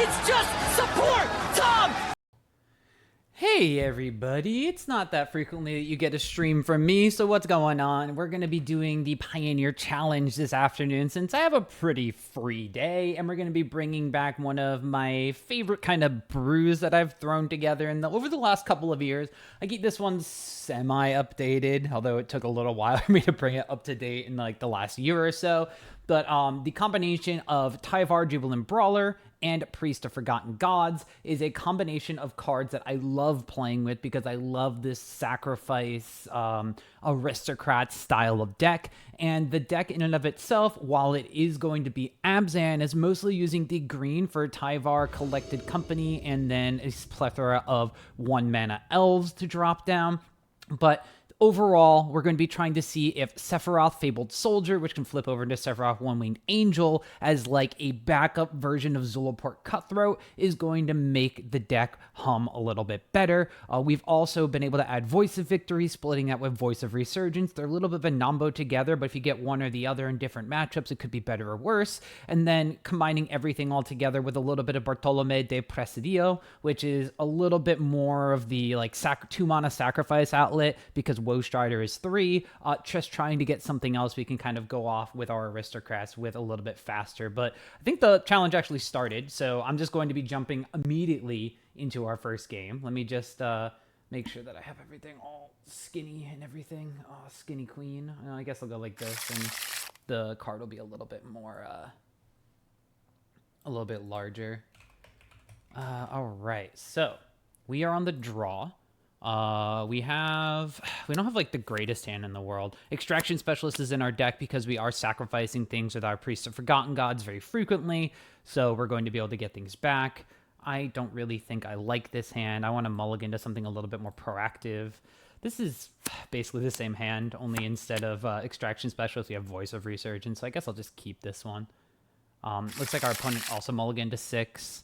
It's just support, Tom! Hey everybody, it's not that frequently that you get a stream from me, so what's going on? We're going to be doing the Pioneer Challenge this afternoon since I have a pretty free day, and we're going to be bringing back one of my favorite kind of brews that I've thrown together over the last couple of years. I keep this one semi-updated, although it took a little while for me to bring it up to date in like the last year or so. But the combination of Tyvar, Jubilant Brawler, and Priest of Forgotten Gods is a combination of cards that I love playing with because I love this sacrifice aristocrat style of deck. And the deck in and of itself, while it is going to be Abzan, is mostly using the green for Tyvar, Collected Company, and then a plethora of 1-mana elves to drop down. But overall, we're going to be trying to see if Sephiroth Fabled Soldier, which can flip over into Sephiroth One-Winged Angel as like a backup version of Zulaport Cutthroat, is going to make the deck hum a little bit better. We've also been able to add Voice of Victory, splitting that with Voice of Resurgence. They're a little bit of a nombo together, but if you get one or the other in different matchups, it could be better or worse. And then combining everything all together with a little bit of Bartolomé de Presidio, which is a little bit more of the like 2-mana sacrifice outlet because Woe Strider is 3, just trying to get something else we can kind of go off with our aristocrats with a little bit faster. But I think the challenge actually started, so I'm just going to be jumping immediately into our first game. Let me just make sure that I have everything all skinny and everything. Oh, skinny queen. I guess I'll go like this, and the card will be a little bit more, a little bit larger. All right, so we are on the draw. We don't have like the greatest hand in the world. Extraction Specialist is in our deck because we are sacrificing things with our Priest of Forgotten Gods very frequently, so we're going to be able to get things back. I don't really think I like this hand. I want to mulligan to something a little bit more proactive. This is basically the same hand, only instead of Extraction Specialist, we have Voice of Resurgence, so I guess I'll just keep this one. Looks like our opponent also mulliganed to 6.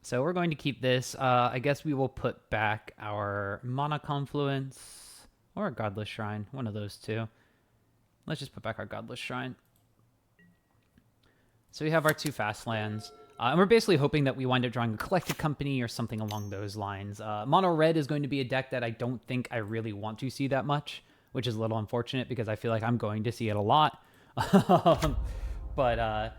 So we're going to keep this. I guess we will put back our Mana Confluence or a Godless Shrine, one of those two. Let's just put back our Godless Shrine. So we have our 2 fast lands. And we're basically hoping that we wind up drawing a Collected Company or something along those lines. Mono Red is going to be a deck that I don't think I really want to see that much, which is a little unfortunate because I feel like I'm going to see it a lot. But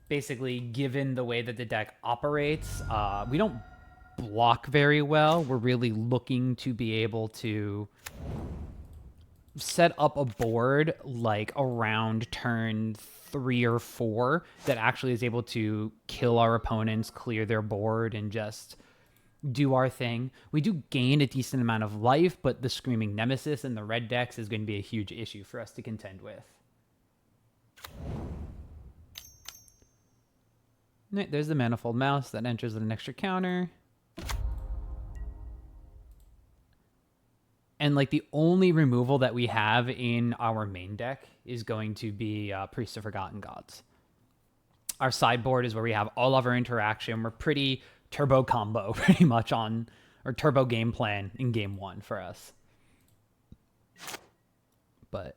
basically, given the way that the deck operates, we don't block very well. We're really looking to be able to set up a board like around turn 3 or 4 that actually is able to kill our opponents, clear their board, and just do our thing. We do gain a decent amount of life, but the Screaming Nemesis in the red decks is going to be a huge issue for us to contend with. There's the Manifold Mouse that enters with an extra counter. And like the only removal that we have in our main deck is going to be Priest of Forgotten Gods. Our sideboard is where we have all of our interaction. We're pretty turbo combo pretty much on, or turbo game plan in game 1 for us. But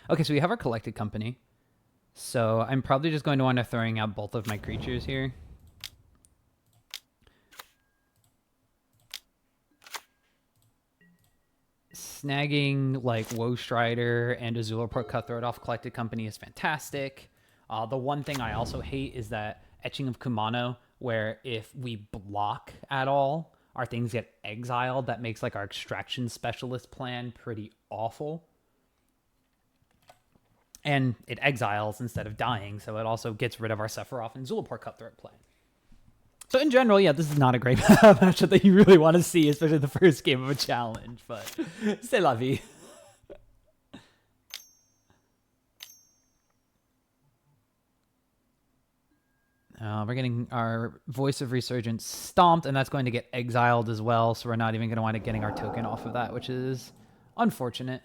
okay, so we have our Collected Company. So I'm probably just going to wind up throwing out both of my creatures here. Snagging like Woe Strider and a Zulaport Cutthroat off Collected Company is fantastic. The one thing I also hate is that Etching of Kumano, where if we block at all, our things get exiled. That makes like our Extraction Specialist plan pretty awful. And it exiles instead of dying, so it also gets rid of our Sephiroth and Zulaport Cutthroat play. So in general, yeah, this is not a great matchup that you really want to see, especially the first game of a challenge, but c'est la vie. We're getting our Voice of Resurgence stomped, and that's going to get exiled as well, so we're not even going to wind up getting our token off of that, which is unfortunate.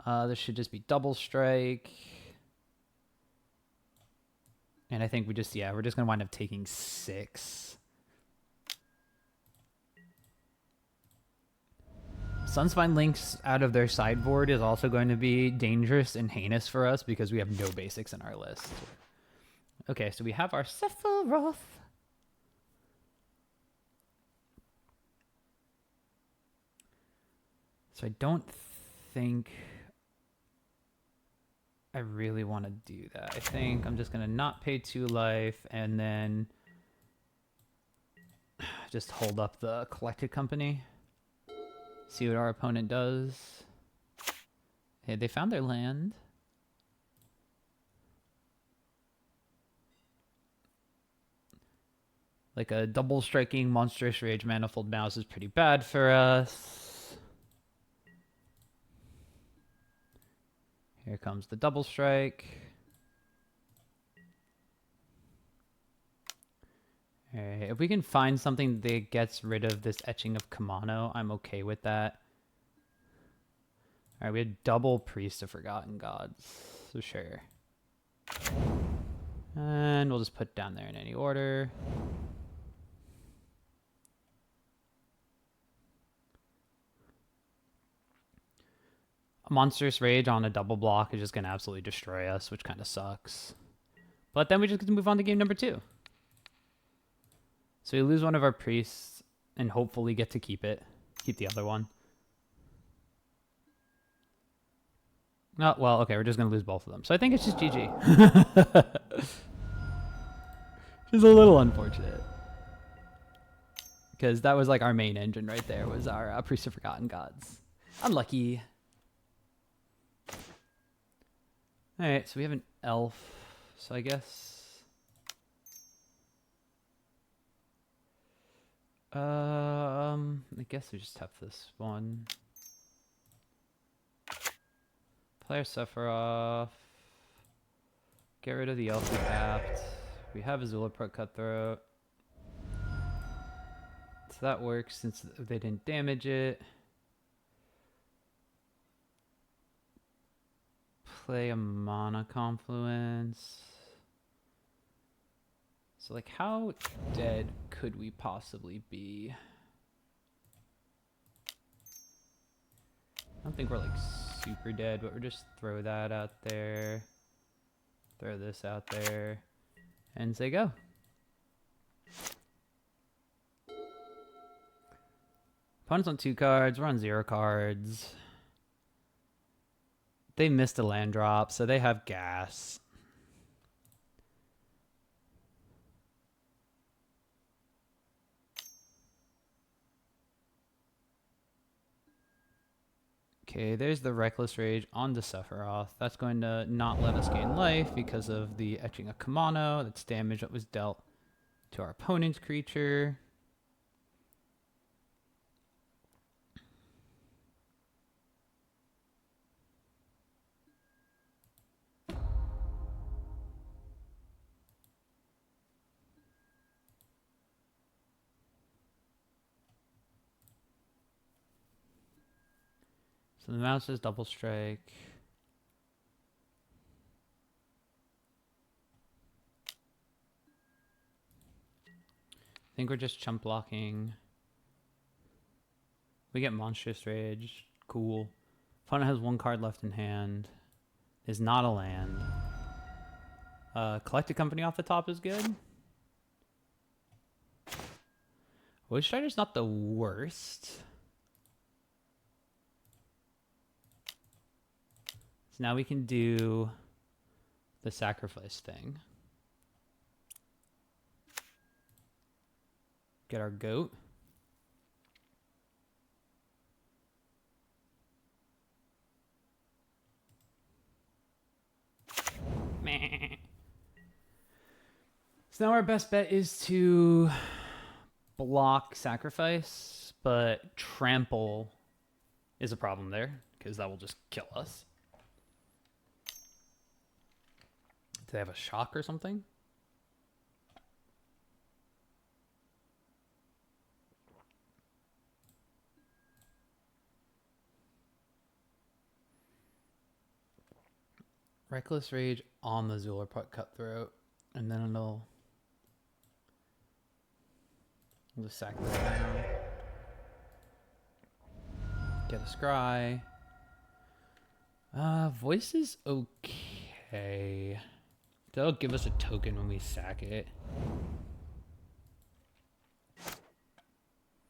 This should just be double strike. And I think we're just going to wind up taking 6. Sunspine Links out of their sideboard is also going to be dangerous and heinous for us because we have no basics in our list. Okay, so we have our Sephiroth. So I don't think I really want to do that. I think I'm just going to not pay 2 life and then just hold up the collected company. See what our opponent does. Hey, they found their land. Like a double striking monstrous rage manifold mouse is pretty bad for us. Here comes the double strike. Alright, if we can find something that gets rid of this etching of Kamano, I'm okay with that. Alright, we had double Priest of Forgotten Gods, so sure. And we'll just put down there in any order. A Monstrous Rage on a double block is just going to absolutely destroy us, which kind of sucks. But then we just get to move on to game number 2. So we lose one of our priests and hopefully get to keep it. Keep the other one. Oh, well, okay, we're just going to lose both of them. So I think it's just GG. Which is a little unfortunate. Because that was like our main engine right there, was our Priest of Forgotten Gods. Unlucky. Alright, so we have an elf. So I guess... I guess we just have this one. Player Sephiroth. Get rid of the elf we tapped. We have a Zulapro Cutthroat. So that works since they didn't damage it. Play a Mana Confluence. So like how dead could we possibly be? I don't think we're like super dead, but we're just throw that out there. Throw this out there. And say go. Opponent's on 2 cards, we're on 0 cards. They missed a land drop, so they have gas. Okay, there's the Reckless Rage on the Sephiroth. That's going to not let us gain life because of the etching of Kamano. That's damage that was dealt to our opponent's creature. So the mouse is double strike. I think we're just chump blocking. We get Monstrous Rage. Cool. Opponent has 1 card left in hand. Is not a land. Collected Company off the top is good. Void Strider's not the worst. So now we can do the sacrifice thing. Get our goat. Meh. So now our best bet is to block sacrifice, but trample is a problem there because that will just kill us. Do they have a shock or something? Reckless Rage on the Zulapro Cutthroat, and then it'll just sack this down. Get a scry. Voice is okay. They'll give us a token when we sack it.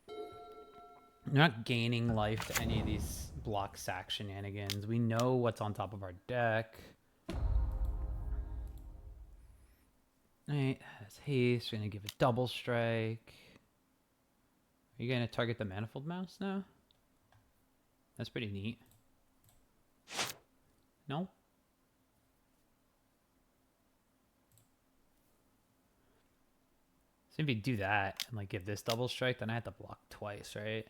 We're not gaining life to any of these block sack shenanigans. We know what's on top of our deck. Alright, that's haste. We're gonna give a double strike. Are you gonna target the Manifold Mouse now? That's pretty neat. No? So if you do that and like give this double strike, then I have to block twice, right?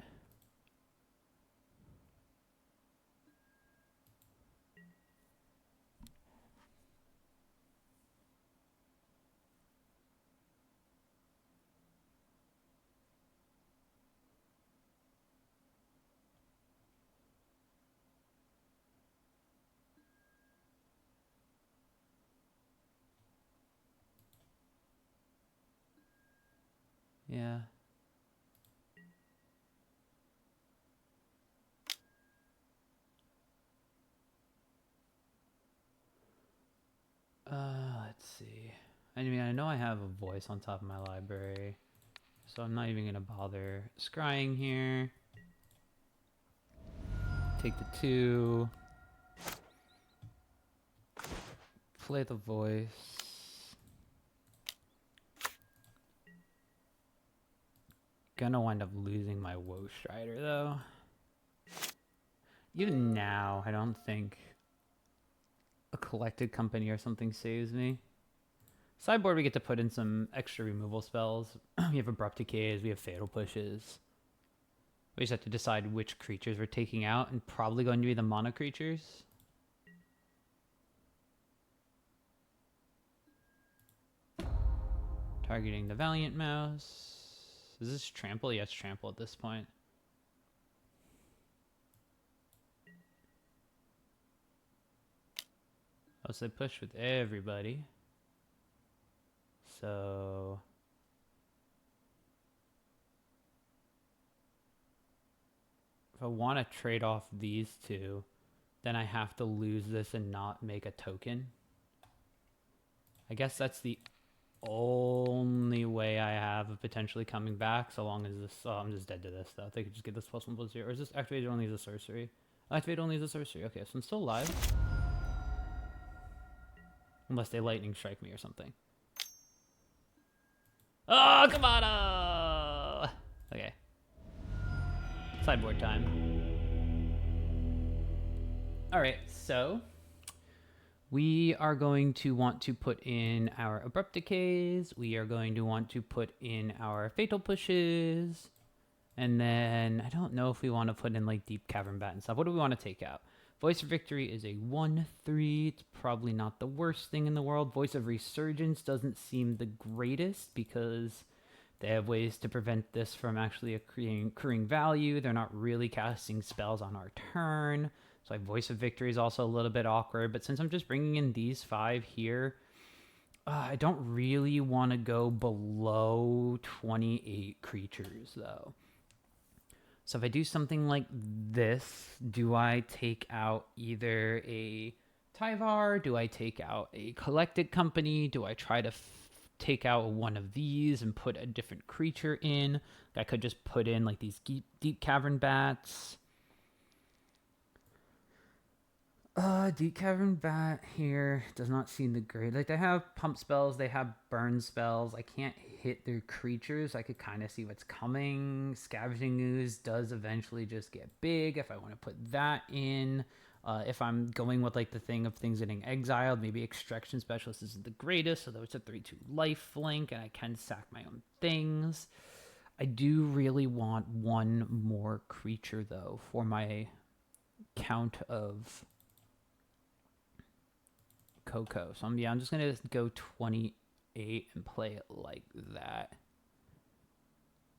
Yeah. Let's see. I mean, I know I have a voice on top of my library, so I'm not even gonna bother scrying here. Take the 2. Play the voice. Gonna wind up losing my Woe Strider though. Even now, I don't think a collected company or something saves me. Sideboard, we get to put in some extra removal spells. We have Abrupt Decays, we have Fatal Pushes. We just have to decide which creatures we're taking out, and probably going to be the mono creatures. Targeting the Valiant Mouse. Is this trample? Yeah, it's trample at this point. Oh, so they push with everybody. So if I want to trade off these two, then I have to lose this and not make a token. I guess that's the only way I have of potentially coming back, so long as this... Oh, I'm just dead to this, though. They could just get this +1/+0. Or is this activated only as a sorcery? Activated only as a sorcery. Okay, so I'm still alive. Unless they lightning strike me or something. Oh, come on! Oh! Okay. Sideboard time. Alright, so... we are going to want to put in our Abrupt Decays. We are going to want to put in our Fatal Pushes. And then, I don't know if we want to put in like Deep Cavern Bat and stuff. What do we want to take out? Voice of Victory is a 1/3. It's probably not the worst thing in the world. Voice of Resurgence doesn't seem the greatest because they have ways to prevent this from actually accruing value. They're not really casting spells on our turn. So like Voice of Victory is also a little bit awkward. But since I'm just bringing in these 5 here, I don't really want to go below 28 creatures, though. So if I do something like this, do I take out either a Tyvar? Do I take out a collected company? Do I try to take out one of these and put a different creature in? I could just put in like these deep cavern bats. Deep Cavern Bat here does not seem the great. Like, they have pump spells, they have burn spells. I can't hit their creatures. I could kind of see what's coming. Scavenging Ooze does eventually just get big if I want to put that in. If I'm going with, like, the thing of things getting exiled, maybe Extraction Specialist isn't the greatest, so it's a 3/2 life link, and I can sack my own things. I do really want one more creature, though, for my count of Coco. So I'm just gonna go 28 and play it like that.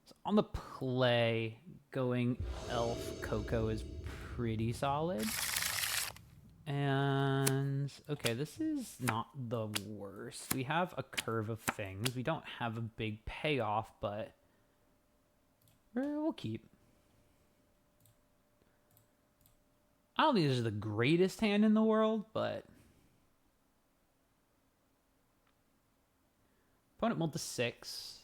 So on the play, going Elf Coco is pretty solid. And okay, this is not the worst. We have a curve of things. We don't have a big payoff, but we'll keep. I don't think this is the greatest hand in the world, but Opponent mulled to 6.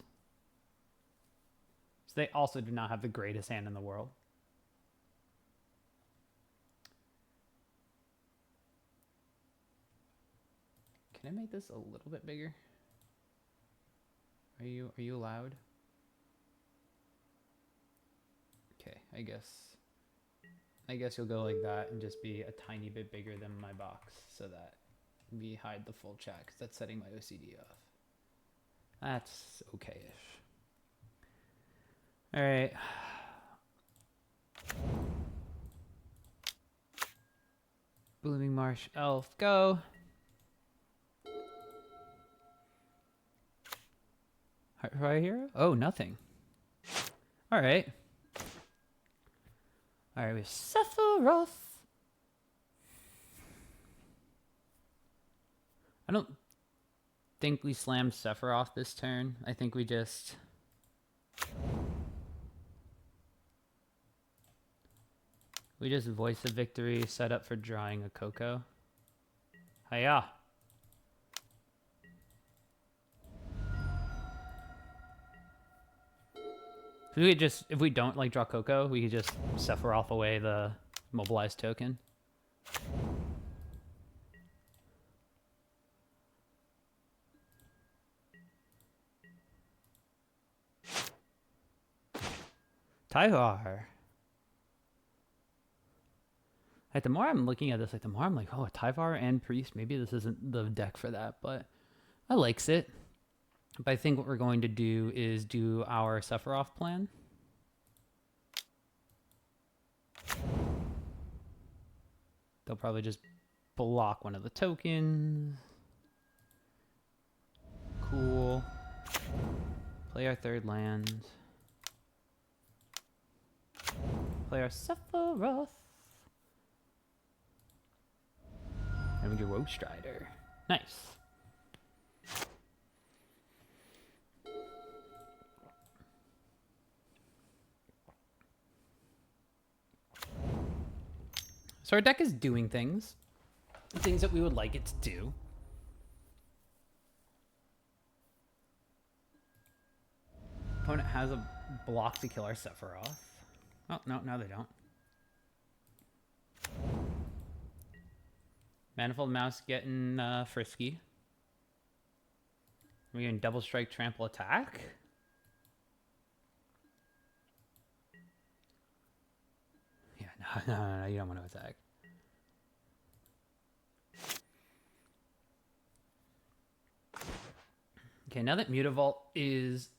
So they also do not have the greatest hand in the world. Can I make this a little bit bigger? Are you allowed? Okay, I guess you'll go like that and just be a tiny bit bigger than my box so that we hide the full chat, because that's setting my OCD off. That's okay-ish. All right. Blooming Marsh Elf, go. Heart Hero? Oh, nothing. All right. All right, we have Sephiroth. I don't think we slammed Sephiroth this turn. I think we just... Voice of Victory, set up for drawing a Coco. Hiya. If we don't like draw Coco, we could just Sephiroth away the mobilized token. Tyvar. Like, the more I'm looking at this, like, the more I'm like, oh, Tyvar and Priest, maybe this isn't the deck for that, but I likes it. But I think what we're going to do is do our Sephiroth plan. They'll probably just block one of the tokens. Cool. Play our 3rd land. Play our Sephiroth. And we do Rogue Strider. Nice. So our deck is doing things. Things that we would like it to do. Opponent has a block to kill our Sephiroth. Oh, no, they don't. Manifold Mouse getting frisky. We're getting double strike, trample, attack. Yeah, no, you don't want to attack. Okay, now that Mutavault is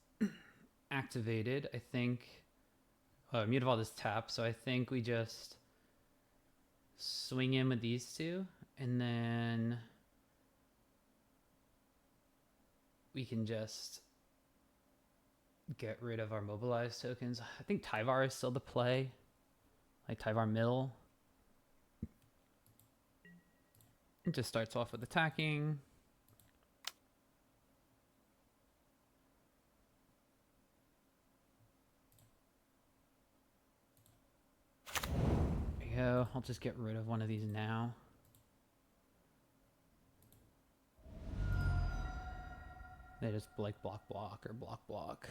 activated, I think... Mutavault is tapped, so I think we just swing in with these two, and then we can just get rid of our mobilized tokens. I think Tyvar is still the play, like Tyvar Mill. It just starts off with attacking. There you go. I'll just get rid of one of these now. They just like block or block.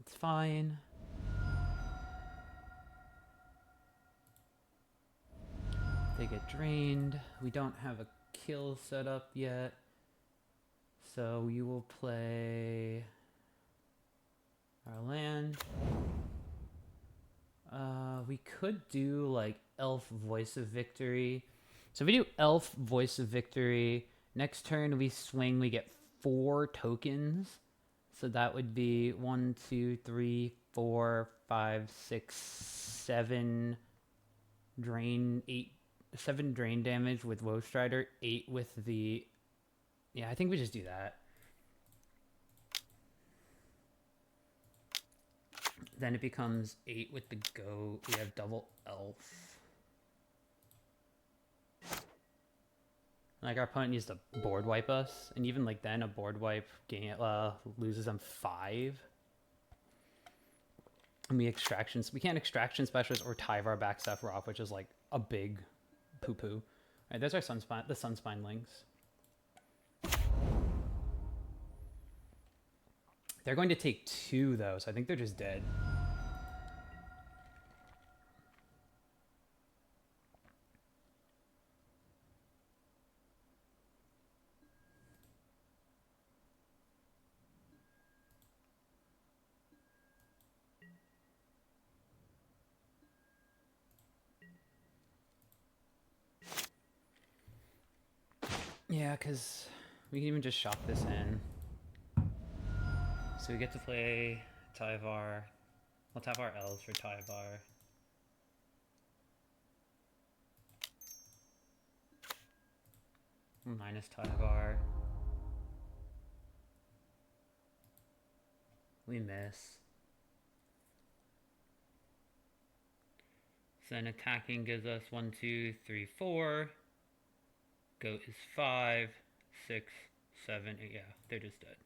It's fine. They get drained. We don't have a kill set up yet. So you will play our land. We could do like Elf Voice of Victory. So if we do Elf Voice of Victory, next turn we swing, we get 4 tokens. So that would be 1, 2, 3, 4, 5, 6, 7 drain, 8, 7 drain damage with Woe Strider, 8 with the... Yeah, I think we just do that. Then it becomes 8 with the Goat. We have double Elf. Like, our opponent needs to board wipe us. And even like then, a board wipe loses them 5. And we can't Extraction Specialist or Tyvar back Sephiroth, which is like a big poo-poo. Alright, there's our Sunspine, the Sunspine links. They're going to take 2 though, so I think they're just dead. Yeah, because we can even just shop this in. So we get to play Tyvar. We'll tap our elves for Tyvar. Minus Tyvar. We miss. So then attacking gives us 1, 2, 3, 4. Goat is 5, 6, 7, 8. Yeah, they're just dead.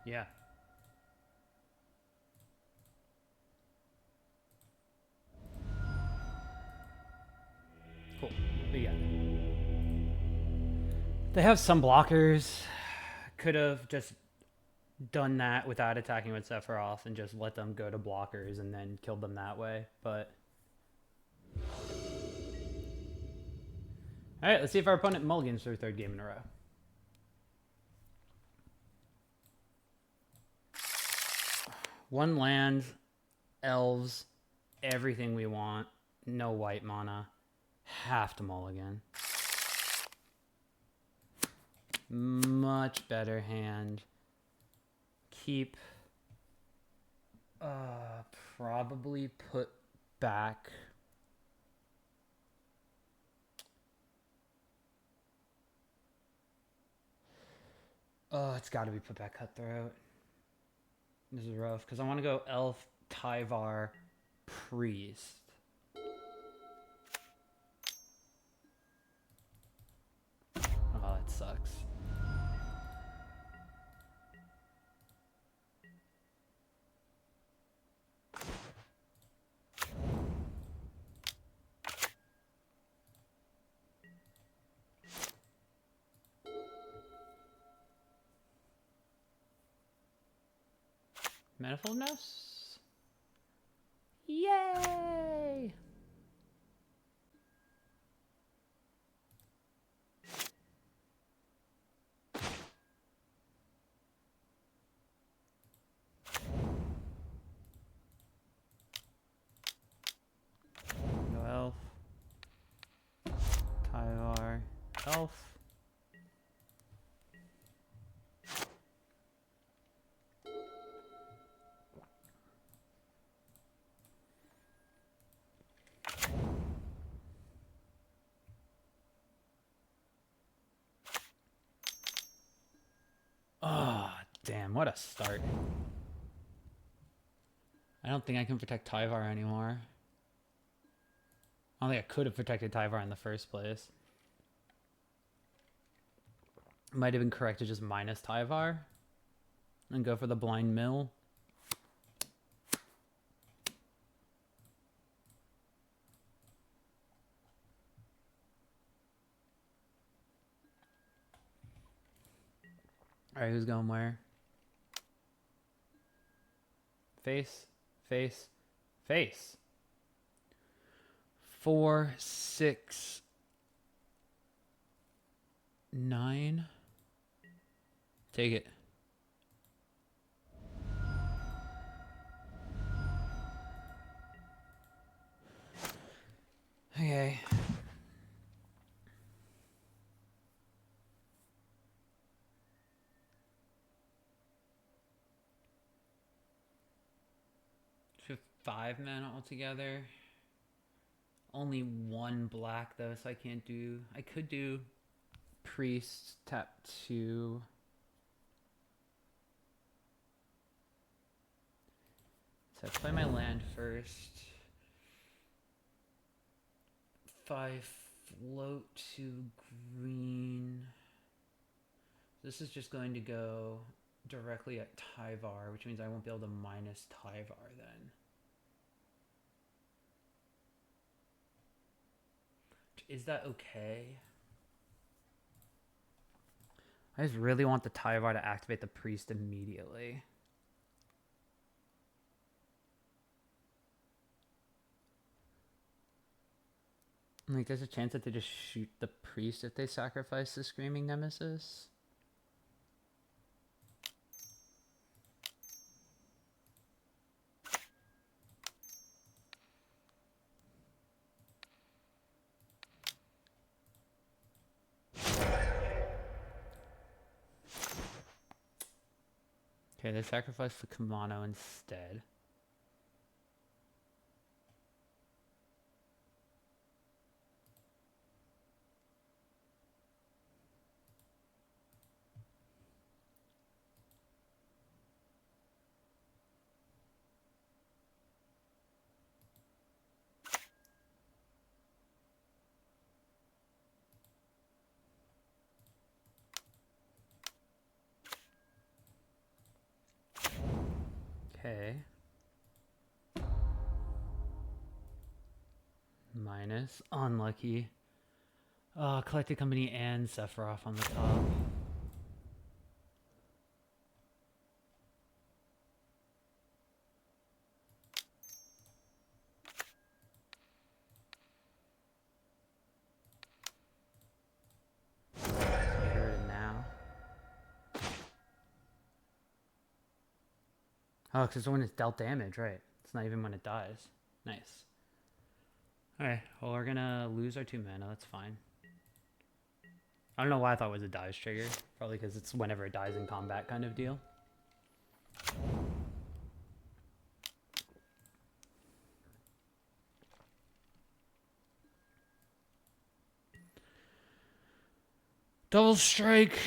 Yeah. Cool. But yeah. They have some blockers. Could have just done that without attacking with Sephiroth and just let them go to blockers and then killed them that way, but... Alright, let's see if our opponent mulligans their 3rd game in a row. One land, elves, everything we want, no white mana, have to mulligan. Much better hand. Keep, probably put back. Oh, it's got to be put back Cutthroat. This is rough because I want to go Elf, Tyvar, Priest. Oh, that sucks. Manifold Nose? Yay! No elf. Tyvar. Elf. Oh, damn, what a start. I don't think I can protect Tyvar anymore. I don't think I could have protected Tyvar in the first place. Might have been correct to just minus Tyvar and go for the blind mill. Alright, who's going where? Face, face, face. 4, 6, 9. Take it. Okay. So 5 mana altogether. Only one black though, so I can't do. I could do priest tap 2. So I play my land first. 5 float to green. This is just going to go directly at Tyvar, which means I won't be able to minus Tyvar then. Is that okay? I just really want the Tyvar to activate the priest immediately. Like, there's a chance that they just shoot the priest if they sacrifice the Screaming Nemesis. Okay, they sacrificed the Kamano instead. Okay. Minus. Unlucky. Collected Company and Sephiroth on the top. Now. Oh, because when it's dealt damage, right? It's not even when it dies. Nice. Alright, well, we're gonna lose our 2 mana. That's fine. I don't know why I thought it was a dies trigger. Probably because it's whenever it dies in combat kind of deal. Double strike.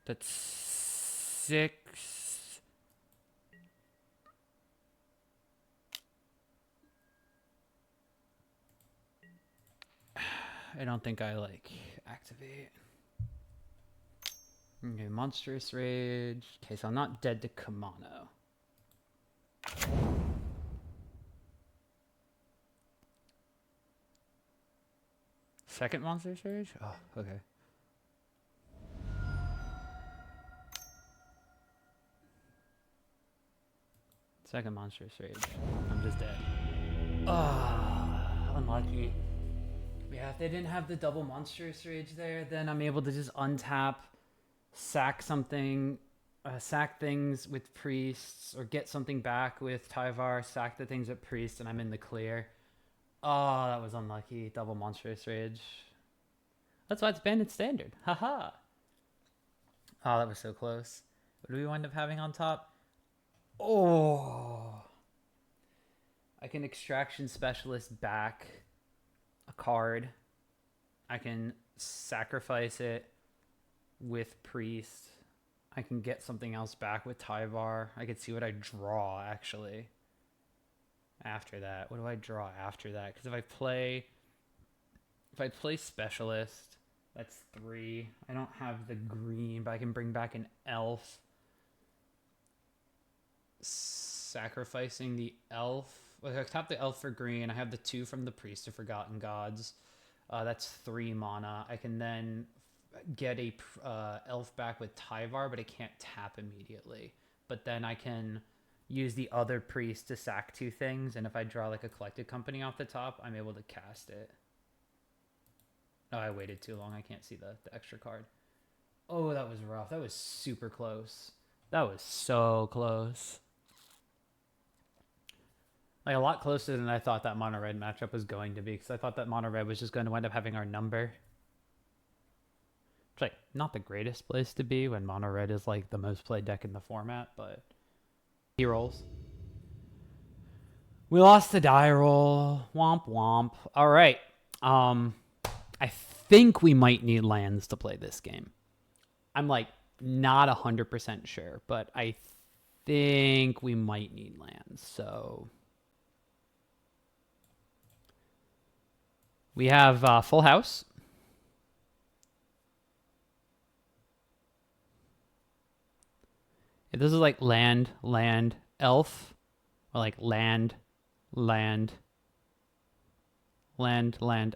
That's 6. I don't think I activate. Okay, Monstrous Rage. Okay, so I'm not dead to Kamano. Second Monstrous Rage? Oh, okay. Second Monstrous Rage. I'm just dead. Ah, unlucky. Yeah, if they didn't have the double Monstrous Rage there, then I'm able to just untap, sack something, sack things with priests, or get something back with Tyvar, sack the things at priest, and I'm in the clear. Oh, that was unlucky. Double Monstrous Rage. That's why it's banned in standard. Haha. Oh, that was so close. What do we wind up having on top? Oh. I can Extraction Specialist back a card. I can sacrifice it with priest. I can get something else back with Tyvar. I could see what I draw actually. After that, what do I draw after that? Because if I play specialist, that's 3. I don't have the green, but I can bring back an elf. Sacrificing the elf. Well, I tap the elf for green. I have the 2 from the Priest of Forgotten Gods. That's 3 mana. I can then get a elf back with Tyvar, but I can't tap immediately. But then I can use the other priest to sack 2 things, and if I draw like a Collected Company off the top, I'm able to cast it. Oh, I waited too long. I can't see the extra card. Oh, that was rough. That was super close. That was so close. Like, a lot closer than I thought that mono red matchup was going to be, because I thought that mono red was just going to wind up having our number. It's like not the greatest place to be when mono red is like the most played deck in the format, but he rolls. We lost the die roll. Womp womp. All right. I think we might need lands to play this game. I'm like not 100% sure, but I think we might need lands. So we have full house. If this is like land, elf, or like land,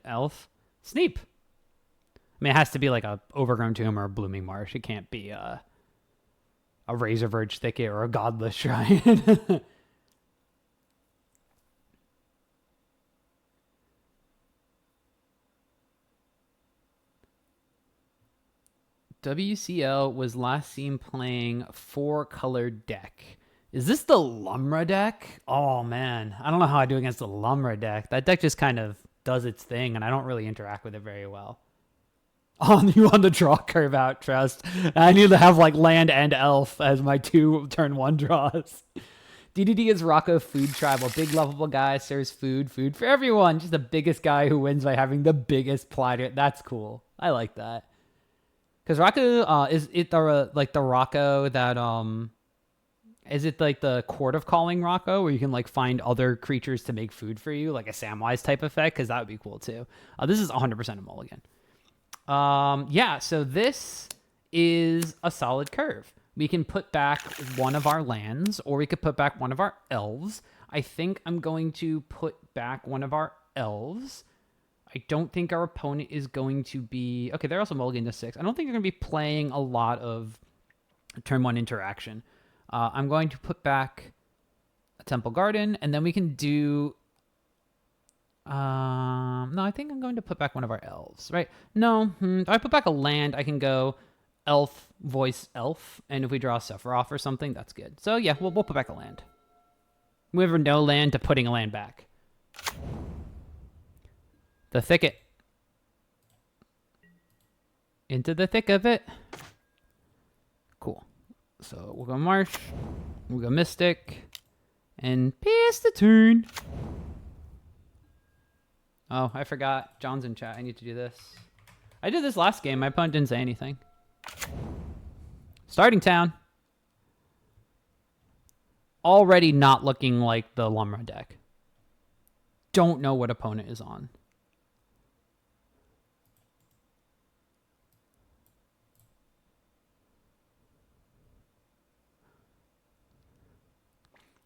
elf, Sneep. I mean, it has to be like a overgrown tomb or a blooming marsh. It can't be a razor verge thicket or a godless shrine. WCL was last seen playing 4-colored deck. Is this the Lumra deck? Oh man, I don't know how I do against the Lumra deck. That deck just kind of does its thing, and I don't really interact with it very well. On you on the draw curve out, Trust. I need to have like land and elf as my 2 turn 1 draws. DDD is Rocco Food Tribal. Big lovable guy, serves food for everyone. Just the biggest guy who wins by having the biggest platter. That's cool. I like that. Because Rocco, is it the like the Rocco that is it like the Court of Calling Rocco where you can like find other creatures to make food for you, like a Samwise type effect? Because that would be cool too. This is 100% a mulligan. Yeah, so this is a solid curve. We can put back one of our lands, or we could put back one of our elves. I think I'm going to put back one of our elves. I don't think our opponent is going to be... Okay, they're also mulligan to 6. I don't think they're going to be playing a lot of turn 1 interaction. I'm going to put back a Temple Garden, and then we can do... no, I think I'm going to put back one of our elves, right? No, if I put back a land, I can go elf, voice, elf, and if we draw Sephiroth or something, that's good. So yeah, we'll put back a land. We have no land to putting a land back. The thicket. Into the thick of it. Cool. So we'll go Marsh, we'll go Mystic, and pass the turn. Oh, I forgot. John's in chat. I need to do this. I did this last game. My opponent didn't say anything. Starting town. Already not looking like the Lumra deck. Don't know what opponent is on.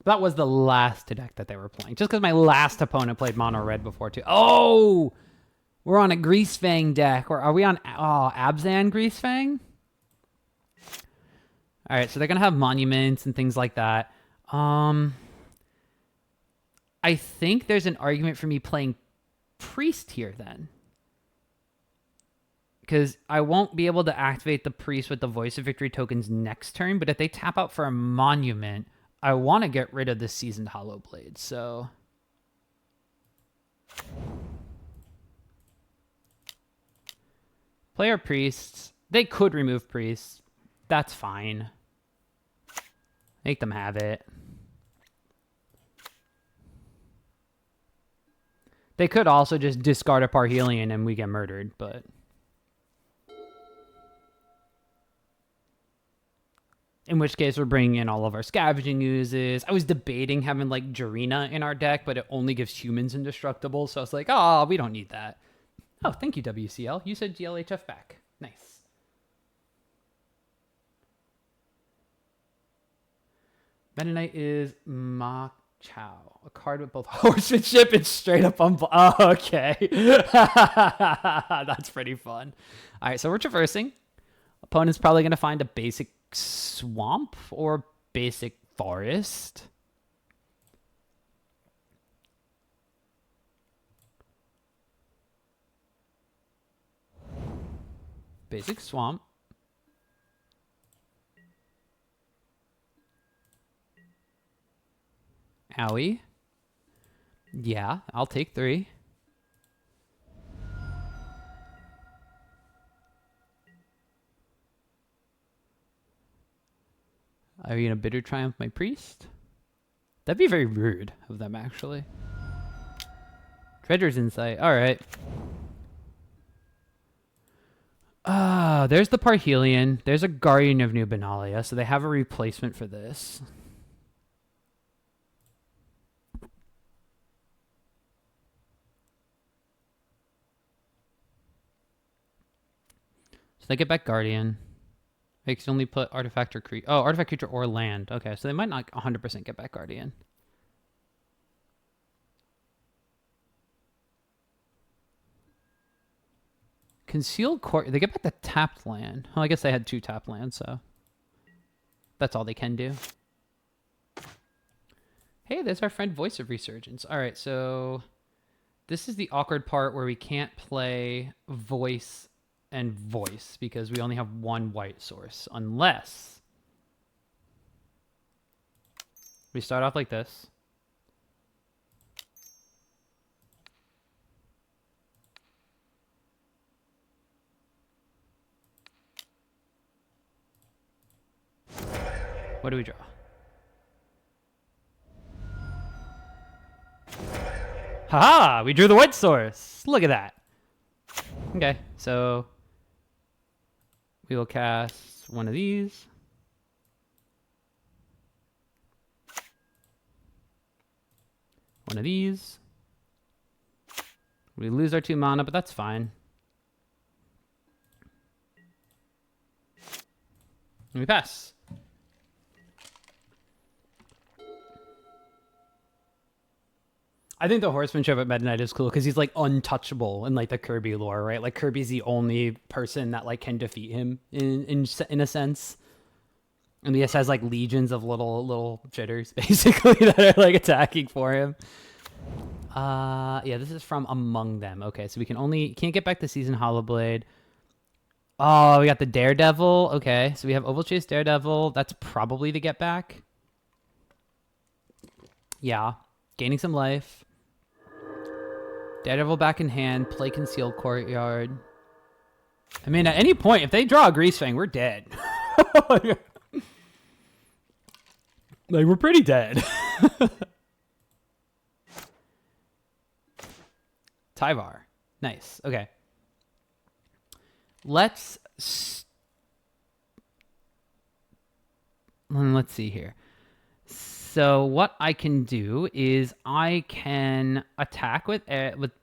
That was the last deck that they were playing. Just because my last opponent played mono red before too. Oh! We're on a Greasefang deck. Or are we on Abzan Greasefang? Alright, so they're going to have monuments and things like that. I think there's an argument for me playing Priest here then. Because I won't be able to activate the Priest with the Voice of Victory tokens next turn, but if they tap out for a monument... I want to get rid of this Seasoned Hollowblade, so... Player Priests. They could remove Priests. That's fine. Make them have it. They could also just discard a Parhelion and we get murdered, but... In which case, we're bringing in all of our Scavenging Oozes. I was debating having, like, Jarina in our deck, but it only gives humans indestructible. So I was like, oh, we don't need that. Oh, thank you, WCL. You said GLHF back. Nice. Meta Knight is Ma Chao. A card with both horsemanship and straight up on... Oh, okay. That's pretty fun. All right, so we're traversing. Opponent's probably going to find a basic swamp or basic forest. Basic swamp. Owie. Yeah, I'll take 3. I Are you gonna bitter triumph my priest? That'd be very rude of them, actually. Treasure's Insight. All right. There's the Parhelion. There's a Guardian of New Benalia, so they have a replacement for this. So they get back Guardian. They can only put artifact or creature. Oh, artifact, creature, or land. Okay, so they might not 100% get back Guardian. Concealed Court. They get back the tapped land. Well, I guess they had 2 tapped lands, so that's all they can do. Hey, there's our friend Voice of Resurgence. All right, so this is the awkward part where we can't play Voice and Voice because we only have 1 white source, unless we start off like this. What do we draw? Haha! We drew the white source! Look at that! Okay, so we will cast one of these. One of these. We lose our 2 mana, but that's fine. And we pass. I think the horsemanship at Meta Knight is cool because he's like untouchable in like the Kirby lore, right? Like Kirby's the only person that like can defeat him in a sense. And he just has like legions of little jitters basically that are like attacking for him. Yeah, this is from Among Them. Okay, so we can't get back the Season Hollowblade. Oh, we got the Daredevil. Okay, so we have Oval Chase Daredevil. That's probably the get back. Yeah, gaining some life. Daredevil back in hand, play Concealed Courtyard. I mean, at any point, if they draw a Greasefang, we're dead. Like, we're pretty dead. Tyvar. Nice. Okay. Let's see here. So what I can do is I can attack with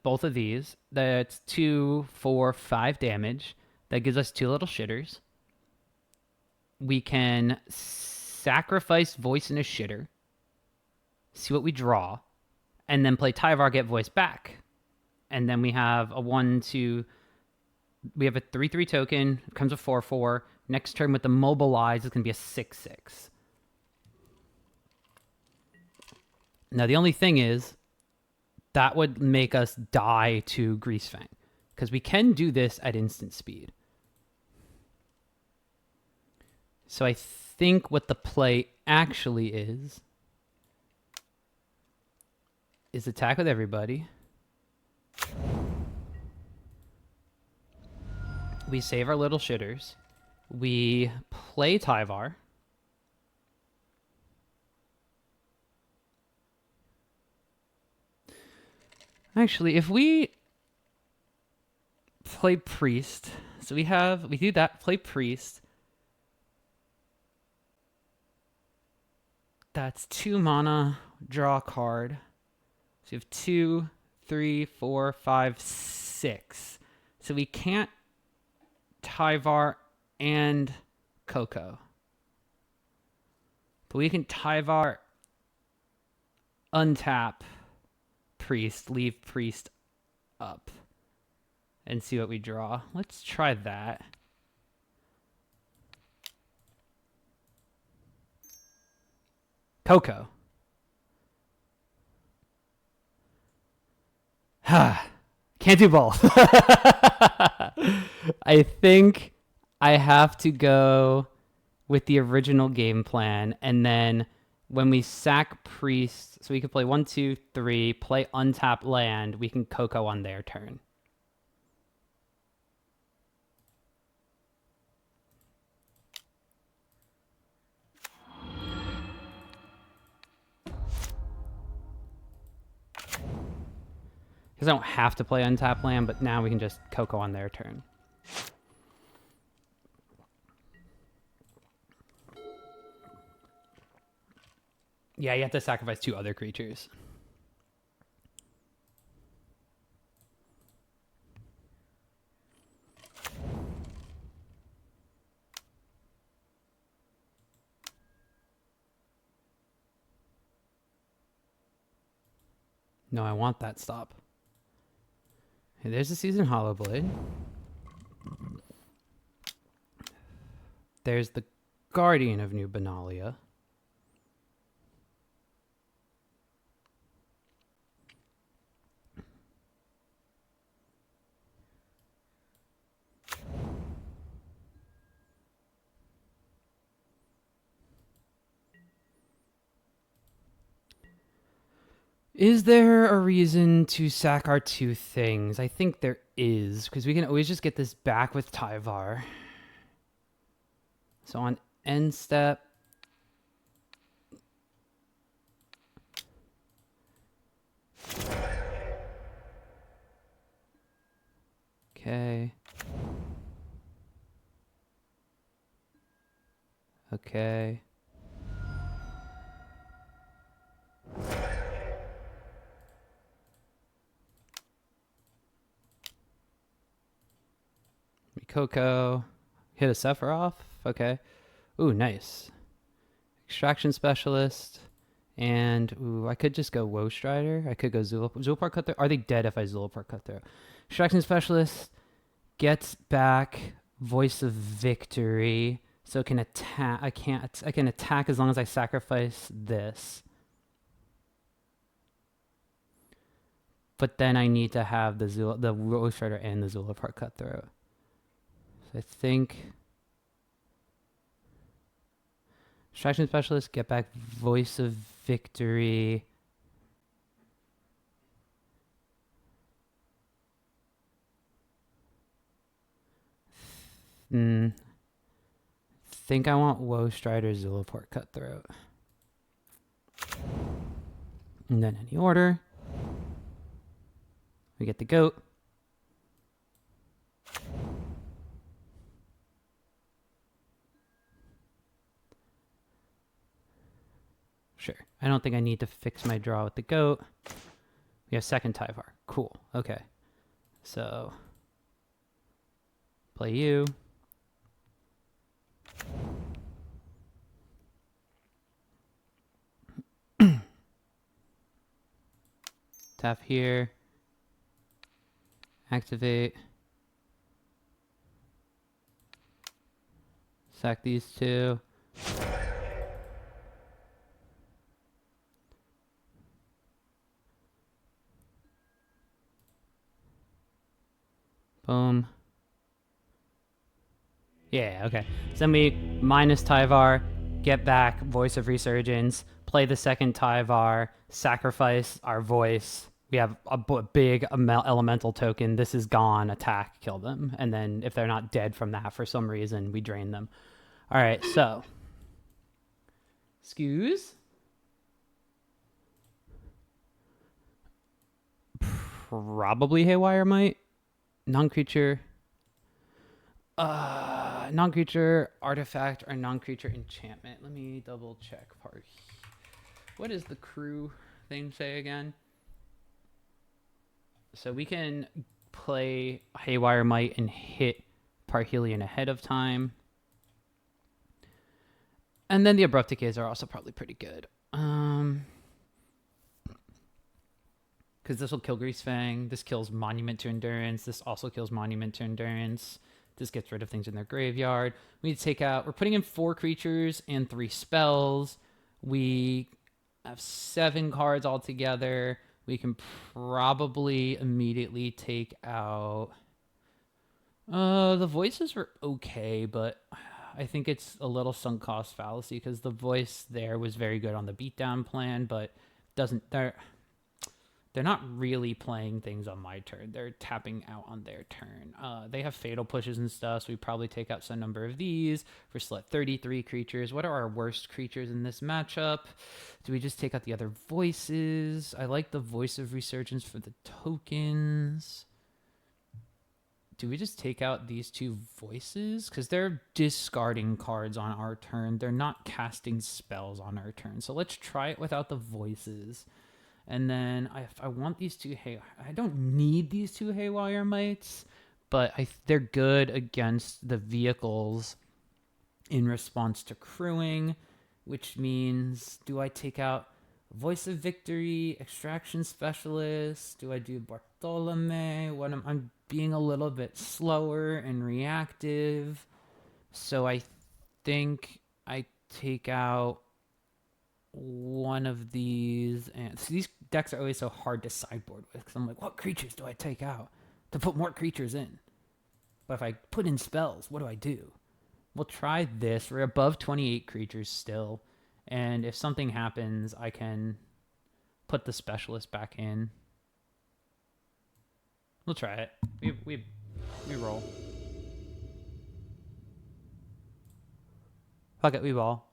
both of these. That's 2, 4, 5 damage. That gives us 2 little shitters. We can sacrifice Voice in a shitter. See what we draw. And then play Tyvar, get Voice back. And then we have a 1, 2... We have a 3/3 token. It comes a 4/4. Next turn with the Mobilize is going to be a 6/6. Now, the only thing is, that would make us die to Greasefang. Because we can do this at instant speed. So I think what the play actually is attack with everybody. We save our little shitters. We play Tyvar. Actually, if we play Priest, so we do that, play Priest. That's 2 mana, draw a card. So you have 2, 3, 4, 5, 6. So we can't Tyvar and Coco. But we can Tyvar, untap Priest, leave Priest up, and see what we draw. Let's try that. Coco. Can't do both. I think I have to go with the original game plan, and then when we sack Priest, so we can play 1, 2, 3, play untap land, we can Coco on their turn. Because I don't have to play untap land, but now we can just Coco on their turn. Yeah, you have to sacrifice 2 other creatures. No, I want that stop. Hey, there's the Seasoned Hollowblade. There's the Guardian of New Benalia. Is there a reason to sack our 2 things? I think there is, because we can always just get this back with Tyvar. So on end step, okay. Okay. Coco. Hit a Sephiroth. Okay. Ooh, nice. Extraction Specialist. And, ooh, I could just go Woe Strider. I could go Zulapar Cutthroat. Are they dead if I Zulapar Cutthroat? Extraction Specialist gets back Voice of Victory. So it can attack. I can attack as long as I sacrifice this. But then I need to have the Woe Strider and the Zulapar Cutthroat. I think Extraction Specialist, get back Voice of Victory. Think I want Woe Strider, Zulapar Cutthroat. And then any order. We get the goat. Sure. I don't think I need to fix my draw with the goat. We have second Tyvar. Cool. Okay. So, play you. Tap here. Activate. Sack these 2. Boom. Yeah, okay. So then we minus Tyvar, get back Voice of Resurgence, play the second Tyvar, sacrifice our voice. We have a big elemental token. This is gone. Attack, kill them. And then if they're not dead from that for some reason, we drain them. All right, so. Excuse. Probably Haywire Might. Non-creature. Non-creature artifact or non-creature enchantment. Let me double check. What does the crew thing say again? So we can play Haywire Might and hit Parhelion ahead of time. And then the Abrupt Decays are also probably pretty good. Because this will kill Greasefang. This kills Monument to Endurance. This also kills Monument to Endurance. This gets rid of things in their graveyard. We need to take out... We're putting in 4 creatures and 3 spells. We have 7 cards altogether. We can probably immediately take out... the voices were okay, but I think it's a little sunk cost fallacy because the voice there was very good on the beatdown plan, but doesn't They're not really playing things on my turn. They're tapping out on their turn. They have fatal pushes and stuff, so we probably take out some number of these. We're still at 33 creatures. What are our worst creatures in this matchup? Do we just take out the other voices? I like the Voice of Resurgence for the tokens. Do we just take out these two voices? Because they're discarding cards on our turn. They're not casting spells on our turn. So let's try it without the voices. And then I want these two I don't need these two Haywire Mites, but they're good against the vehicles in response to crewing, which means, do I take out Voice of Victory, Extraction Specialist? Do I do Bartolome? I'm being a little bit slower and reactive, so I think I take out one of these, and so these decks are always so hard to sideboard with because I'm like, what creatures do I take out to put more creatures in? But if I put in spells, what do I do? We'll try this. We're above 28 creatures still, and if something happens, I can put the specialist back in. We'll try it. We roll. Fuck it, we ball.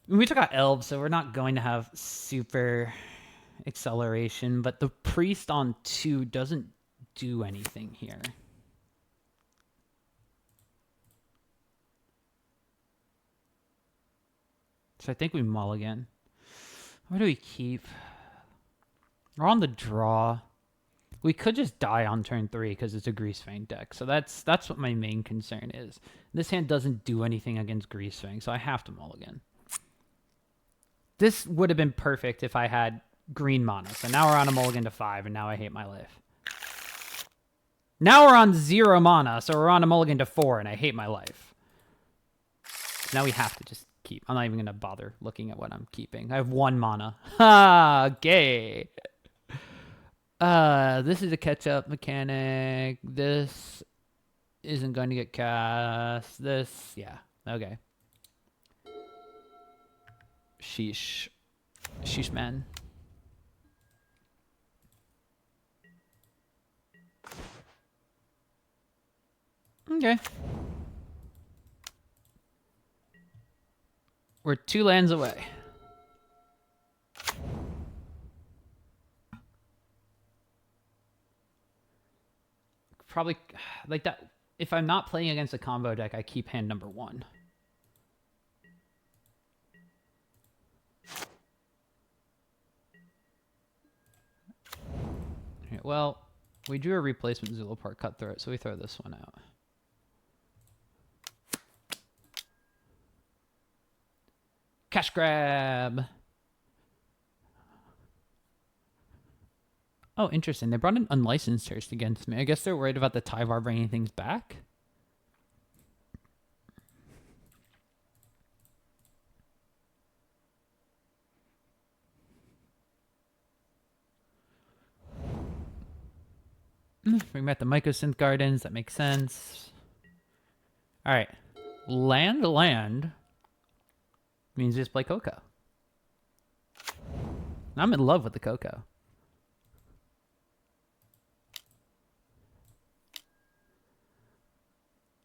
We took out elves, so we're not going to have super acceleration, but the priest on 2 doesn't do anything here. So I think we mulligan. What do we keep? We're on the draw. We could just die on turn 3 because it's a Greasefang deck. So that's what my main concern is. This hand doesn't do anything against Greasefang, so I have to mulligan. This would have been perfect if I had green mana. So now we're on a mulligan to 5, and now I hate my life. Now we're on 0 mana, so we're on a mulligan to 4, and I hate my life. Now we have to just keep. I'm not even going to bother looking at what I'm keeping. I have 1 mana. Ha! Gay! This is a catch-up mechanic. This isn't going to get cast. This, yeah. Okay. Sheesh. Sheesh, man. Okay. We're 2 lands away. Probably, like that, if I'm not playing against a combo deck, I keep hand number 1. Okay, well, we drew a replacement Zulapart Cutthroat, so we throw this one out. Cash grab! Oh, interesting. They brought an unlicensed Thirst against me. I guess they're worried about the Tyvar bringing things back. Bring back the Mycosynth Gardens. That makes sense. All right. Land means just play Coco. I'm in love with the Coco.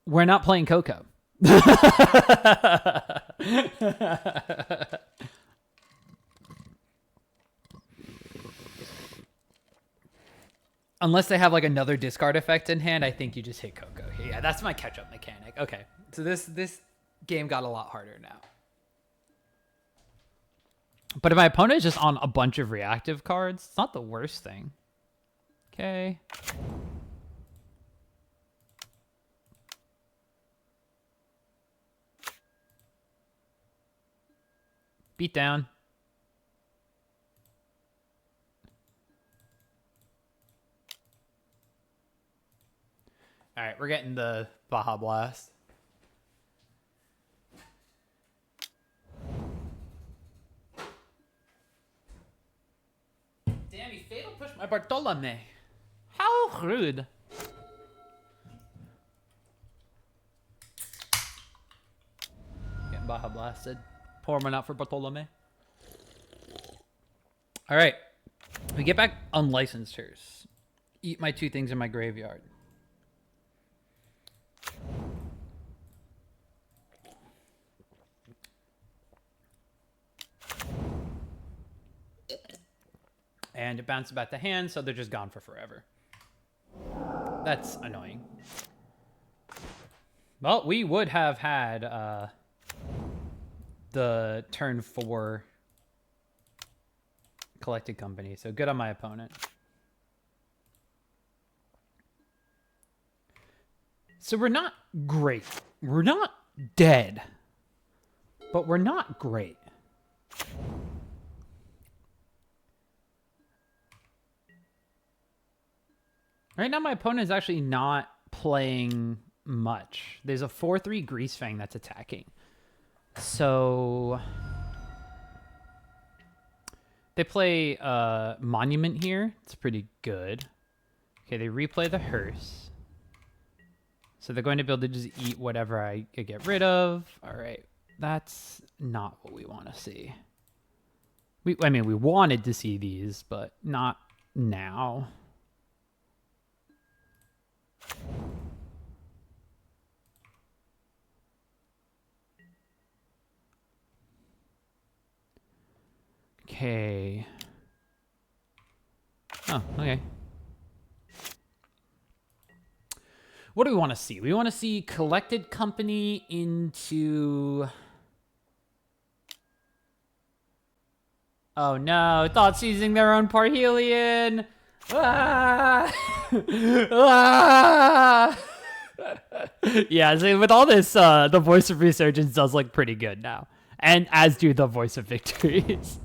We're not playing Coco. Unless they have like another discard effect in hand, I think you just hit Coco. Yeah, that's my catch-up mechanic. Okay, so this game got a lot harder now. But if my opponent is just on a bunch of reactive cards, it's not the worst thing. Okay. Beat down. All right, we're getting the Baja Blast. Damn, he fatal pushed my Bartolome. How rude. Getting Baja Blasted. Pour one out for Bartolome. All right. We get back unlicensed hers. Eat my 2 things in my graveyard. And it bounced back to hand, so they're just gone for forever. That's annoying. Well, we would have had the turn 4 collected company, so good on my opponent. So we're not great. We're not dead, but we're not great. Right now, my opponent is actually not playing much. There's a 4/3 Greasefang that's attacking. So they play Monument here. It's pretty good. Okay, they replay the hearse. So they're going to be able to just eat whatever I could get rid of. All right, that's not what we want to see. I mean, we wanted to see these, but not now. Okay. Oh, okay. What do we want to see? We want to see collected company into... Oh no, Thought's using their own Parhelion! Ah! Ah! Yeah, so with all this, the Voice of Resurgence does look pretty good now. And as do the Voice of Victories.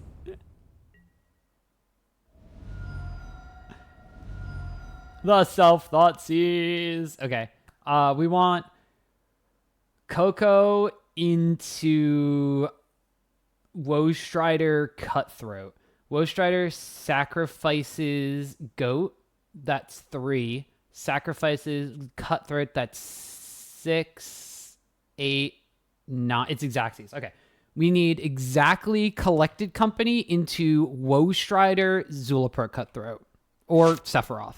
The self-Thoughtseize. Okay. We want Coco into Woestrider Cutthroat. Woestrider sacrifices Goat. That's 3. Sacrifices Cutthroat. That's 6, 8, 9. It's Exactsies. Okay. We need exactly collected company into Woestrider Zulapur Cutthroat. Or Sephiroth.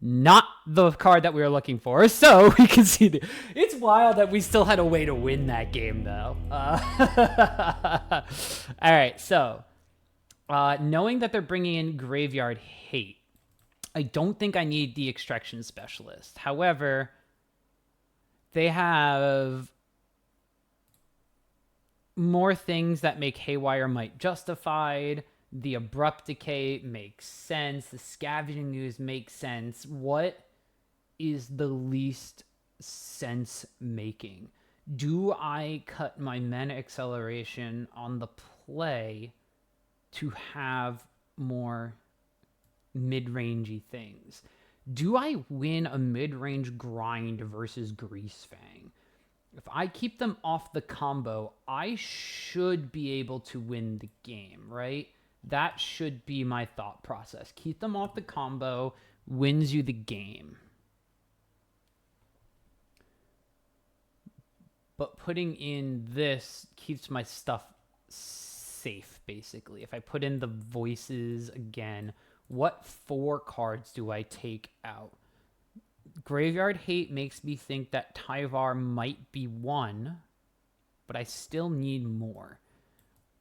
Not the card that we were looking for, so we can see it's wild that we still had a way to win that game, though. All right, so knowing that they're bringing in Graveyard Hate, I don't think I need the Extraction Specialist. However, they have more things that make Haywire Might justified. The Abrupt Decay makes sense. The Scavenging Ooze makes sense. What is the least sense making? Do I cut my mana acceleration on the play to have more mid-rangey things? Do I win a mid-range grind versus Greasefang? If I keep them off the combo, I should be able to win the game, right? That should be my thought process. Keep them off the combo, wins you the game. But putting in this keeps my stuff safe, basically. If I put in the voices again, what 4 cards do I take out? Graveyard Hate makes me think that Tyvar might be 1, but I still need more.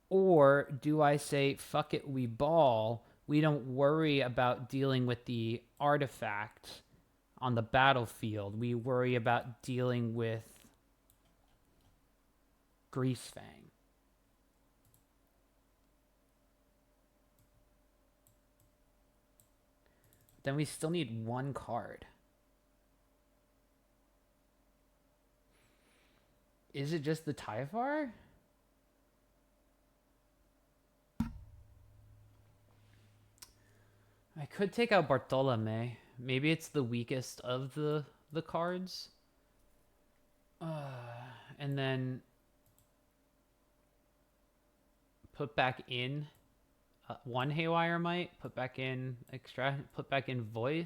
Or do I say, fuck it, we ball. We don't worry about dealing with the artifact on the battlefield. We worry about dealing with Greasefang. Then we still need 1 card. Is it just the Tyvar? I could take out Bartolome. Maybe it's the weakest of the cards. And then put back in 1 Haywire Might. Put back in Extract. Put back in Voice.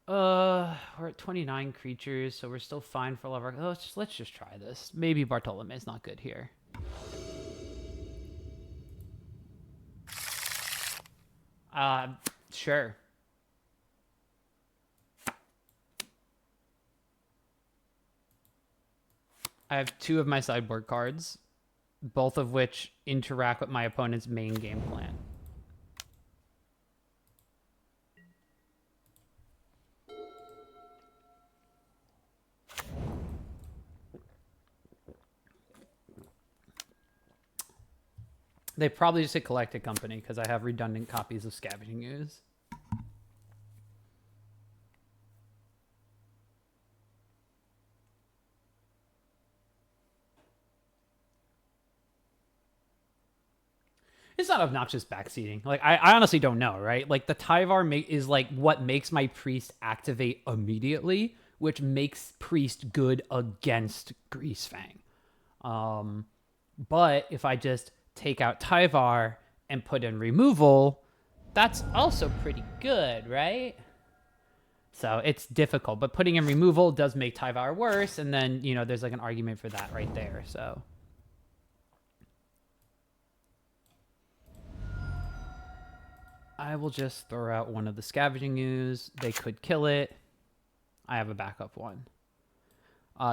We're at 29 creatures, so we're still fine for all of our... Oh, let's just try this. Maybe Bartolome's not good here. Sure. I have 2 of my sideboard cards, both of which interact with my opponent's main game plan. They probably just hit Collected Company because I have redundant copies of Scavenging Ooze. It's not obnoxious backseating. Like, I honestly don't know, right? Like, the Tyvar is, like, what makes my Priest activate immediately, which makes Priest good against Greasefang. But if I just take out Tyvar and put in removal, that's also pretty good, right? So it's difficult, but putting in removal does make Tyvar worse, and then, you know, there's like an argument for that right there, so. I will just throw out one of the Scavenging Ooze. They could kill it. I have a backup one.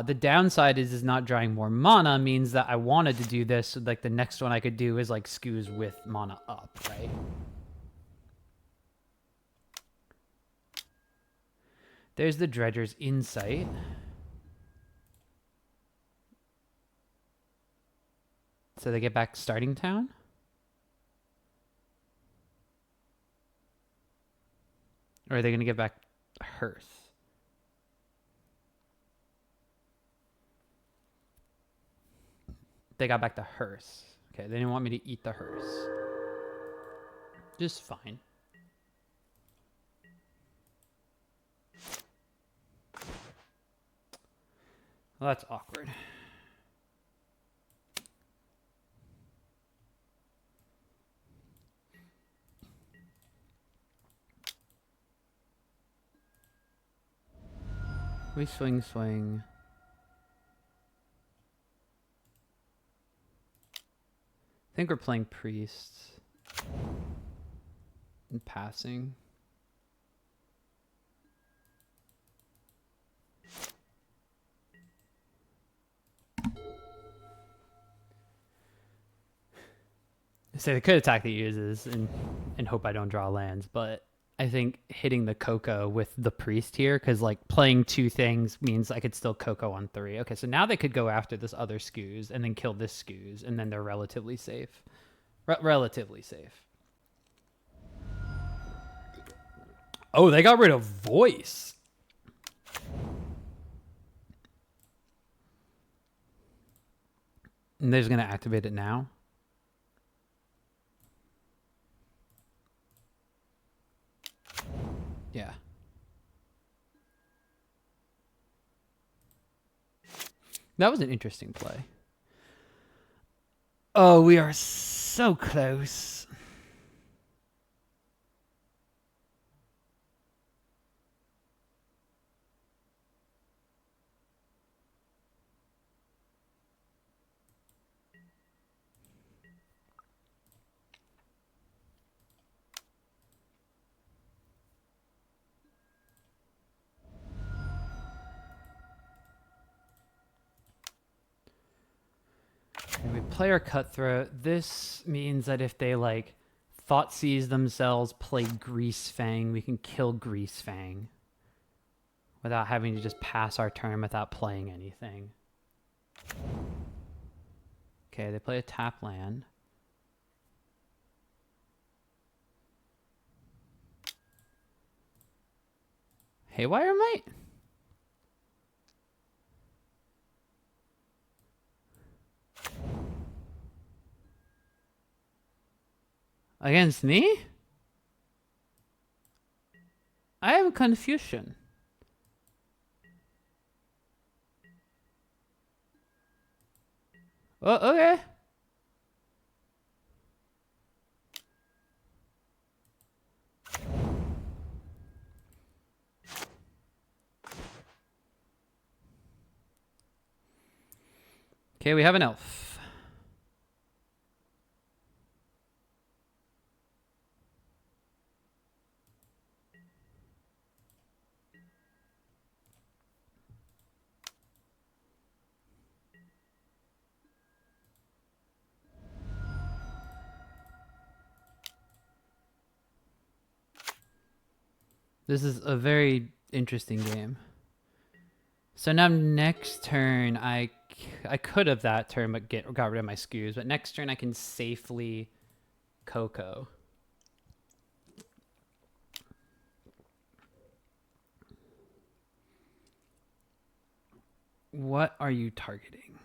The downside is not drawing more mana means that I wanted to do this. So like the next one I could do is like Scoos with mana up, right? There's the Dredger's Insight. So they get back Starting Town. Or are they going to get back Hearth? They got back the hearse. Okay, they didn't want me to eat the hearse. Just fine. Well, that's awkward. We swing. I think we're playing priests and passing. So they could attack the uses and hope I don't draw lands, but I think hitting the Coco with the priest here, because like playing 2 things means I could still Coco on 3. Okay, so now they could go after this other Scoos and then kill this Scoos, and then they're relatively safe. Relatively safe. Oh, they got rid of voice. And they're just going to activate it now. Yeah. That was an interesting play. Oh, we are so close. We play our Cutthroat. This means that if they like Thoughtseize themselves, play Greasefang, we can kill Greasefang without having to just pass our turn without playing anything. Okay, they play a tap land. Haywire Might? Against me? I have confusion. Oh, okay. Okay, we have an elf. This is a very interesting game. So now next turn, I could have that turn, but got rid of my skews. But next turn, I can safely Coco. What are you targeting?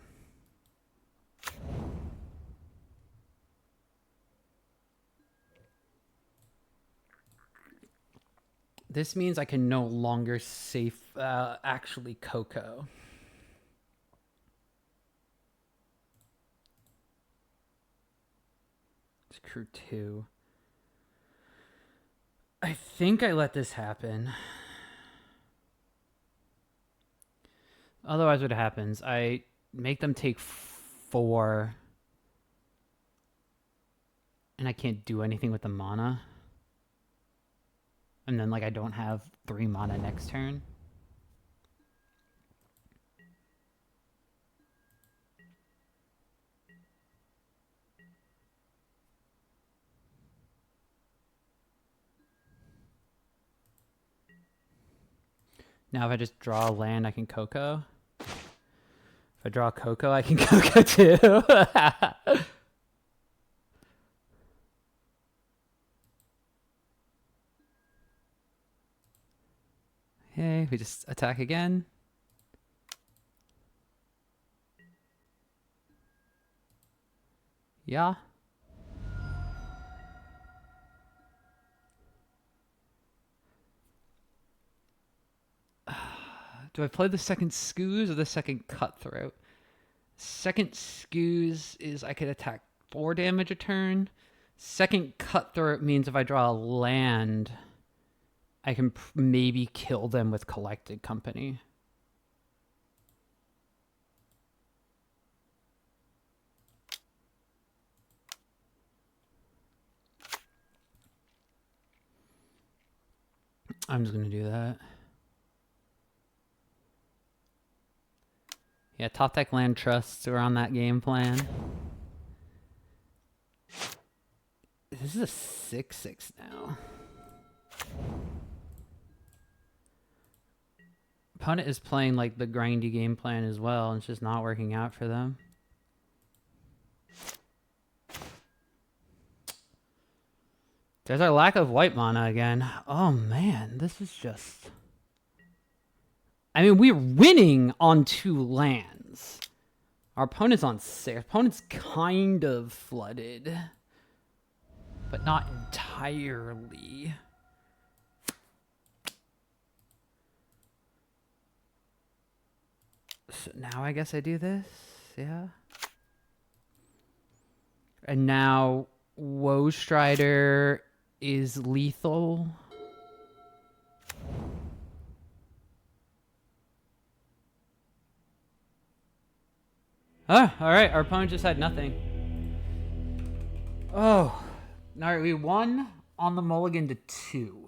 This means I can no longer actually Coco. It's crew 2. I think I let this happen. Otherwise what happens, I make them take 4. And I can't do anything with the mana. And then, like, I don't have 3 mana next turn. Now if I just draw a land, I can Coco. If I draw a Coco, I can Coco too. Okay, we just attack again. Yeah. Do I play the second Scoos or the second Cutthroat? Second Scoos is I could attack 4 damage a turn. Second Cutthroat means if I draw a land, I can maybe kill them with Collected Company. I'm just going to do that. Yeah, top deck land trusts are on that game plan. This is a 6/6 now. Opponent is playing like the grindy game plan as well, and it's just not working out for them. There's our lack of white mana again. Oh man, this is just... I mean, we're winning on 2 lands. Our opponent's on 6. Our opponent's kind of flooded, but not entirely. So now I guess I do this, yeah. And now Woe Strider is lethal. Oh, all right. Our opponent just had nothing. Oh, all right. We won on the mulligan to 2.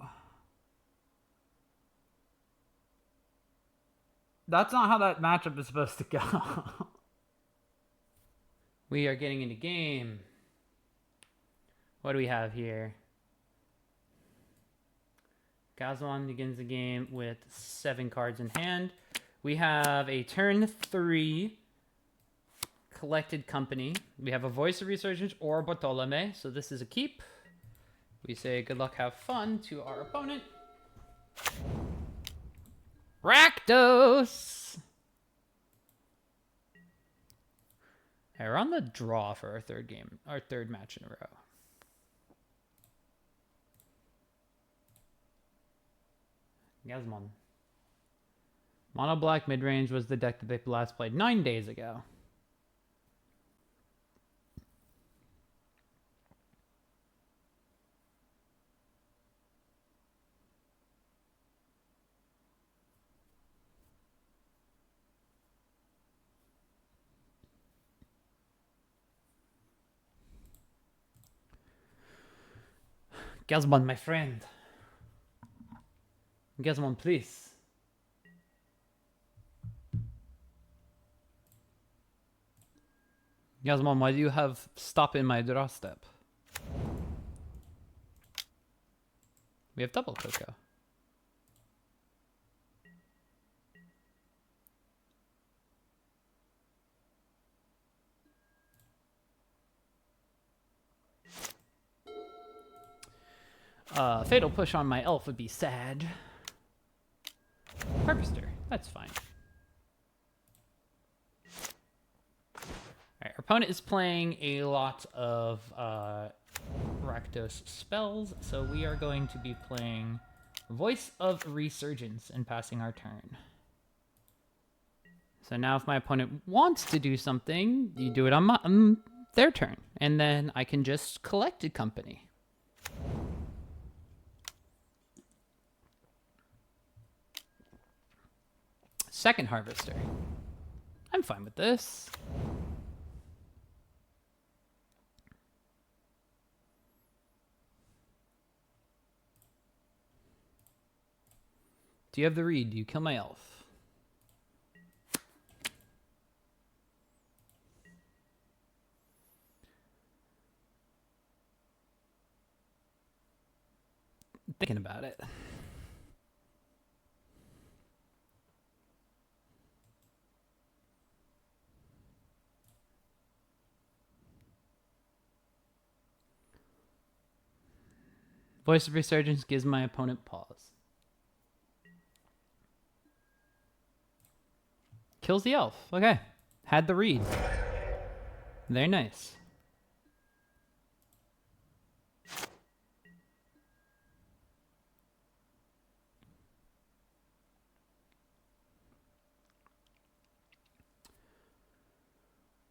That's not how that matchup is supposed to go. We are getting into game. What do we have here? Gazwan begins the game with 7 cards in hand. We have a turn 3 Collected Company. We have a Voice of Resurgence or Bartolome, so this is a keep. We say good luck, have fun to our opponent. Rakdos! Hey, we're on the draw for our third match in a row. Gazmon. Mono Black Midrange was the deck that they last played 9 days ago. Gazmon, my friend. Gazmon, please. Gazmon, why do you have stop in my draw step? We have double Cocoa. Fatal Push on my elf would be sad. Harvester, that's fine. Alright, our opponent is playing a lot of Rakdos spells, so we are going to be playing Voice of Resurgence and passing our turn. So now if my opponent wants to do something, you do it on their turn, and then I can just collect a company. Second Harvester. I'm fine with this. Do you have the read? Do you kill my elf? Thinking about it. Voice of Resurgence gives my opponent pause. Kills the elf. Okay. Had the read. Very nice.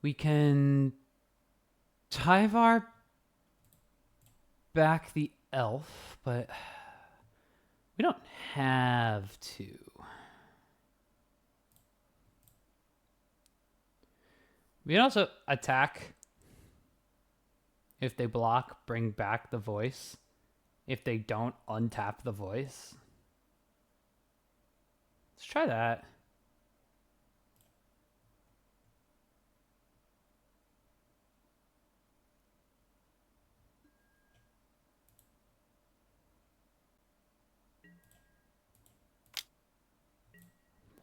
We can Tyvar back the elf, but we don't have to. We can also attack. If they block, bring back the voice. If they don't, untap the voice. Let's try that.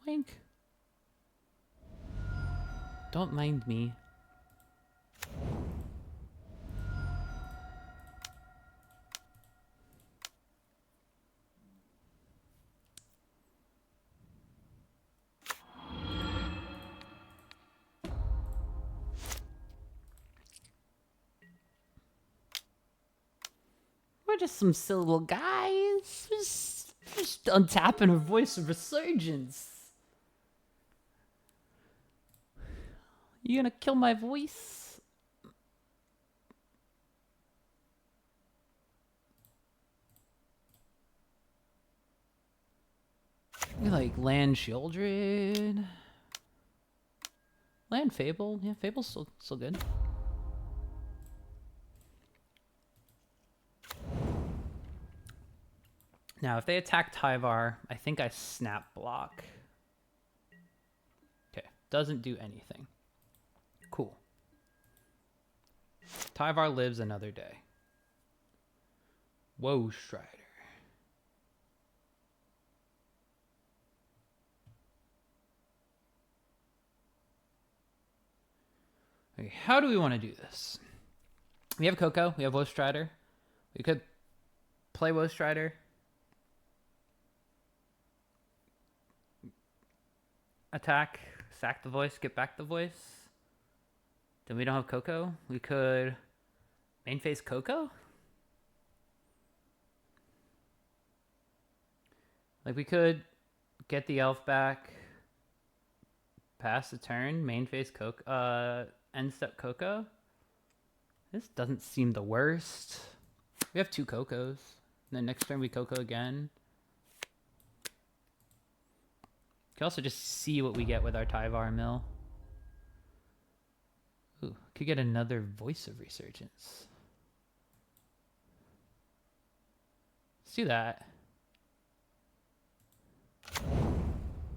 Wink. Don't mind me. We're just some silly little guys. Just untapping a Voice of Resurgence. You gonna kill my voice? We like land Shieldred. Land Fable. Yeah, Fable's still good. Now, if they attack Tyvar, I think I snap block. Okay, doesn't do anything. Cool. Tyvar lives another day. Whoa, Strider. Okay, how do we want to do this? We have Coco, we have Woe Strider. We could play Woe Strider. Attack, sack the voice, get back the voice. Then we don't have Coco. We could main phase Coco. Like we could get the elf back, pass the turn, main phase Coco, end step Coco. This doesn't seem the worst. We have 2 Cocos. And then next turn we Coco again. Could also just see what we get with our Tyvar mill. Ooh, could get another Voice of Resurgence. Let's do that.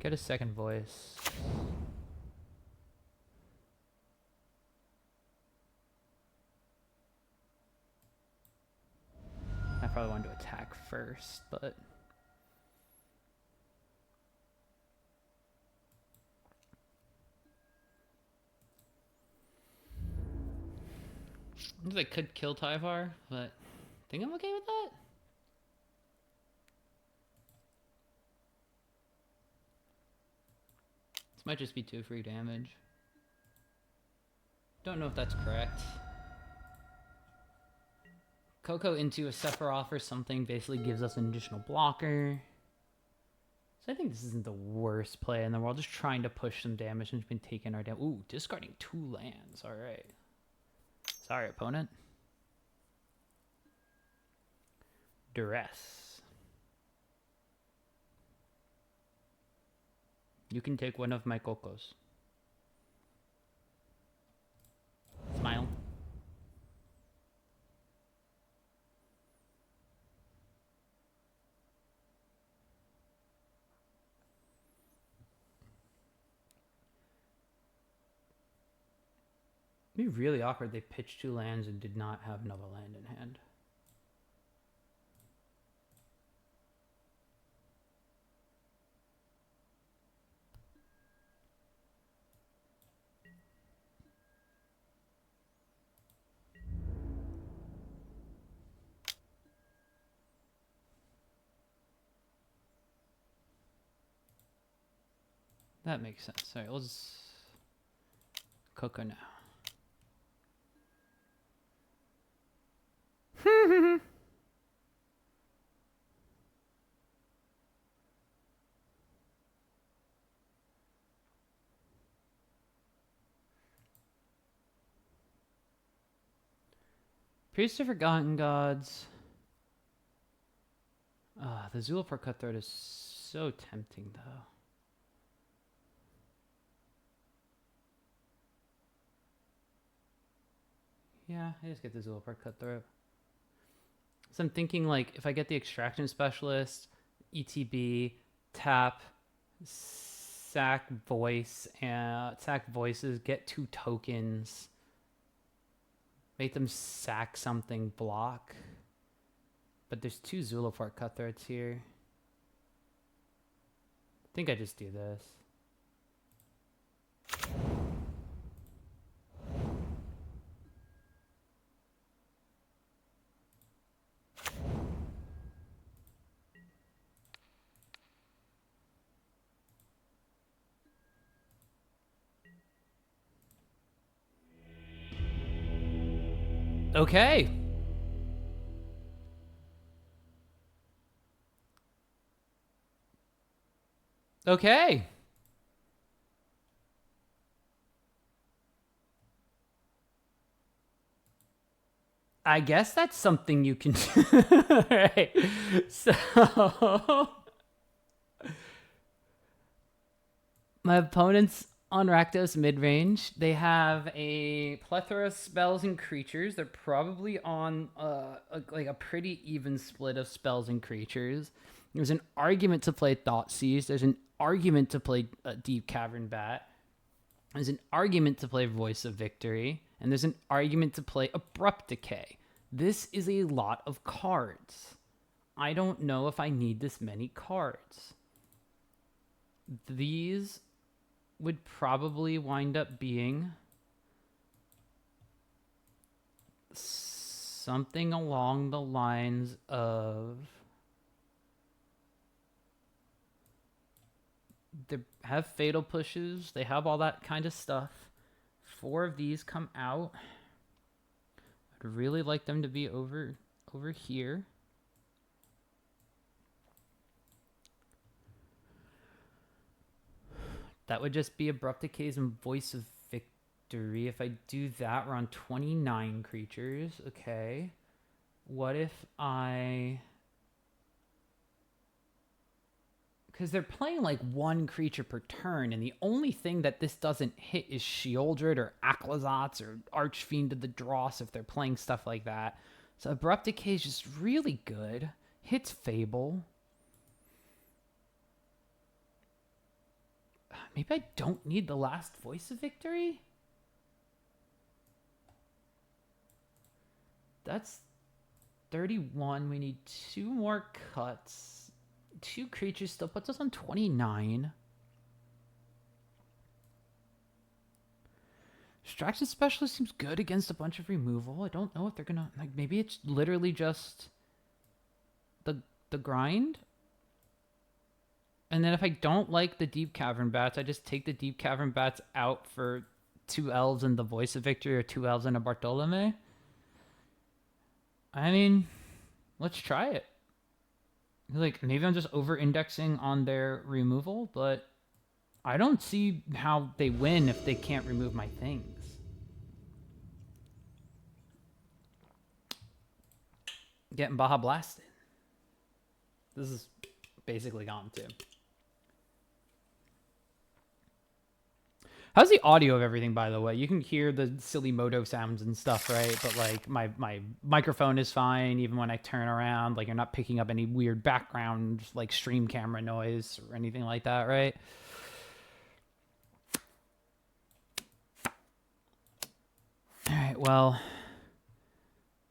Get a second voice. I probably wanted to attack first, but... I could kill Tyvar, but I think I'm okay with that. This might just be 2 free damage. Don't know if that's correct. Coco into a Sephiroth or something basically gives us an additional blocker. So I think this isn't the worst play in the world. Just trying to push some damage and been taking our damage. Ooh, discarding 2 lands. All right. Sorry, opponent. Duress. You can take one of my Cocos. Smile. It'd be really awkward. They pitched 2 lands and did not have another land in hand. That makes sense. All right, let's Coco now. Priest of Forgotten Gods. The Zulapar Cutthroat is so tempting, though. Yeah, I just get the Zulapar Cutthroat. So I'm thinking, like, if I get the Extraction Specialist, ETB, tap, sack voices, get 2 tokens, make them sack something, block. But there's 2 Zulapar Cutthroats here. I think I just do this. Okay. Okay. I guess that's something you can do. Right. So my opponent's on Rakdos midrange. They have a plethora of spells and creatures. They're probably on like a pretty even split of spells and creatures. There's an argument to play Thoughtseize. There's an argument to play Deep Cavern Bat. There's an argument to play Voice of Victory. And there's an argument to play Abrupt Decay. This is a lot of cards. I don't know if I need this many cards. These would probably wind up being something along the lines of they have fatal pushes, they have all that kind of stuff. 4 of these come out. I'd really like them to be over here. That would just be Abrupt Decays and Voice of Victory. If I do that, we're on 29 creatures. Okay. What if I... Because they're playing like 1 creature per turn, and the only thing that this doesn't hit is Sheoldred or Aclazotz or Archfiend of the Dross if they're playing stuff like that. So Abrupt Decay is just really good. Hits Fable. Maybe I don't need the last Voice of Victory? That's 31. We need 2 more cuts. 2 creatures still puts us on 29. Distraction Specialist seems good against a bunch of removal. I don't know if they're gonna, like, maybe it's literally just the grind. And then if I don't like the Deep Cavern Bats, I just take the Deep Cavern Bats out for 2 elves and the Voice of Victory, or 2 elves and a Bartolome. I mean, let's try it. Like, maybe I'm just over-indexing on their removal, but I don't see how they win if they can't remove my things. Getting Baja Blasted. This is basically gone too. How's the audio of everything, by the way? You can hear the silly moto sounds and stuff, right? But like my microphone is fine even when I turn around. Like, you're not picking up any weird background like stream camera noise or anything like that, right? All right, well,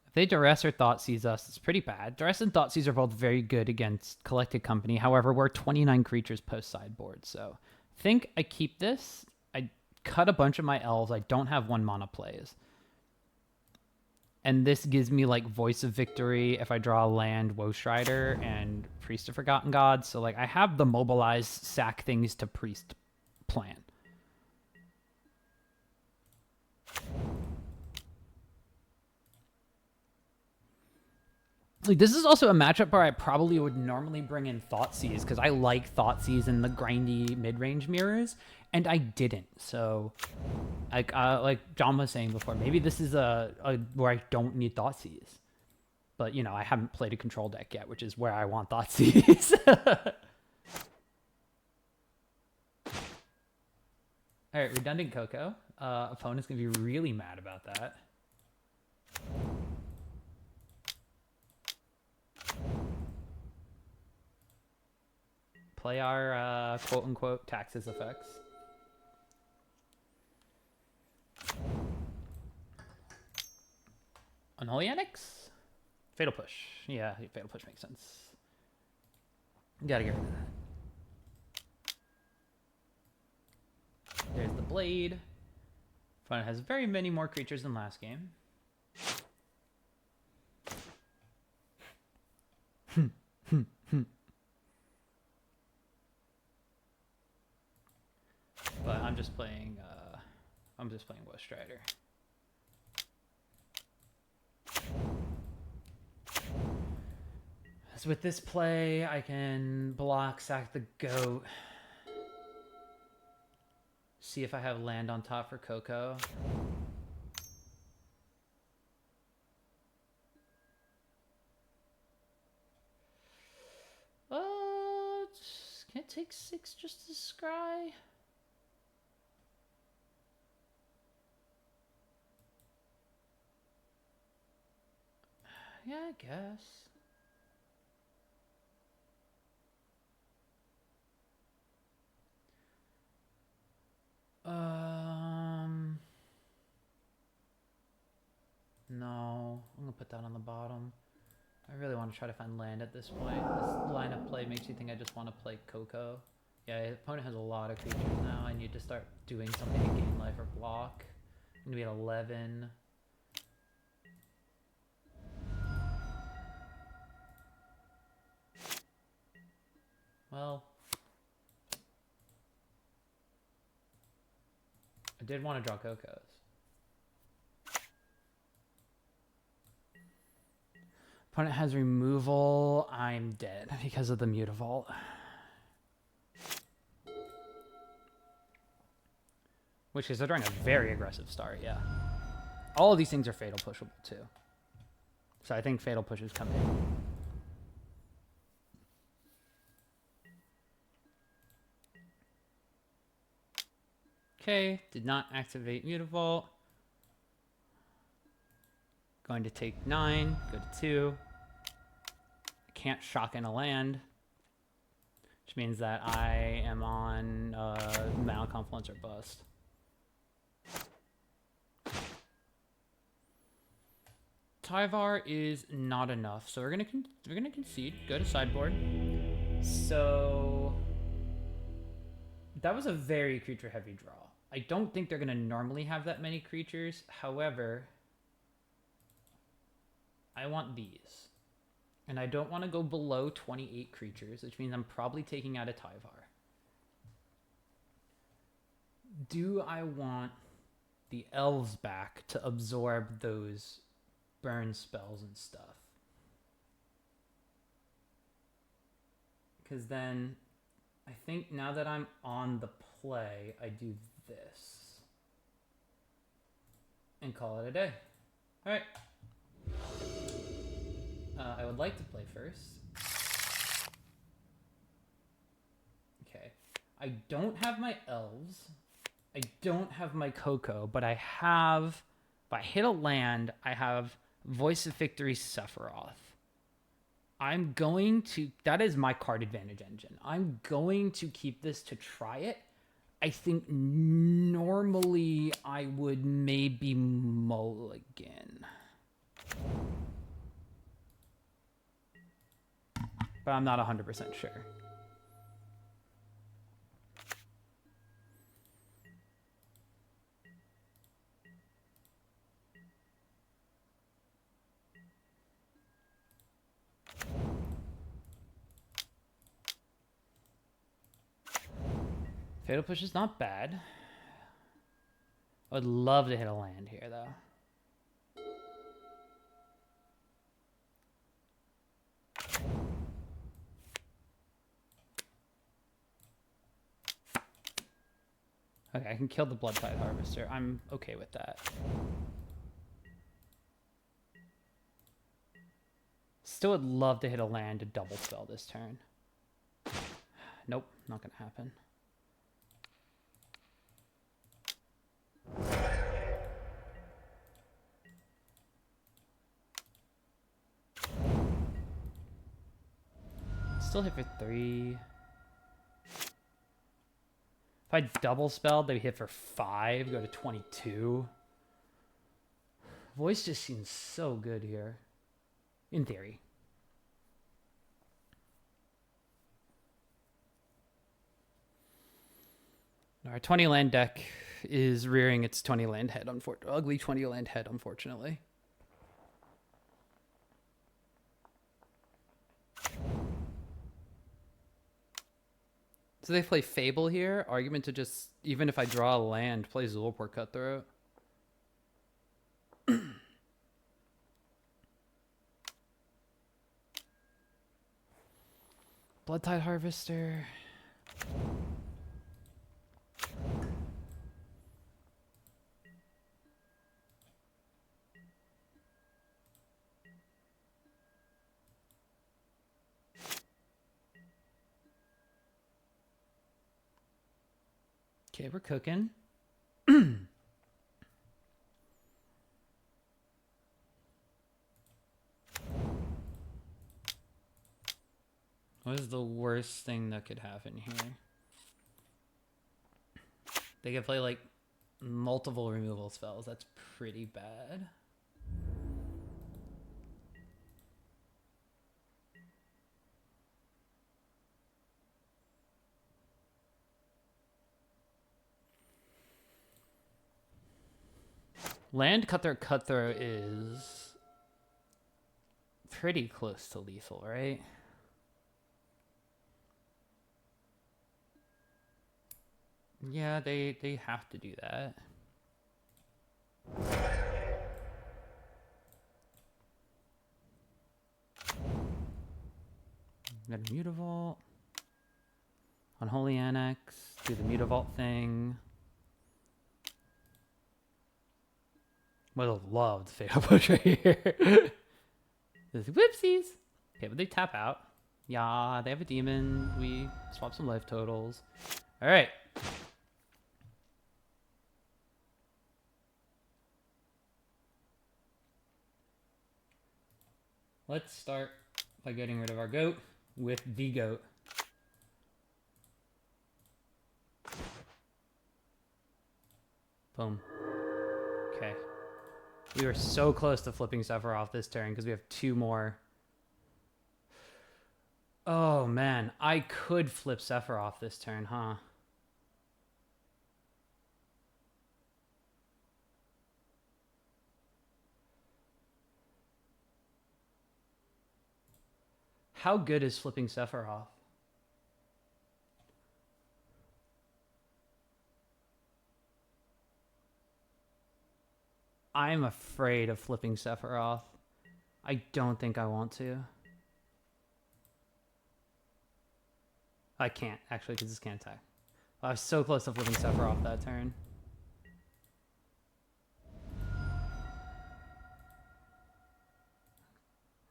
if they Duress or Thoughtseize us, it's pretty bad. Duress and Thoughtseize are both very good against Collected Company. However, we're 29 creatures post sideboard, so I think I keep this. I cut a bunch of my elves. I don't have 1 mana plays. And this gives me, like, Voice of Victory if I draw a land, Woe Strider, and Priest of Forgotten Gods. So, like, I have the mobilize, sack things to Priest plan. Like, this is also a matchup where I probably would normally bring in Thoughtseize, because I like Thoughtseize and the grindy mid-range mirrors, and I didn't. So, like John was saying before, maybe this is a where I don't need Thoughtseize. But, you know, I haven't played a control deck yet, which is where I want Thoughtseize. All right, Redundant Coco. Opponent's going to be really mad about that. Play our quote-unquote taxes effects. Unholy Annex? Fatal Push. Yeah, Fatal Push makes sense. Gotta get rid of that. There's the Blade. Fun has very many more creatures than last game. But I'm just playing Woe Strider. So with this play, I can block, sack the goat. See if I have land on top for Coco. Can it take 6 just to scry? Yeah, I guess. No, I'm gonna put that on the bottom. I really want to try to find land at this point. This line of play makes you think I just want to play Coco. Yeah, the opponent has a lot of creatures now. I need to start doing something to gain life or block. I'm gonna be at 11. Well, I did want to draw Cocos. Opponent has removal. I'm dead because of the Mutavault. Which is during a very aggressive start, yeah. All of these things are fatal pushable too. So I think fatal pushes come in. Okay, did not activate Mutavault. Going to take 9, go to 2. I can't shock in a land, which means that I am on Mana Confluence or bust. Tyvar is not enough, so we're gonna concede. Go to sideboard. So that was a very creature heavy draw. I don't think they're gonna normally have that many creatures. However, I want these, and I don't want to go below 28 creatures, which means I'm probably taking out a Tyvar. Do I want the elves back to absorb those burn spells and stuff? Because then I think now that I'm on the play, I do this and call it a day. All right. I would like to play first. Okay. I don't have my elves. I don't have my Coco, but I have, if I hit a land, I have Voice of Victory Sephiroth. I'm going to, that is my card advantage engine. I'm going to keep this to try it. I think normally I would maybe mulligan. But I'm not 100% sure. Fatal Push is not bad. I would love to hit a land here, though. Okay, I can kill the Bloodtide Harvester. I'm okay with that. Still would love to hit a land to double spell this turn. Nope, not gonna happen. Still hit for 3. If I double spelled, they hit for 5, go to 22. Voice just seems so good here. In theory. Our 20 land deck is rearing its 20 land head, ugly 20 land head, unfortunately. So they play Fable here. Argument to just, even if I draw a land, play Zulaport Cutthroat. Bloodtide Harvester. Okay, we're cooking. What is the worst thing that could happen here? They could play like multiple removal spells. That's pretty bad. Land Cutthroat is pretty close to lethal, right? Yeah, they have to do that. Got a Mutavault. Unholy Annex. Do the Mutavault thing. Would have loved Fatal Push right here. There's whoopsies. Okay, but they tap out. Yeah, they have a demon. We swap some life totals. All right. Let's start by getting rid of our goat with the goat. Boom. Okay. We were so close to flipping Sephiroth this turn because we have 2 more. Oh, man. I could flip Sephiroth this turn, huh? How good is flipping Sephiroth? I'm afraid of flipping Sephiroth. I don't think I want to. I can't, actually, because this can't attack. I was so close to flipping Sephiroth that turn.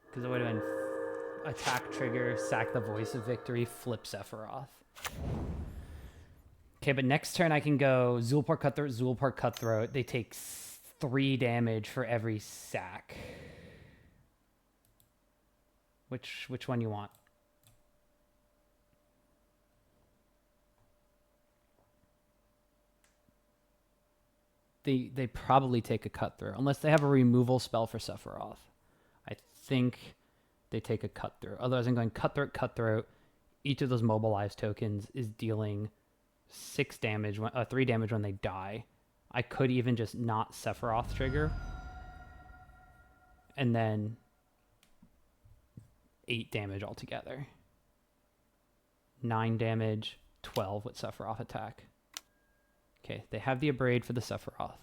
Because it would have been attack trigger, sack the Voice of Victory, flip Sephiroth. Okay, but next turn I can go Zulpar Cutthroat. They take 3 damage for every sack. Which one you want? They probably take a Cutthroat, unless they have a removal spell for Sephiroth. I think they take a Cutthroat. Otherwise, I'm going Cutthroat. Each of those mobilized tokens is dealing 3 damage when they die. I could even just not Sephiroth trigger. And then 8 damage altogether. 9 damage, 12 with Sephiroth attack. Okay, they have the Abrade for the Sephiroth.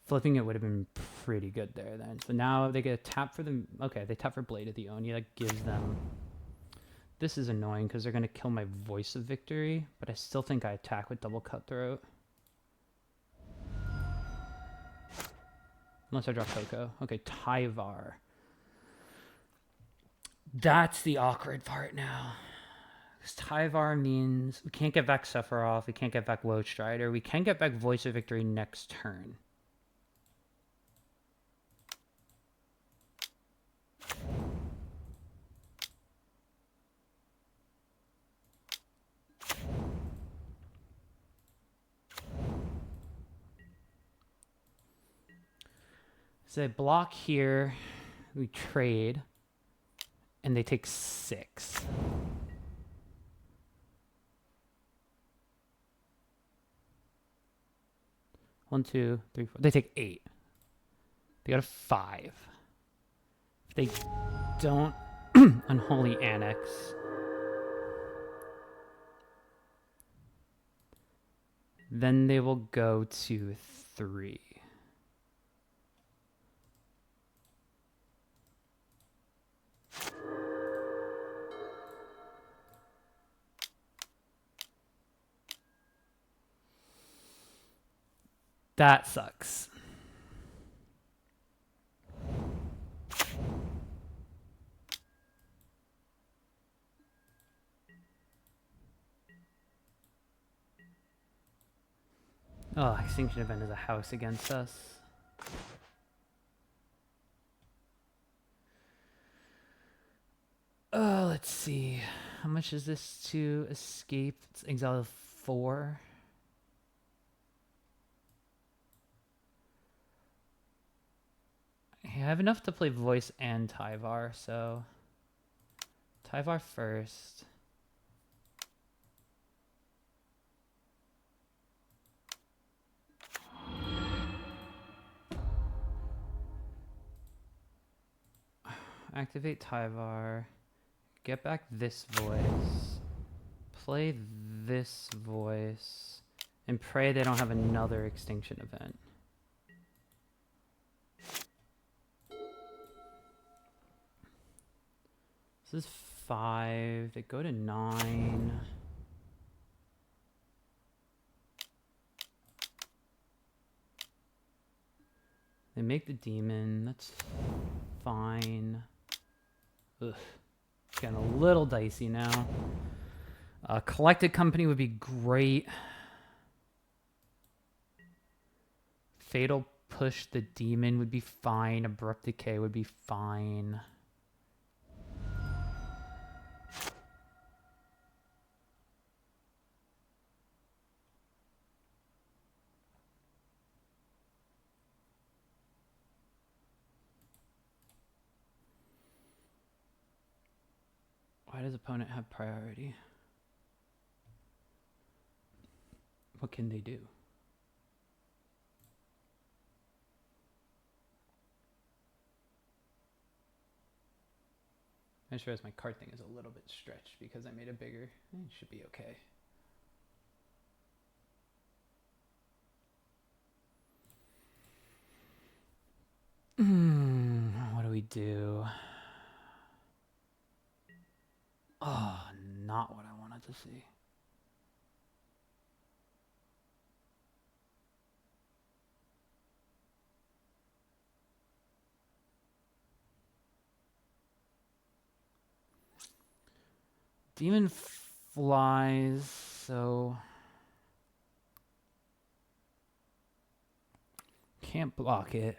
Flipping it would have been pretty good there then. So now they get a tap for the... Okay, they tap for Blade of the Oni. That gives them... This is annoying because they're going to kill my Voice of Victory, but I still think I attack with double Cutthroat. Unless I drop Coco. Okay, Tyvar. That's the awkward part now. Because Tyvar means we can't get back Sephiroth, we can't get back Woe Strider, we can get back Voice of Victory next turn. So they block here, we trade, and they take 6. One, 2, 3, 4. They take 8. They got a 5. If they don't Unholy Annex, then they will go to 3. That sucks. Oh, Extinction Event is a house against us. Oh, let's see. How much is this to escape? It's Exile 4. I have enough to play Voice and Tyvar, so Tyvar first. Activate Tyvar. Get back this Voice. Play this Voice. And pray they don't have another Extinction Event. This is 5. They go to 9. They make the demon. That's fine. Ugh. It's getting a little dicey now. Collected Company would be great. Fatal Push the demon would be fine. Abrupt decay would be fine. Why does opponent have priority? What can they do? I just realized my card thing is a little bit stretched because I made it bigger. It should be okay. What do we do? Oh, not what I wanted to see. Demon flies, so can't block it.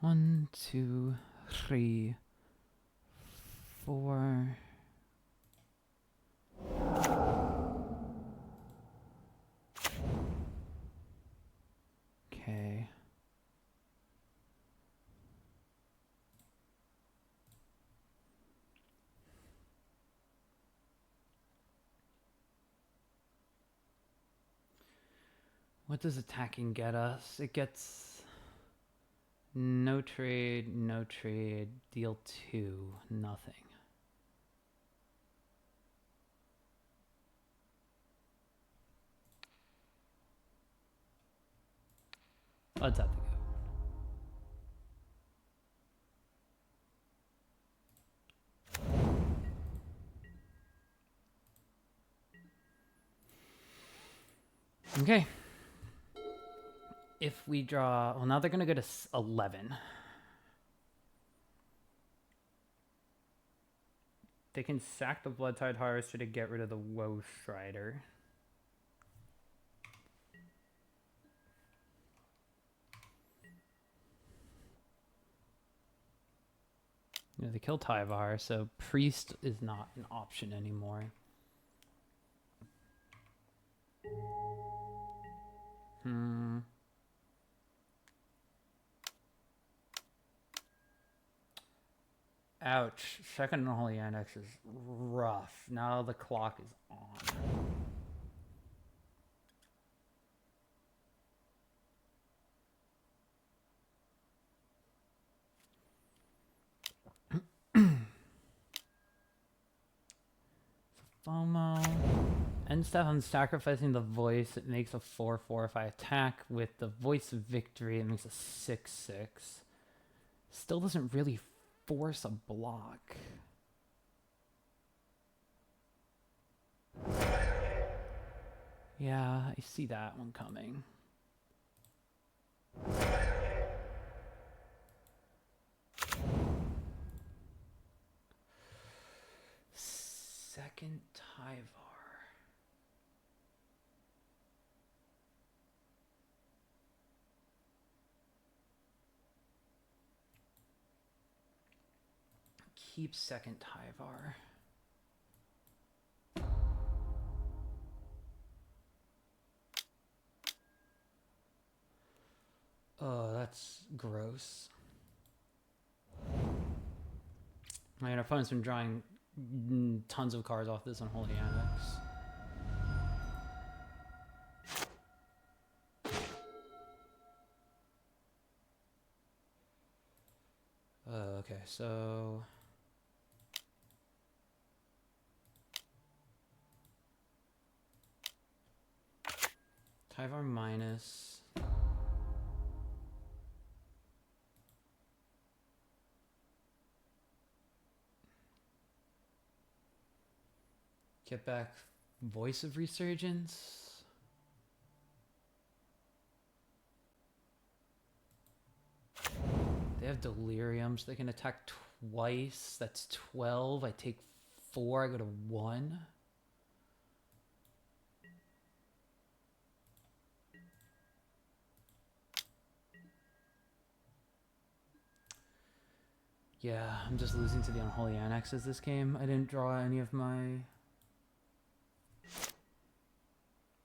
One, two, three, four. Okay. What does attacking get us? It gets no trade, deal 2, nothing. Let's have to go. Okay. If we draw, well, now they're going to go to 11. They can sack the Bloodtide Harvester to get rid of the Woe Strider. You know, they kill Tyvar, so Priest is not an option anymore. Ouch. Second Unholy Annex is rough. Now the clock is on. FOMO. End step, I'm sacrificing the voice. It makes a 4/4 if I attack with the Voice of Victory. It makes a 6/6. Still doesn't really force a block. Yeah, I see that one coming. Second Tyvar. Keep second Tyvar. Oh, that's gross. My opponent's been drawing tons of cards off this Unholy Annex. Okay, so Tyvar minus. Get back Voice of Resurgence. They have Delirium, so they can attack twice. That's 12. I take 4. I go to 1. Yeah, I'm just losing to the Unholy Annexes this game. I didn't draw any of my...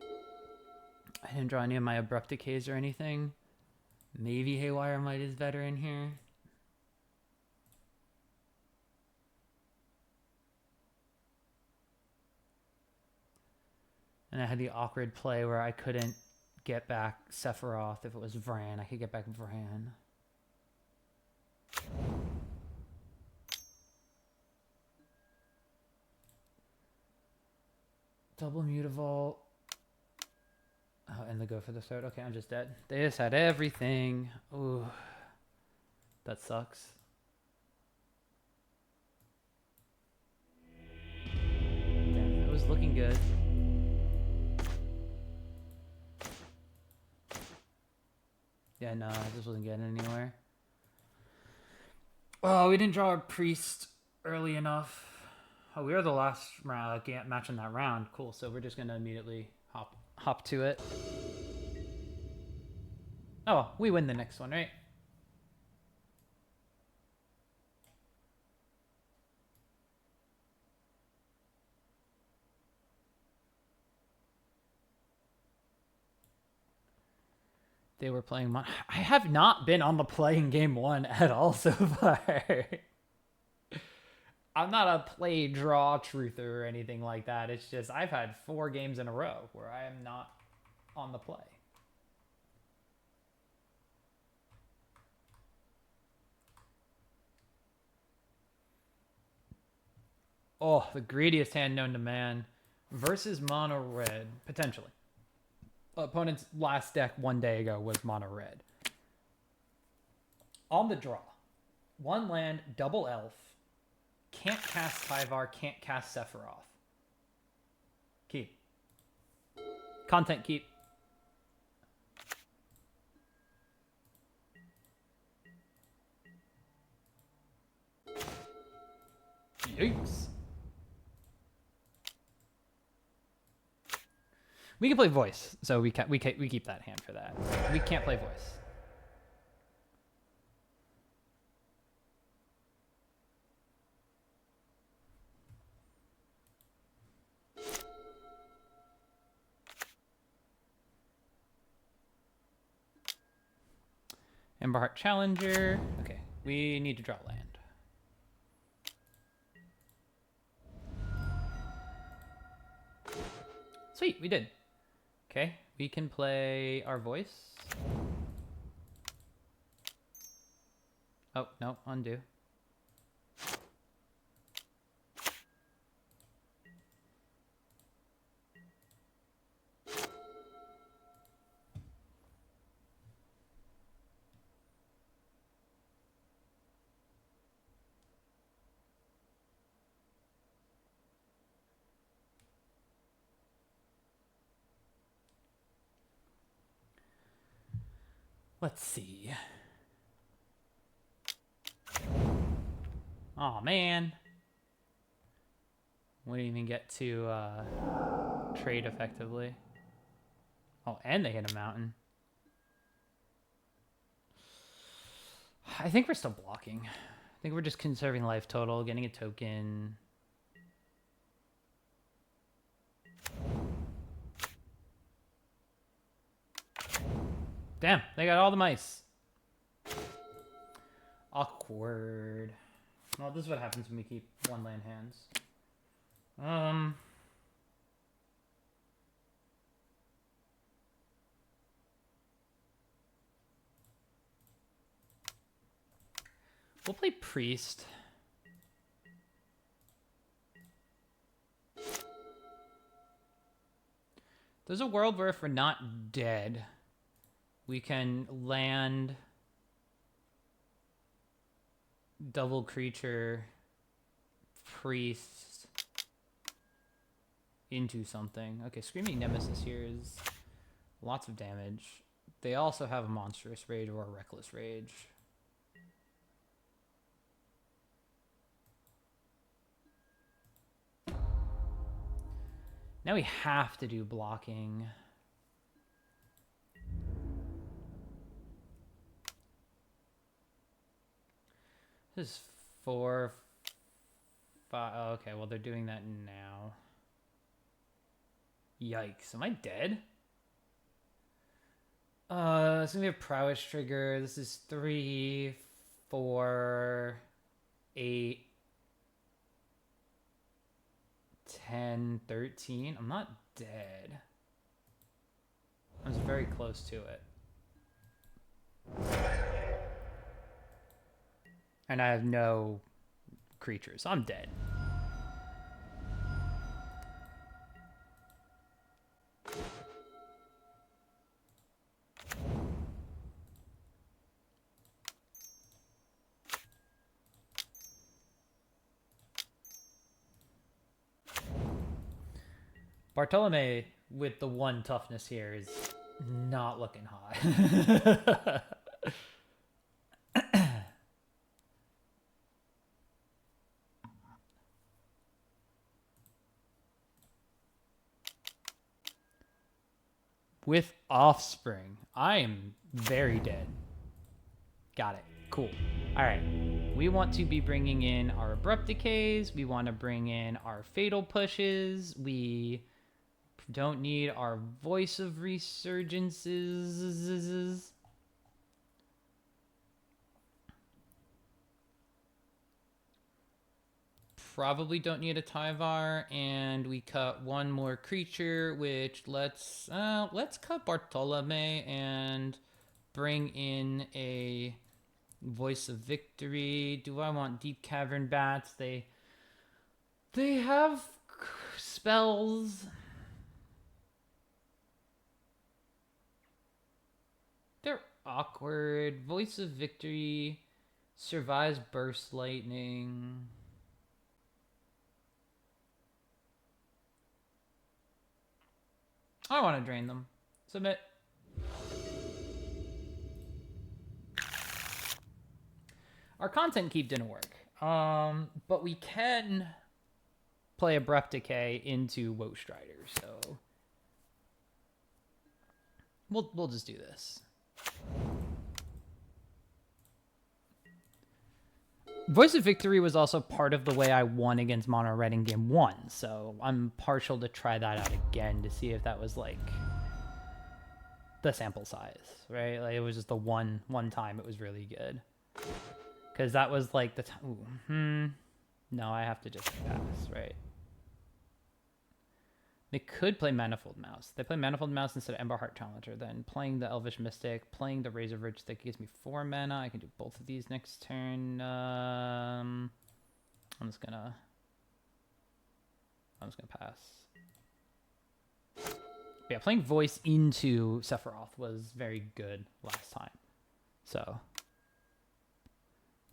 I didn't draw any of my Abrupt Decays or anything. Maybe Haywire Might is better in here. And I had the awkward play where I couldn't get back Sephiroth if it was Vran. I could get back Vran. Double Mutavault. Oh, and the go for the third. Okay, I'm just dead. They just had everything. Ooh. That sucks. Damn, it was looking good. Yeah, no, this wasn't getting anywhere. Oh, we didn't draw a priest early enough. Oh, we were the last round, match in that round. Cool, so we're just going to immediately hop to it. Oh, we win the next one, right? They were playing... I have not been on the playing game one at all so far. I'm not a play draw truther or anything like that. It's just I've had 4 games in a row where I am not on the play. Oh, the greediest hand known to man versus mono red, potentially. Opponent's last deck one day ago was mono red. On the draw, 1 land, double elf. Can't cast Tyvar, can't cast Sephiroth. Keep. Content keep. Yikes. We can play voice, so we keep that hand for that. We can't play voice. Emberheart Challenger. Okay, we need to draw land. Sweet, we did. Okay, we can play our voice. Oh, no, undo. Let's see. Oh man. We didn't even get to trade effectively. Oh, and they hit a mountain. I think we're still blocking. I think we're just conserving life total, getting a token. Damn, they got all the mice. Awkward. Well, this is what happens when we keep 1 land hands. We'll play priest. There's a world where if we're not dead, we can land double creature priest into something. Okay, Screaming Nemesis here is lots of damage. They also have a Monstrous Rage or a Reckless Rage. Now we have to do blocking. This is 4, 5. Oh, okay, well, they're doing that now. Yikes. Am I dead? It's gonna be a prowess trigger. This is 3, 4, 8, 10, 13. I'm not dead. I was very close to it. And I have no creatures. I'm dead. Bartolome with the 1 toughness here is not looking hot. With Offspring, I am very dead. Got it. Cool. All right. We want to be bringing in our Abrupt Decays. We want to bring in our Fatal Pushes. We don't need our Voice of Resurgences. Probably don't need a Tyvar, and we cut 1 more creature, which let's cut Bartolome and bring in a Voice of Victory. Do I want Deep Cavern Bats? They have spells. They're awkward. Voice of Victory survives Burst Lightning. I want to drain them. Submit. Our content keep didn't work. But we can play Abrupt Decay into Woe Strider, so we'll just do this. Voice of Victory was also part of the way I won against Mono Red in game 1, so I'm partial to try that out again to see if that was like the sample size, right? Like it was just the one time it was really good. Because that was like the time. No, I have to just pass, right? They could play Manifold Mouse. They play Manifold Mouse instead of Ember Heart Challenger. Then playing the Elvish Mystic, playing the Razor Ridge that gives me 4 mana. I can do both of these next turn. I'm just gonna pass. But yeah, playing Voice into Sephiroth was very good last time. So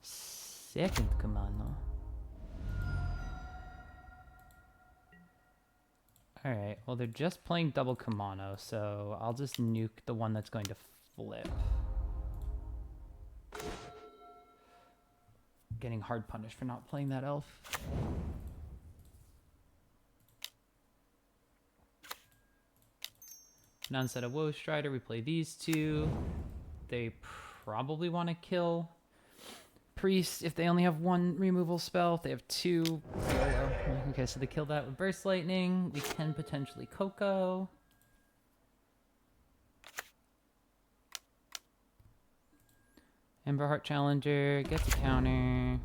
second command. Alright, well they're just playing double Kamano, so I'll just nuke the one that's going to flip. Getting hard punished for not playing that elf. Now instead of Woe Strider, we play these 2. They probably want to kill Priest if they only have 1 removal spell. If they have 2, YOLO. Okay, so they kill that with Burst Lightning. We can potentially Coco. Ember Heart Challenger gets a counter.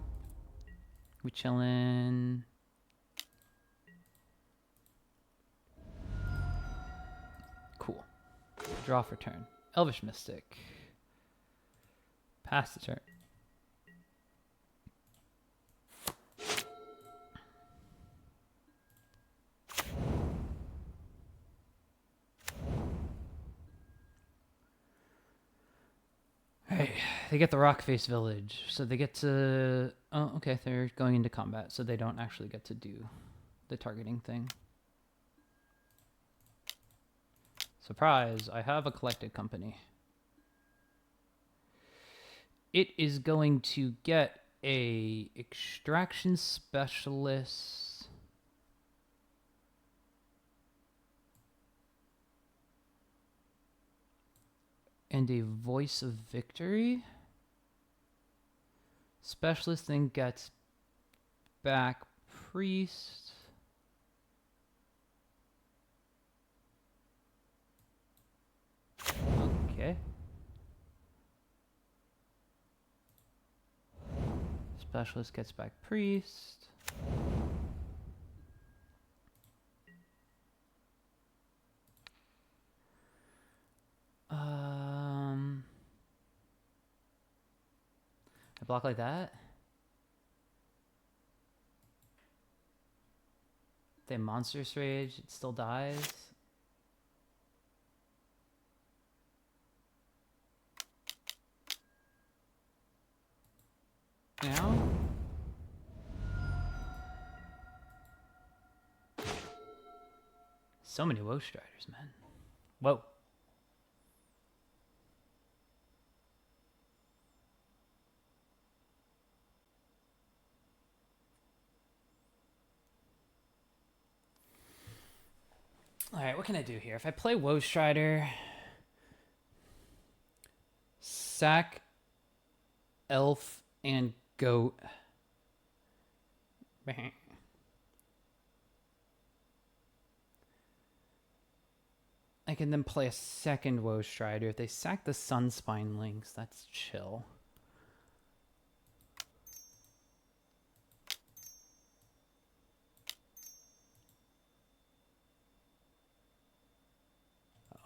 We chillin'. Cool. Draw for turn. Elvish Mystic. Pass the turn. Alright, they get the Rockface Village, so they get to... Oh, okay, they're going into combat, so they don't actually get to do the targeting thing. Surprise, I have a Collected Company. It is going to get a Extraction Specialist. and a Voice of Victory. Specialist then gets back Priest. Okay. Specialist gets back Priest. I block like that. They Monstrous Rage, it still dies. Now? So many Woe Striders, man. Whoa. Alright, what can I do here? If I play Woe Strider, sack Elf and Goat. I can then play a second Woe Strider. If they sack the Sunspine Links, that's chill.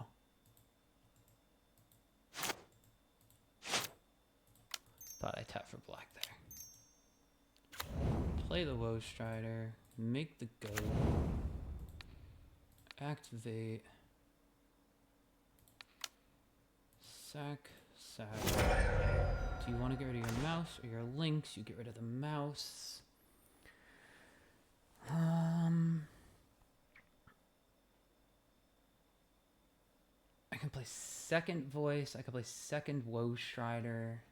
Oh. Thought I tapped for black there. Play the Woe Strider. Make the Goat. Activate. Sack. Do you want to get rid of your mouse or your links? You get rid of the mouse. I can play second Voice. I can play second Woe Strider.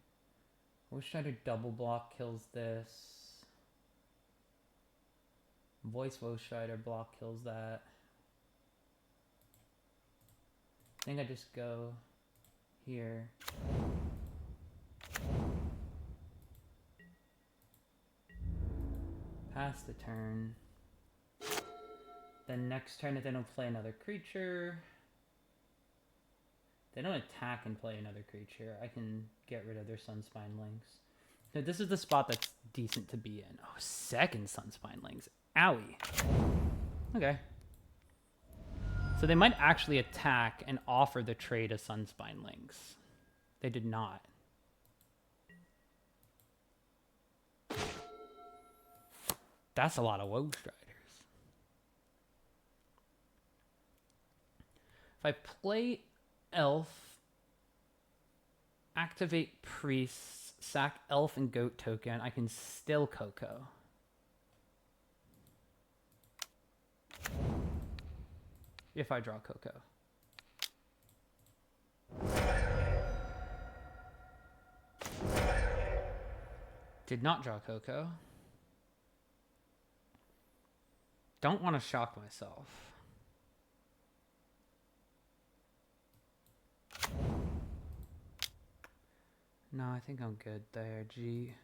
Woe Strider double block kills this. Voice Woe Strider block kills that. I think I just go here. Pass the turn. Then next turn, if they don't play another creature, they don't attack and play another creature, I can get rid of their Sunspine Links. Now, this is the spot that's decent to be in. Oh, second Sunspine Links. Owie. Okay. So they might actually attack and offer the trade of Sunspine Links. They did not. That's a lot of Woe Striders. If I play Elf, activate Priests, sack Elf and Goat token, I can still Coco. If I draw Coco. Did not draw Coco. Don't want to shock myself. No, I think I'm good there, G.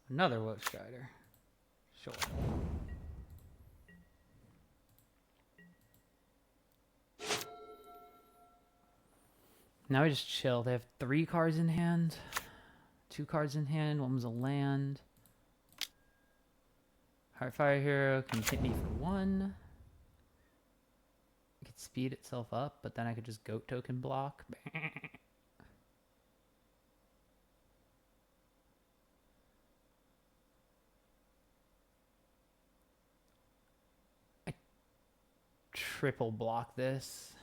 Another Woe Strider. Sure. Now we just chill. They have 3 cards in hand. 2 cards in hand. One was a land. Heartfire Hero can hit me for 1. It could speed itself up, but then I could just Goat token block. I triple block this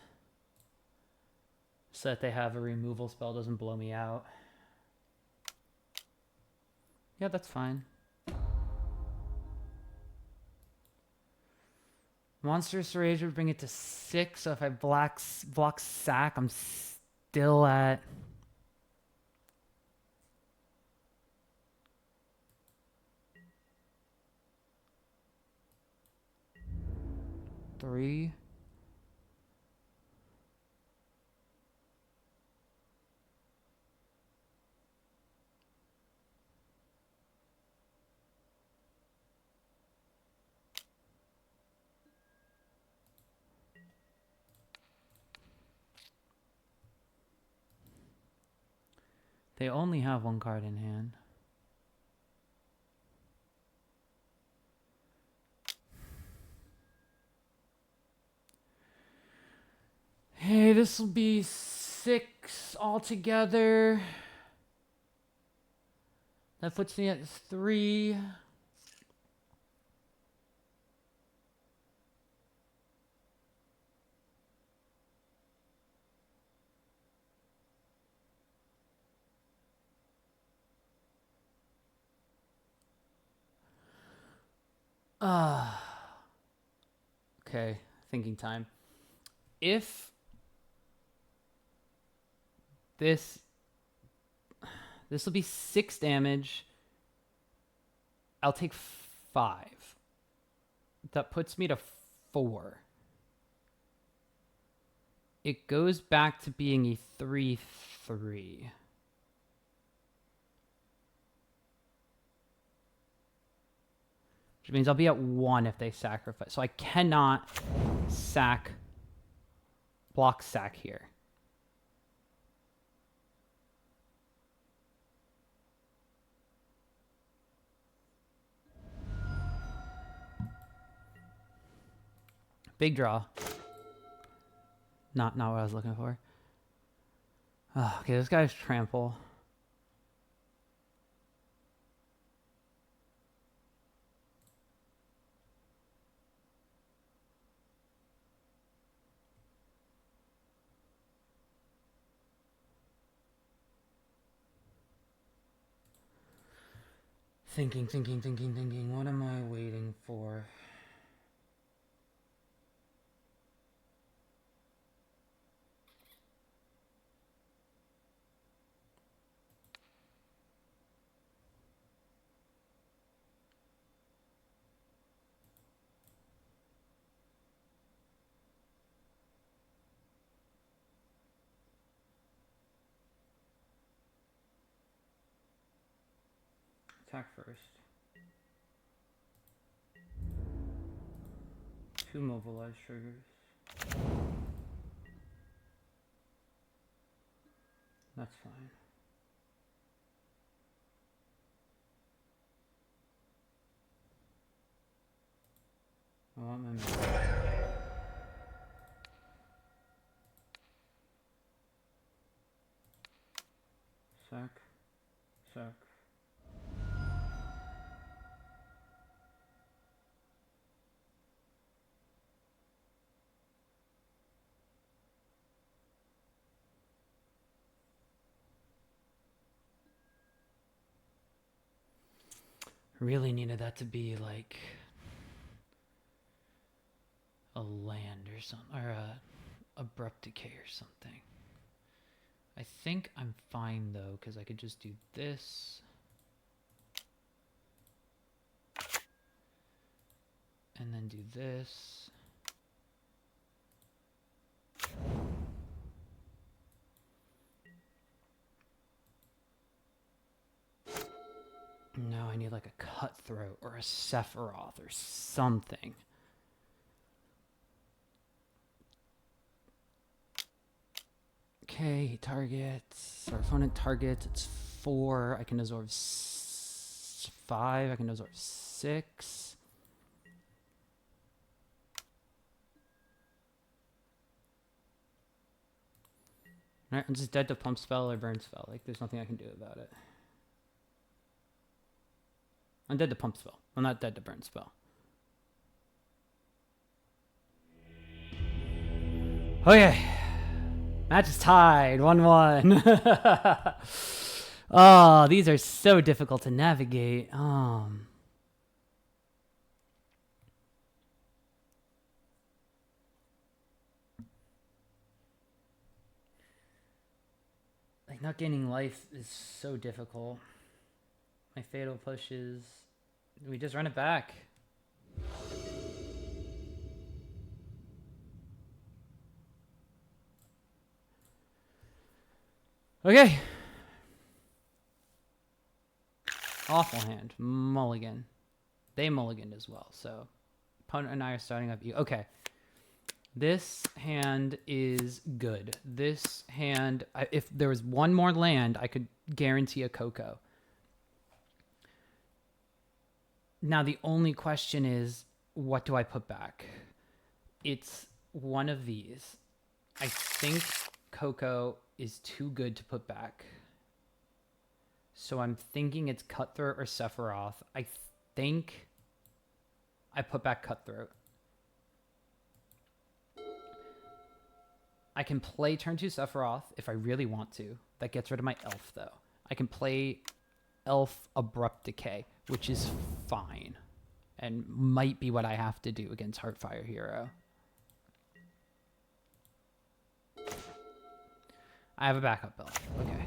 so that they have a removal spell, doesn't blow me out. Yeah, that's fine. Monstrous Rage would bring it to 6, so if I block sack, I'm still at... Three. They only have one card in hand. Hey, this will be 6 altogether. That puts me at 3. Okay, thinking time. If this will be 6 damage, I'll take 5. That puts me to 4. It goes back to being a 3/3. Which means I'll be at 1 if they sacrifice. So I cannot block sack here. Big draw. Not what I was looking for. Oh, okay, this guy's trample. Thinking. What am I waiting for? Attack first. 2 mobilize triggers. That's fine. I want my sack. Really needed that to be like a land or something, or a abrupt decay or something. I think I'm fine though, because I could just do this. And then do this. No, I need like a cutthroat or a Sephiroth or something. Okay, he targets. Our opponent targets. It's 4. I can absorb 5. I can absorb 6. Alright, I'm just dead to pump spell or burn spell. Like, there's nothing I can do about it. I'm dead to pump spell. I'm not dead to burn spell. Okay. Match is tied. 1-1. Oh, these are so difficult to navigate. Like, not gaining life is so difficult. My fatal pushes. We just run it back. Okay. Awful hand. Mulligan. They mulliganed as well, so opponent and I are starting up. Okay. This hand is good. This hand, if there was one more land, I could guarantee a Coco. Now, the only question is, what do I put back? It's one of these. I think Coco is too good to put back. So I'm thinking it's Cutthroat or Sephiroth. I think I put back Cutthroat. I can play turn 2 Sephiroth if I really want to. That gets rid of my elf, though. I can play elf Abrupt Decay, which is fine. And might be what I have to do against Heartfire Hero. I have a backup elf. Okay.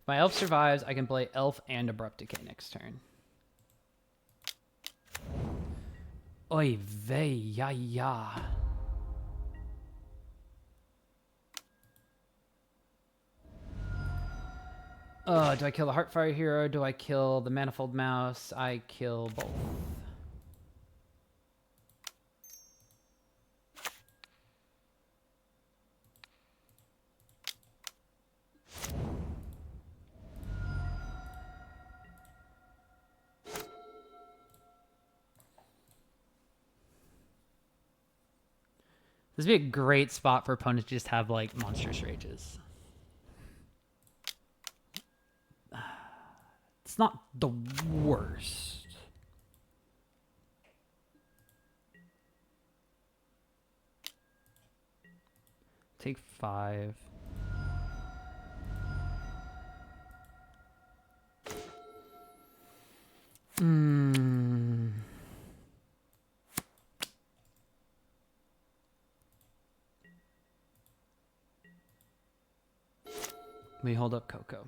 If my elf survives, I can play elf and Abrupt Decay next turn. Oy vey, ya ya. Do I kill the Heartfire Hero? Do I kill the Manifold Mouse? I kill both. This would be a great spot for opponents to just have, like, Monstrous Rages. It's not the worst. Take 5. We hold up Coco.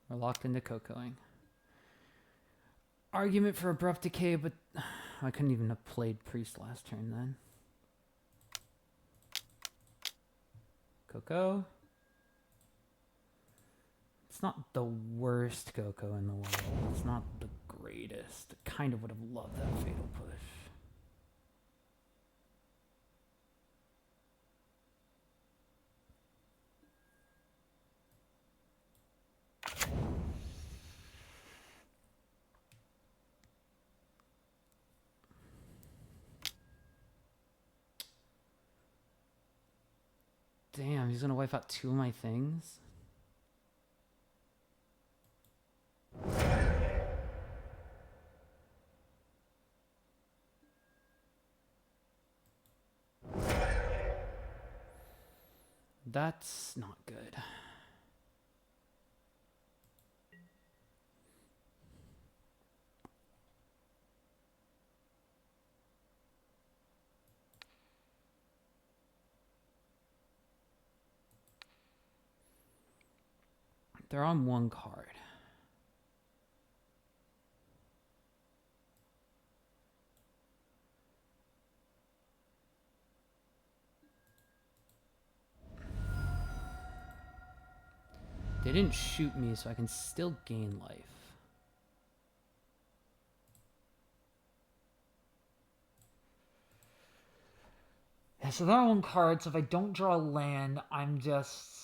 We're locked into Cocoing. Argument for Abrupt Decay, but I couldn't even have played Priest last turn then. Coco. It's not the worst Coco in the world. It's not the greatest. I kind of would have loved that Fatal Push. Damn, he's gonna wipe out 2 of my things? That's not good. They're on 1 card. They didn't shoot me, so I can still gain life. Yeah, so they're on 1 card, so if I don't draw a land, I'm just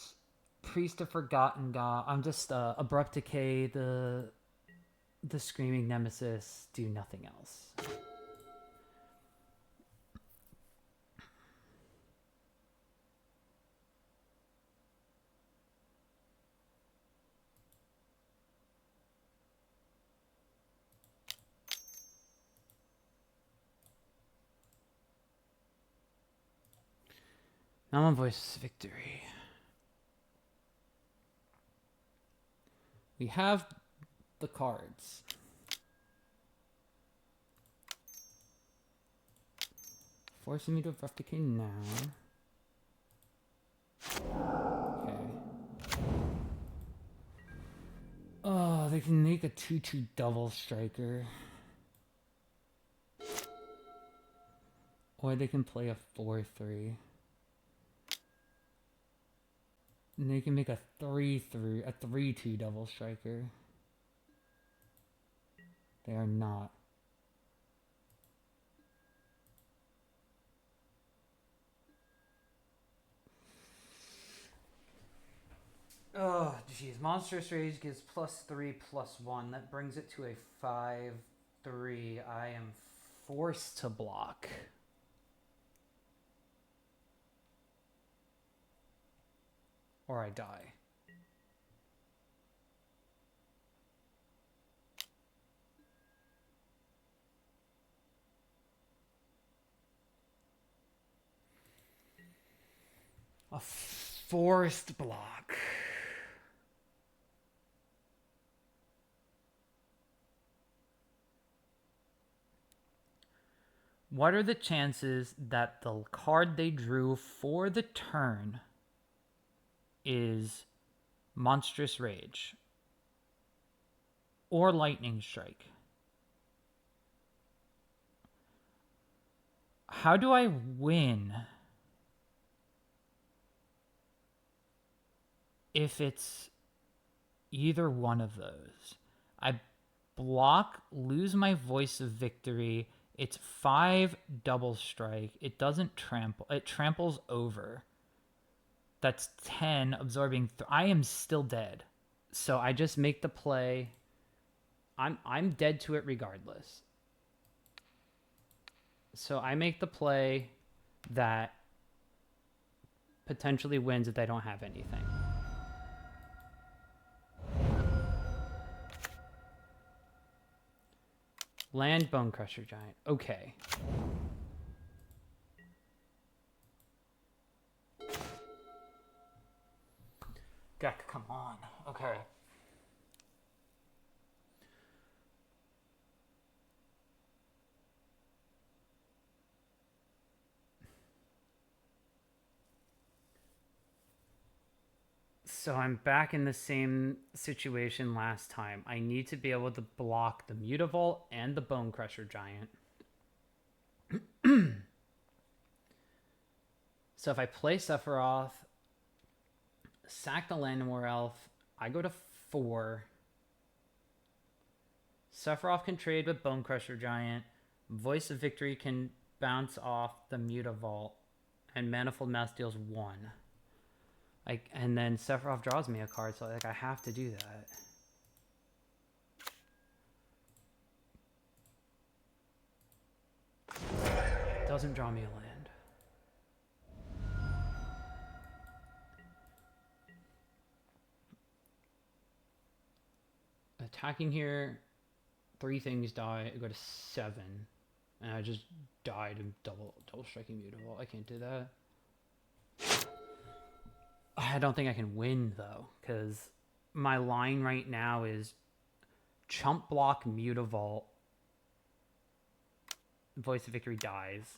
Priest of Forgotten God. I'm just Abrupt Decay, the Screaming Nemesis, do nothing else. Now I'm on Voice of Victory. We have the cards. Forcing me to Abrupt Decay now. Okay. Oh, they can make a 2/2 double striker. Or they can play a 4/3. And they can make a 3/3, a 3/2 double striker. They are not. Oh, jeez. Monstrous Rage gives +3/+1. That brings it to a 5/3. I am forced to block. Or I die. A forced block. What are the chances that the card they drew for the turn is Monstrous Rage or Lightning Strike? How do I win if it's either one of those? I block, lose my Voice of Victory. It's 5 double strike. It doesn't trample. It tramples over. That's 10 absorbing. I am still dead. So I just make the play. I'm dead to it regardless. So I make the play that potentially wins if they don't have anything. Land Bone Crusher Giant. Okay. Gek, come on. Okay. So I'm back in the same situation last time. I need to be able to block the Mutavault and the Bone Crusher Giant. So if I play Sephiroth, sack the Landmore Elf, I go to 4. Sephiroth can trade with Bone Crusher Giant. Voice of Victory can bounce off the Mutavault, and Manifold Mass deals 1. And then Sephiroth draws me a card, so I have to do that. Doesn't draw me a land. Attacking here, 3 things die. I go to 7, and I just died and double striking Mutavault. I can't do that. I don't think I can win, though, because my line right now is Chump Block Mutavault. Voice of Victory dies.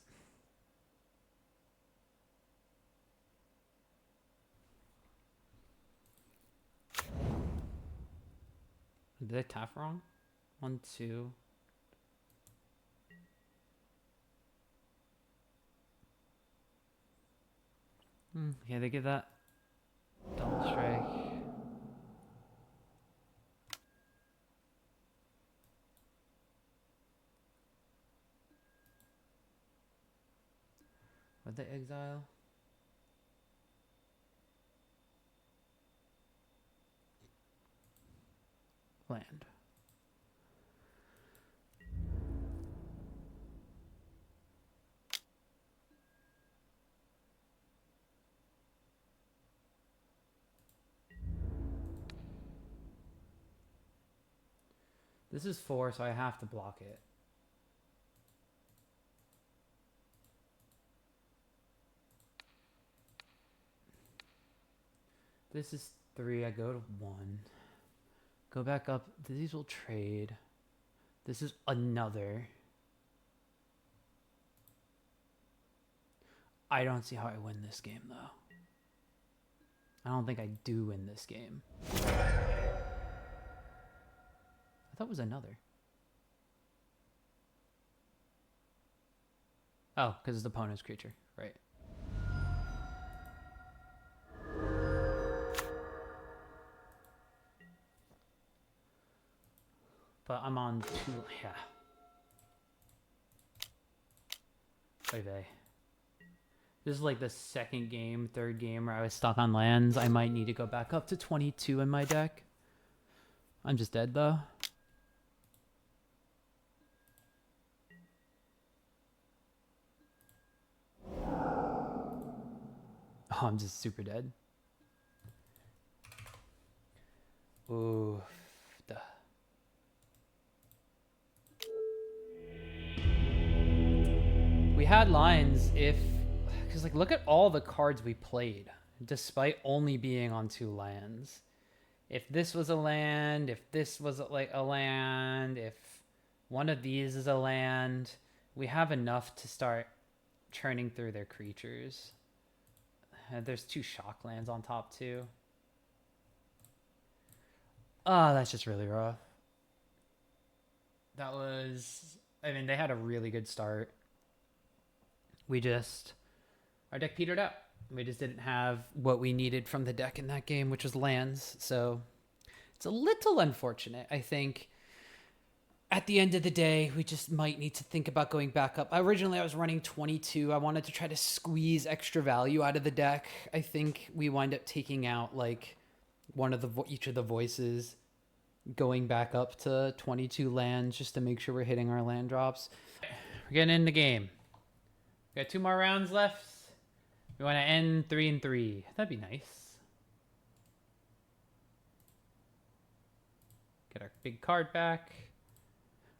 Did I tap wrong? 1, 2. Okay, they give that double strike. What the exile? Land. This is 4, so I have to block it. This is 3, I go to 1. Go back up. These will trade. This is another. I don't see how I win this game, though. I don't think I do win this game. I thought it was another. Oh, because it's the opponent's creature. Right. But I'm on 2... Yeah. Oy vey. This is like the second game, third game where I was stuck on lands. I might need to go back up to 22 in my deck. I'm just dead though. Oh, I'm just super dead. Ooh. Duh. We had lines if... Because, like, look at all the cards we played, despite only being on 2 lands. If this was a land, if this was, like, a land, if one of these is a land, we have enough to start churning through their creatures. There's 2 shock lands on top, too. Oh, that's just really rough. That was... I mean, they had a really good start. We just... Our deck petered out. We just didn't have what we needed from the deck in that game, which was lands. So it's a little unfortunate. I think at the end of the day, we just might need to think about going back up. Originally, I was running 22. I wanted to try to squeeze extra value out of the deck. I think we wind up taking out like one of the each of the voices, going back up to 22 lands just to make sure we're hitting our land drops. We're getting in the game. We got 2 more rounds left. We want to end 3-3. That'd be nice. Get our big card back.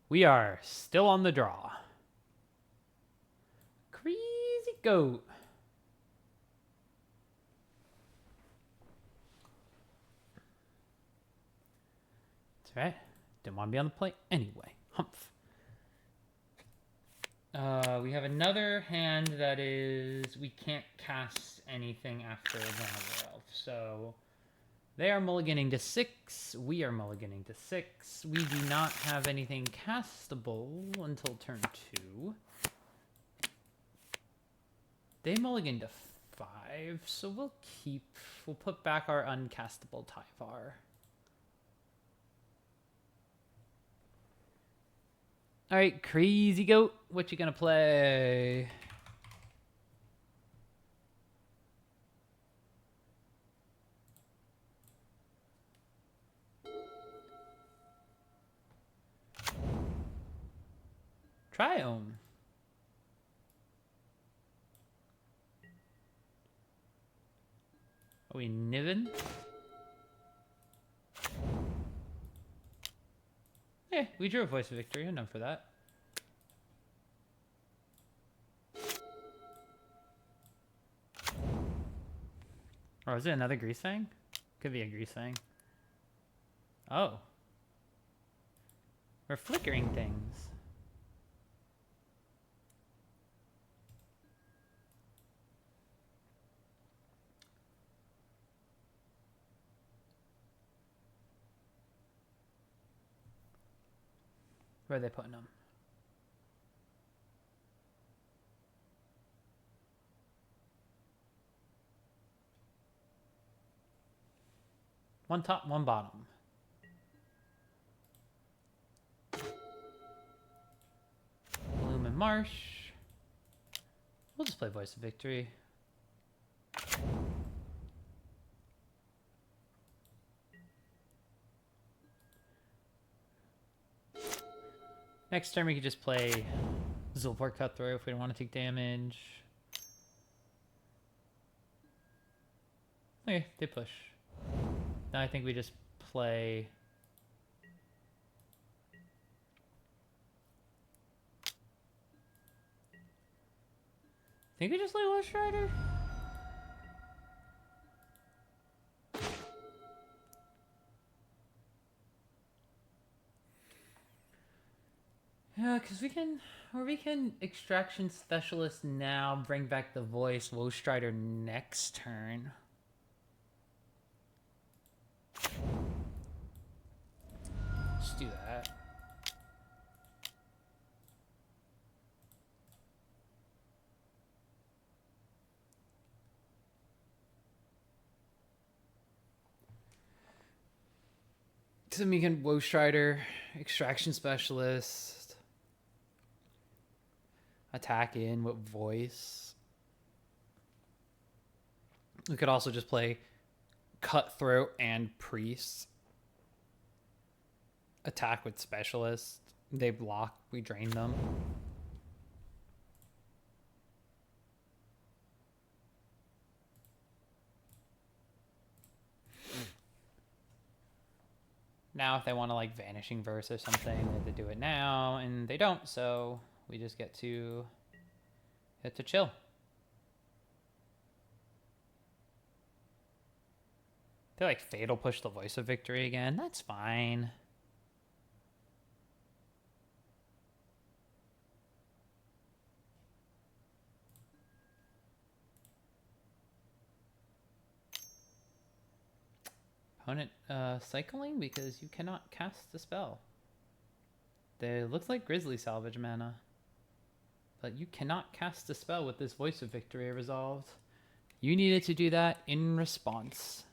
We are still on the draw. Crazy goat. That's right. Didn't want to be on the plate anyway. Humph. We have another hand that is... We can't cast anything after Vanilla Elf. So they are mulliganing to 6. We are mulliganing to 6. We do not have anything castable until turn 2. They mulligan to 5. So we'll keep... We'll put back our uncastable Tyvar. All right, Crazy Goat, what you gonna play? Triome. Are we Niven? Yeah, we drew a Voice of Victory. I'm done for that. Or is it another Greasefang? Could be a Greasefang. Oh. We're flickering things. Where are they putting them? One top, one bottom. Bloom and Marsh. We'll just play Voice of Victory. Next turn we could just play Zulport Cutthroat if we don't want to take damage. Okay, they push. Now I think we just play... I think we just play Lush Rider? Yeah, because we can Extraction Specialist now, bring back the voice, Woe Strider next turn. Let's do that. So we can Woe Strider, Extraction Specialist, attack in with Voice. We could also just play Cutthroat and Priest. Attack with Specialist. They block, we drain them. Now if they want to like Vanishing Verse or something, they have to do it now, and they don't, so we just get to chill. They like Fatal Push the Voice of Victory again. That's fine. Opponent cycling because you cannot cast the spell. They looks like Grizzly Salvage mana. But you cannot cast the spell with this Voice of Victory resolved. You needed to do that in response.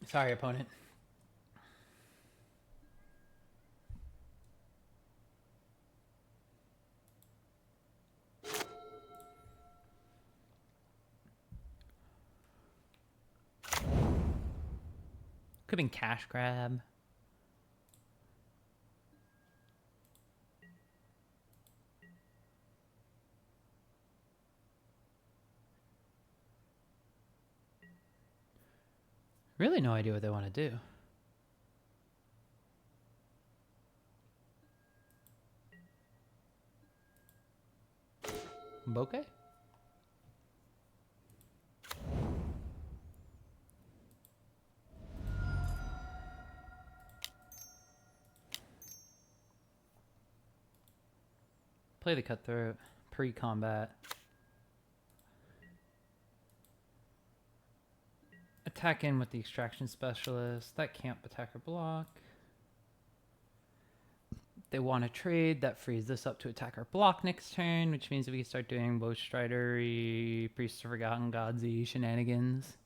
Sorry, opponent. Could have been Cash Grab. Really no idea what they want to do. Bokeh? Play the Cutthroat pre-combat. Attack in with the Extraction Specialist. That can't attack or block. They want to trade. That frees this up to attack or block next turn, which means that we can start doing Woe Strider-y, Priest of Forgotten Gods-y shenanigans.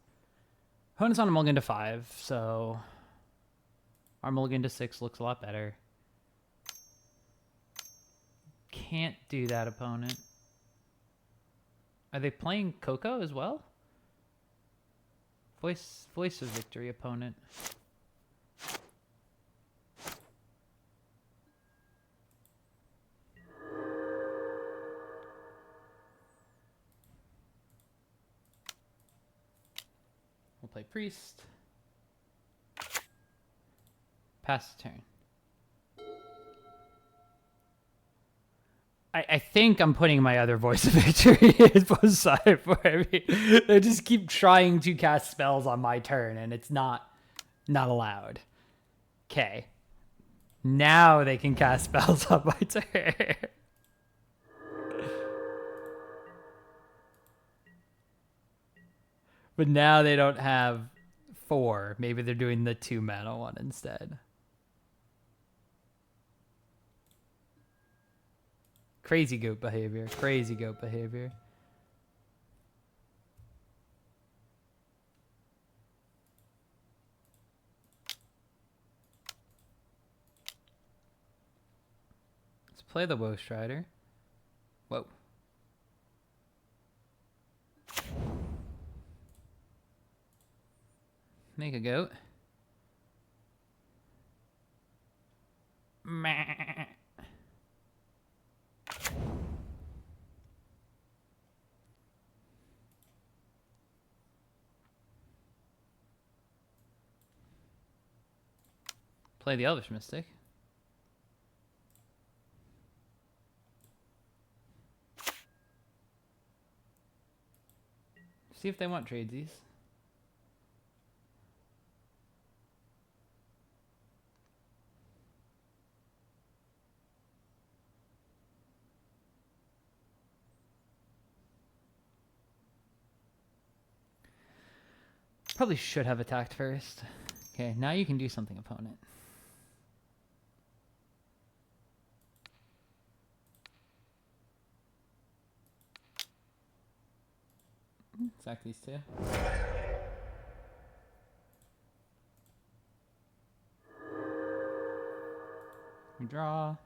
Opponent's on a mulligan to 5, so our mulligan to 6 looks a lot better. Can't do that, opponent. Are they playing Coco as well? Voice of Victory, opponent. We'll play Priest. Pass the turn. I think I'm putting my other Voice of Victory in both sides for me. They just keep trying to cast spells on my turn, and it's not allowed. Okay. Now they can cast spells on my turn. But now they don't have 4. Maybe they're doing the 2 mana one instead. Crazy goat behavior. Crazy goat behavior. Let's play the Woe Strider. Whoa. Make a goat. Meh. Play the Elvish Mystic. See if they want tradesies. Probably should have attacked first. Okay, now you can do something, opponent. sack these two. We draw.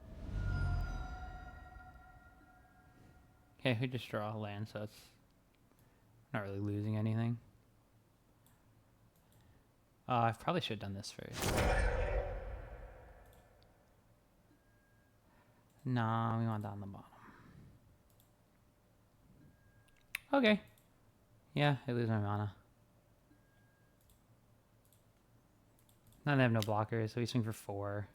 Okay, we just draw a land, so it's not really losing anything. I probably should have done this first. Nah, we want down the bottom. Okay. Yeah, I lose my mana. Now they have no blockers, so we swing for 4.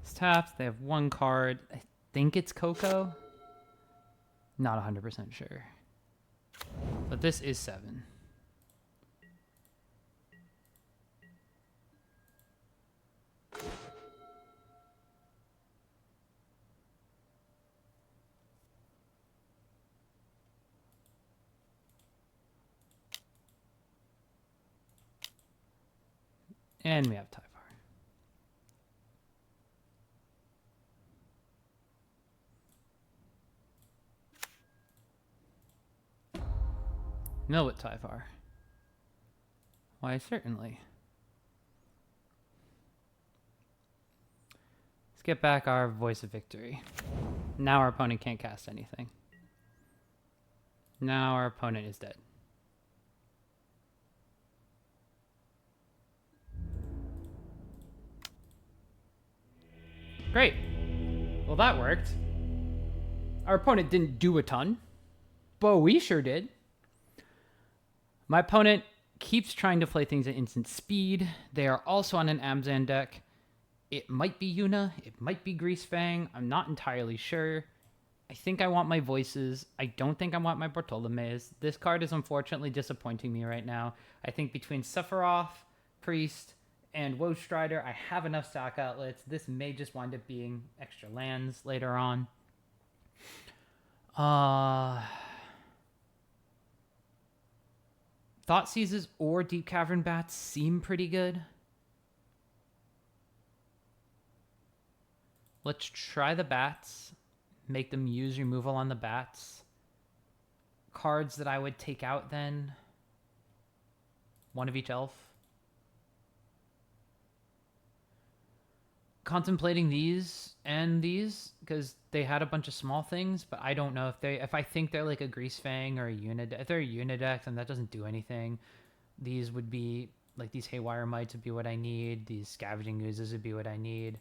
It's tapped. They have 1 card. I think it's Coco. Not 100% sure. But this is 7. And we have Tyvar. Mill with Tyvar. Why, certainly. Let's get back our Voice of Victory. Now our opponent can't cast anything. Now our opponent is dead. Great. Well, that worked. Our opponent didn't do a ton, but we sure did. My opponent keeps trying to play things at instant speed. They are also on an Abzan deck. It might be Yuna. It might be Greasefang. I'm not entirely sure. I think I want my Voices. I don't think I want my Bartolomews. This card is unfortunately disappointing me right now. I think between Sephiroth, Priest, and Woe Strider, I have enough stack outlets. This may just wind up being extra lands later on. Thought Seizes or Deep Cavern Bats seem pretty good. Let's try the bats. Make them use removal on the bats. Cards that I would take out then. 1 of each elf. Contemplating these and these because they had a bunch of small things, but I don't know if I think they're like a Greasefang or a Unit. If they're a Unidex, then that doesn't do anything. These would be like these Haywire Mites would be what I need. These Scavenging Oozes would be what I need.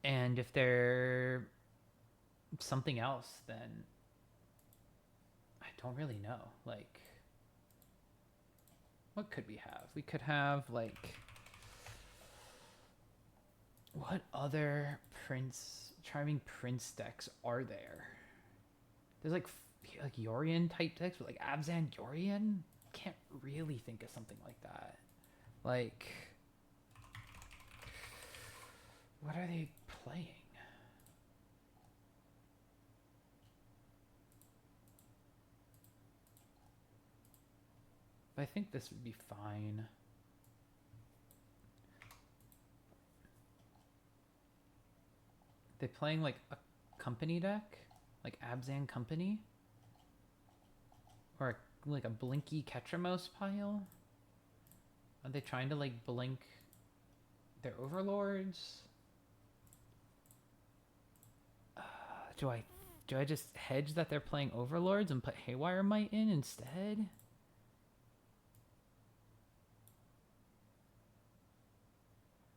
And if they're something else, then I don't really know. Like, what could we have? We could have like. What other Charming Prince decks are there? There's like Yorion type decks, but like Abzan Yorion? Can't really think of something like that. Like, what are they playing? I think this would be fine. They playing like a company deck, like Abzan Company, or like a Blinky Ketramos pile. Are they trying to like blink their overlords? Do I just hedge that they're playing overlords and put Haywire Might in instead?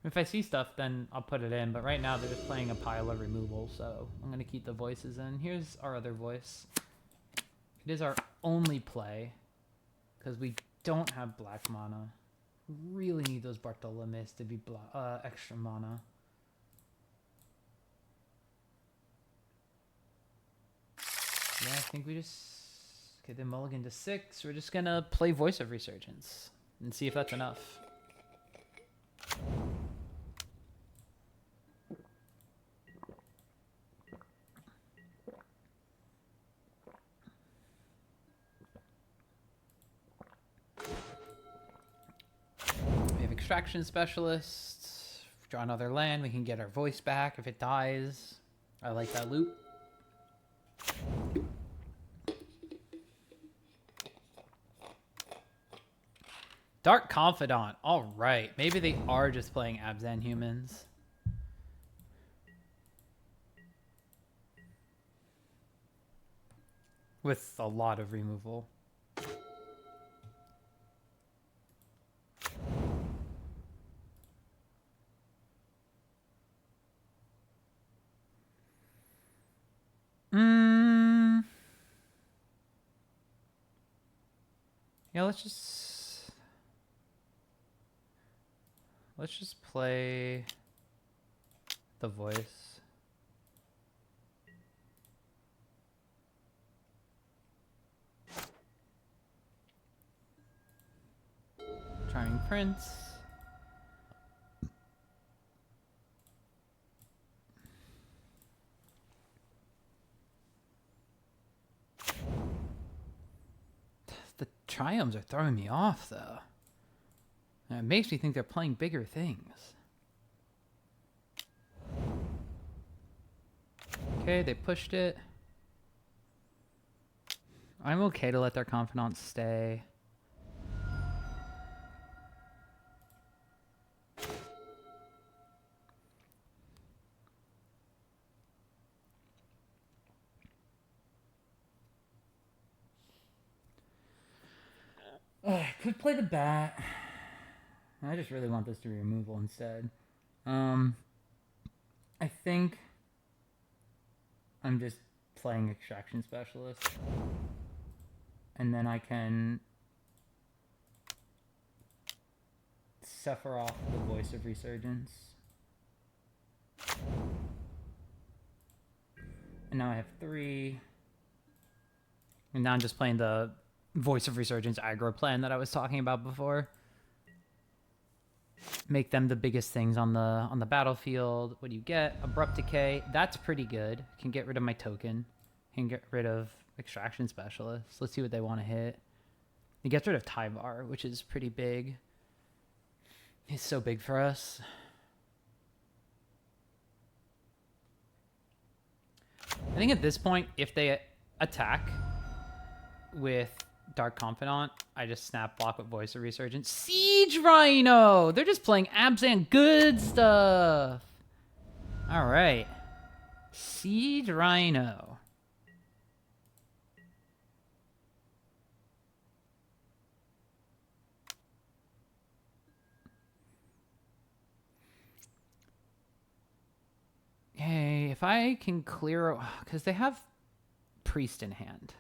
If I see stuff, then I'll put it in. But right now, they're just playing a pile of removal, so I'm going to keep the Voices in. Here's our other voice. It is our only play, because we don't have black mana. Really need those Bartolomews to be extra mana. Yeah, I think we just... Okay, then mulligan to 6. We're just going to play Voice of Resurgence and see if that's enough. Extraction Specialist. Draw another land. We can get our voice back if it dies. I like that loop. Dark Confidant. All right. Maybe they are just playing Abzan humans. With a lot of removal. Yeah, let's just play the voice. Charming Prince. The Triumphs are throwing me off, though. And it makes me think they're playing bigger things. Okay, they pushed it. I'm okay to let their Confidants stay. I could play the bat. I just really want this to be removal instead. I think I'm just playing Extraction Specialist. And then I can Sephiroth the Voice of Resurgence. And now I have 3. And now I'm just playing the Voice of Resurgence aggro plan that I was talking about before. Make them the biggest things on the battlefield. What do you get? Abrupt Decay. That's pretty good. Can get rid of my token. Can get rid of Extraction Specialist. Let's see what they want to hit. It gets rid of Tyvar, which is pretty big. He's so big for us. I think at this point, if they attack with Dark Confidant, I just snap block with Voice of Resurgence. Siege Rhino! They're just playing Abzan good stuff. All right. Siege Rhino. Hey, if I can clear... Because they have Priest in hand.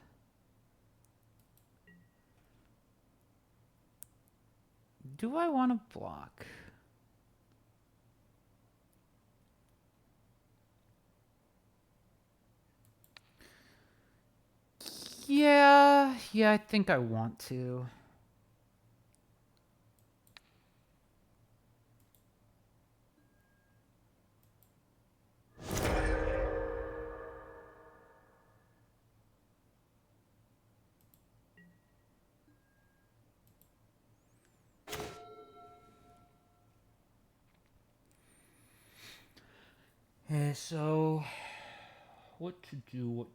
Do I want to block? Yeah, I think I want to. Okay, so what to do?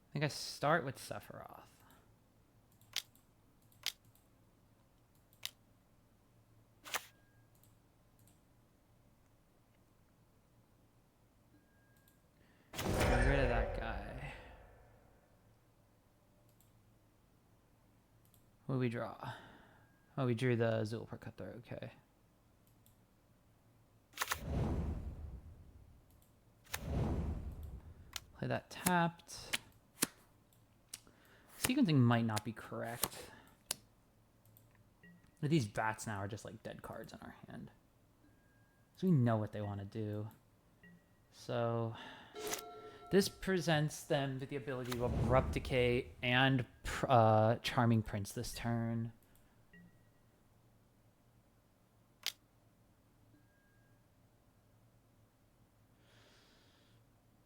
I think I start with Sephiroth. Get rid of that guy. What do we draw? Oh, we drew the Zulper Cutthroat, okay. Play that tapped. Sequencing might not be correct. But these bats now are just like dead cards in our hand. So we know what they want to do. So this presents them with the ability to Abrupt Decay and Charming Prince this turn.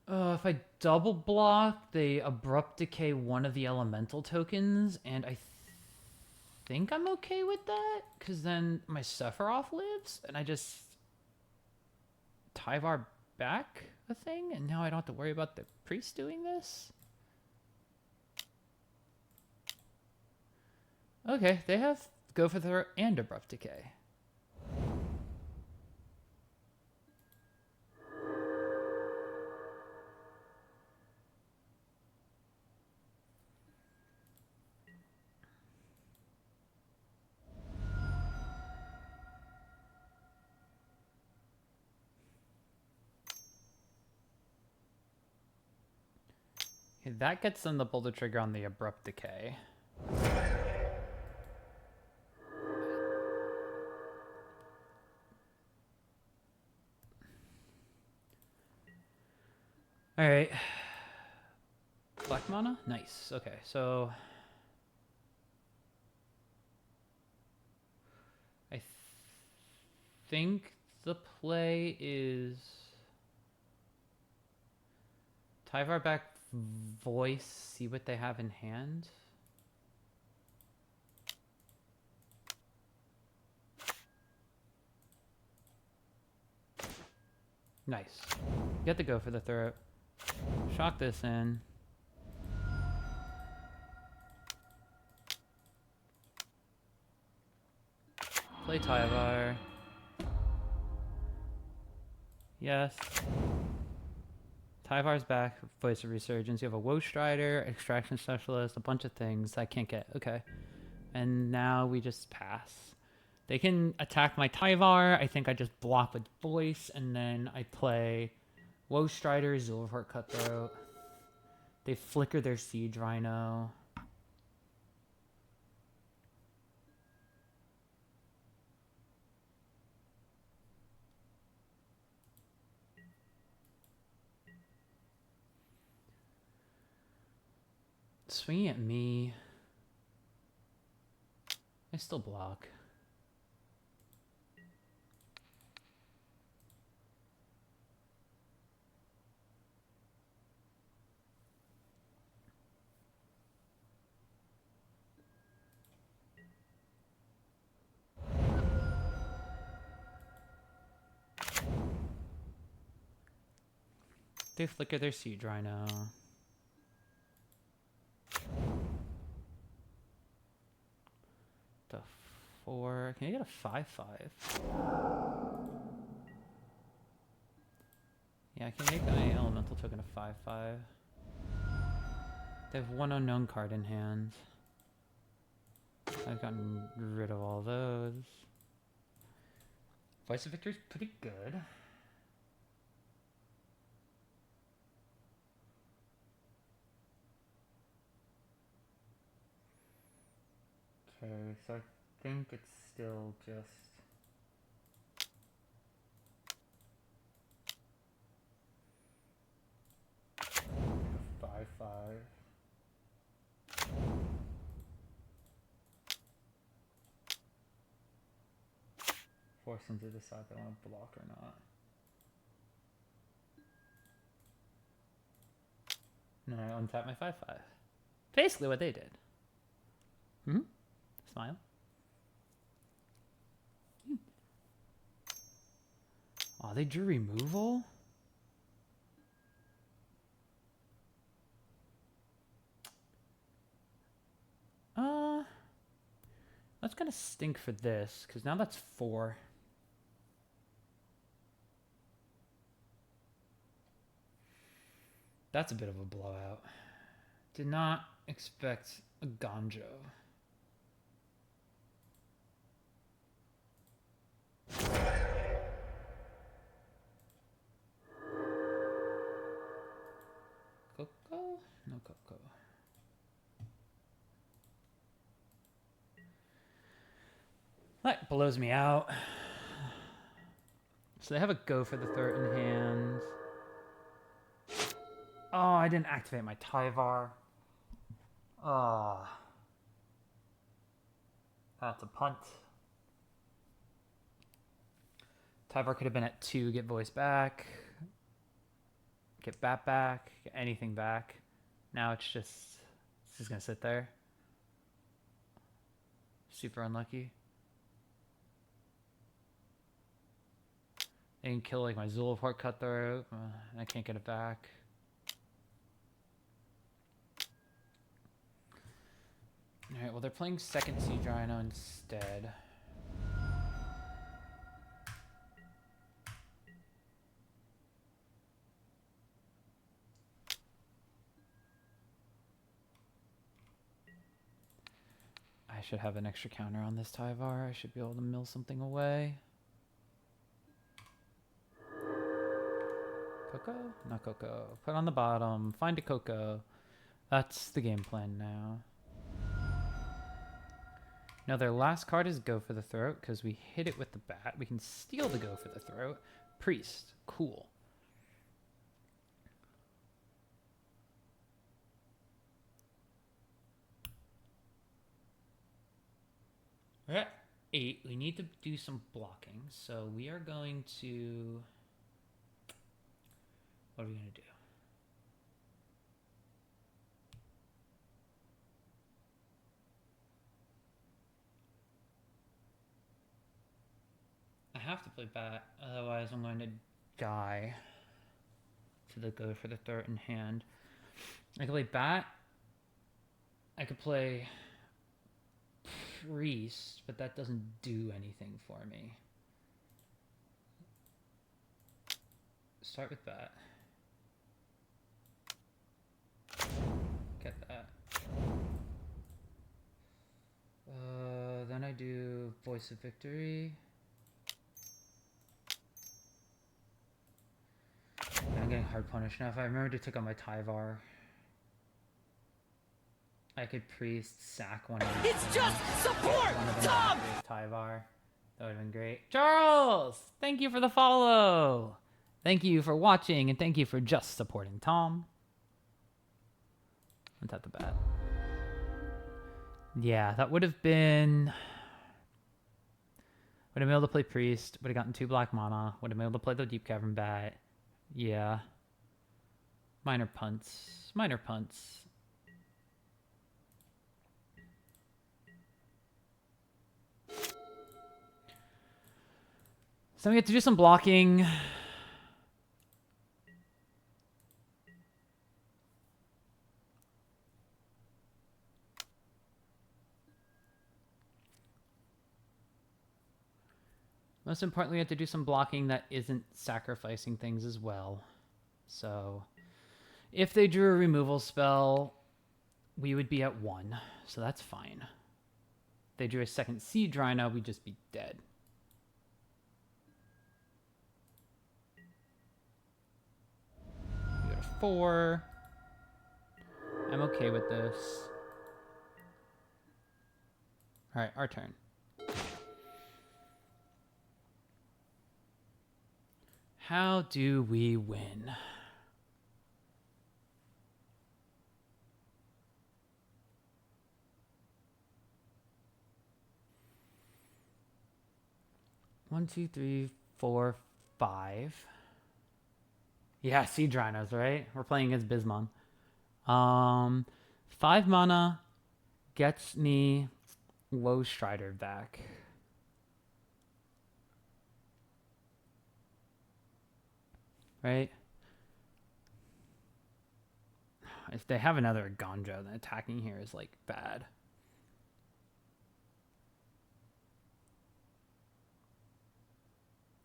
If I double block, they Abrupt Decay one of the elemental tokens, and I think I'm okay with that, because then my Sephiroth lives, and I just Tyvar back a thing, and now I don't have to worry about the priest doing this. Okay, they have Go for Throw and Abrupt Decay. Okay, that gets them to pull the trigger on the Abrupt Decay. Alright. Black mana? Nice. Okay, so I think the play is Tyvar back voice, see what they have in hand. Nice. Get to go for the throat. Shock this in. Play Tyvar. Yes. Tyvar's back. Voice of Resurgence. You have a Woe Strider, Extraction Specialist, a bunch of things I can't get. Okay. And now we just pass. They can attack my Tyvar. I think I just block with Voice, and then I play Woe Strider, Zulfort Cutthroat. They flicker their Siege Rhino. Swinging at me. I still block. They flicker their Siege Rhino. The 4. Can you get a 5/5? Yeah, I can make my elemental token a 5/5. They have one unknown card in hand. I've gotten rid of all those. Voice of Victory's pretty good. Okay, so I think it's still just 5/5. Force them to decide if they want to block or not. And then I untap my 5/5. Basically what they did. Smile. Oh, they drew removal? That's gonna stink for this, because now that's 4. That's a bit of a blowout. Did not expect a Gonjo. Coco? No Coco. That blows me out. So they have a Go for the throat in hand. Oh, I didn't activate my Tyvar. Oh. That's a punt. Tyvar could have been at 2, get voice back. Get bat back. Get anything back. Now it's just going to sit there. Super unlucky. They can kill like my Zulaport Cutthroat. I can't get it back. Alright, well they're playing second Siege Rhino instead. I should have an extra counter on this Tyvar. I should be able to mill something away. Coco? Not Coco. Put on the bottom. Find a Coco. That's the game plan now. Now their last card is Go for the Throat because we hit it with the bat. We can steal the Go for the Throat. Priest. Cool. We're at 8. We need to do some blocking. So we are going to... What are we going to do? I have to play bat, otherwise I'm going to die to the Go for the Throat in hand. I could play bat. I could play Priest, but that doesn't do anything for me. Start with bat. Get that. Then I do Voice of Victory. I'm getting hard punished now. If I remember to take on my Tyvar, I could Priest sack one of them. It's just support, Tom! Tyvar. That would have been great. Charles! Thank you for the follow! Thank you for watching, and thank you for just supporting Tom. Let's have the bat. Yeah, that would have been... Would have been able to play Priest. Would have gotten 2 black mana. Would have been able to play the Deep Cavern Bat. Yeah. Minor punts. Minor punts. So we have to do some blocking. Most importantly, we have to do some blocking that isn't sacrificing things as well. So if they drew a removal spell, we would be at 1. So that's fine. If they drew a second Siege Rhino, we'd just be dead. We go to 4. I'm okay with this. All right, our turn. How do we win? One, two, three, 4, 5. Yeah, Siege Rhinos, right? We're playing against Bismon. 5 mana gets me Low Strider back. Right? If they have another Gandra, then attacking here is like bad.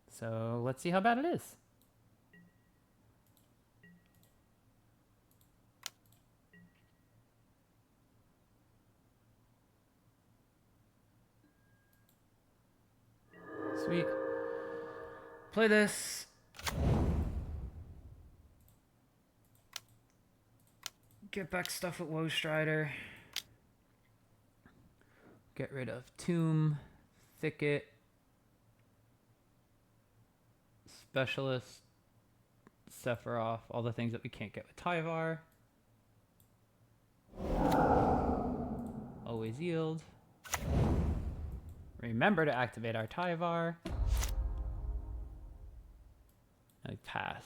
So let's see how bad it is. Sweet. Play this. Get back stuff with Low Strider. Get rid of Tomb, Thicket, Specialist, Sephiroth, all the things that we can't get with Tyvar. Always yield. Remember to activate our Tyvar. And we pass.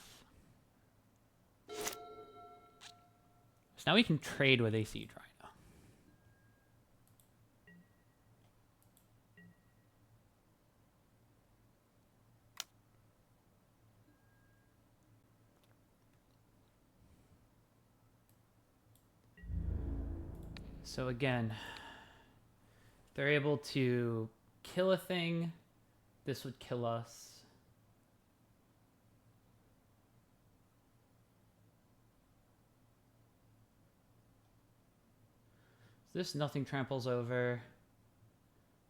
So now we can trade with a Siege Rhino. So again, if they're able to kill a thing, this would kill us. This nothing tramples over.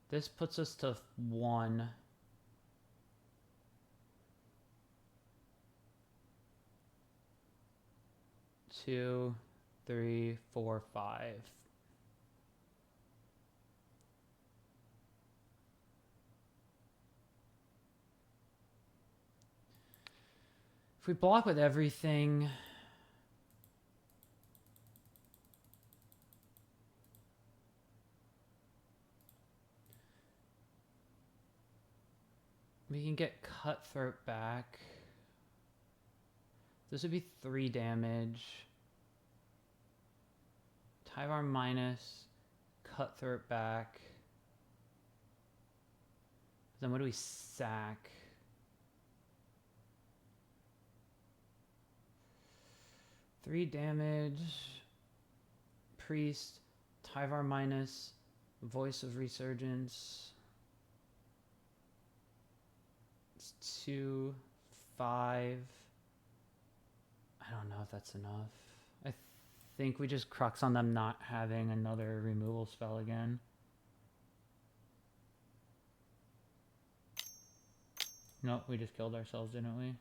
This puts us to 1. Two, 3, 4, 5. If we block with everything, we can get Cutthroat back. This would be 3 damage. Tyvar minus, Cutthroat back. Then what do we sack? Three damage. Priest, Tyvar minus, Voice of Resurgence. It's 2, 5. I don't know if that's enough. I think we just crux on them not having another removal spell again. Nope, we just killed ourselves, didn't we?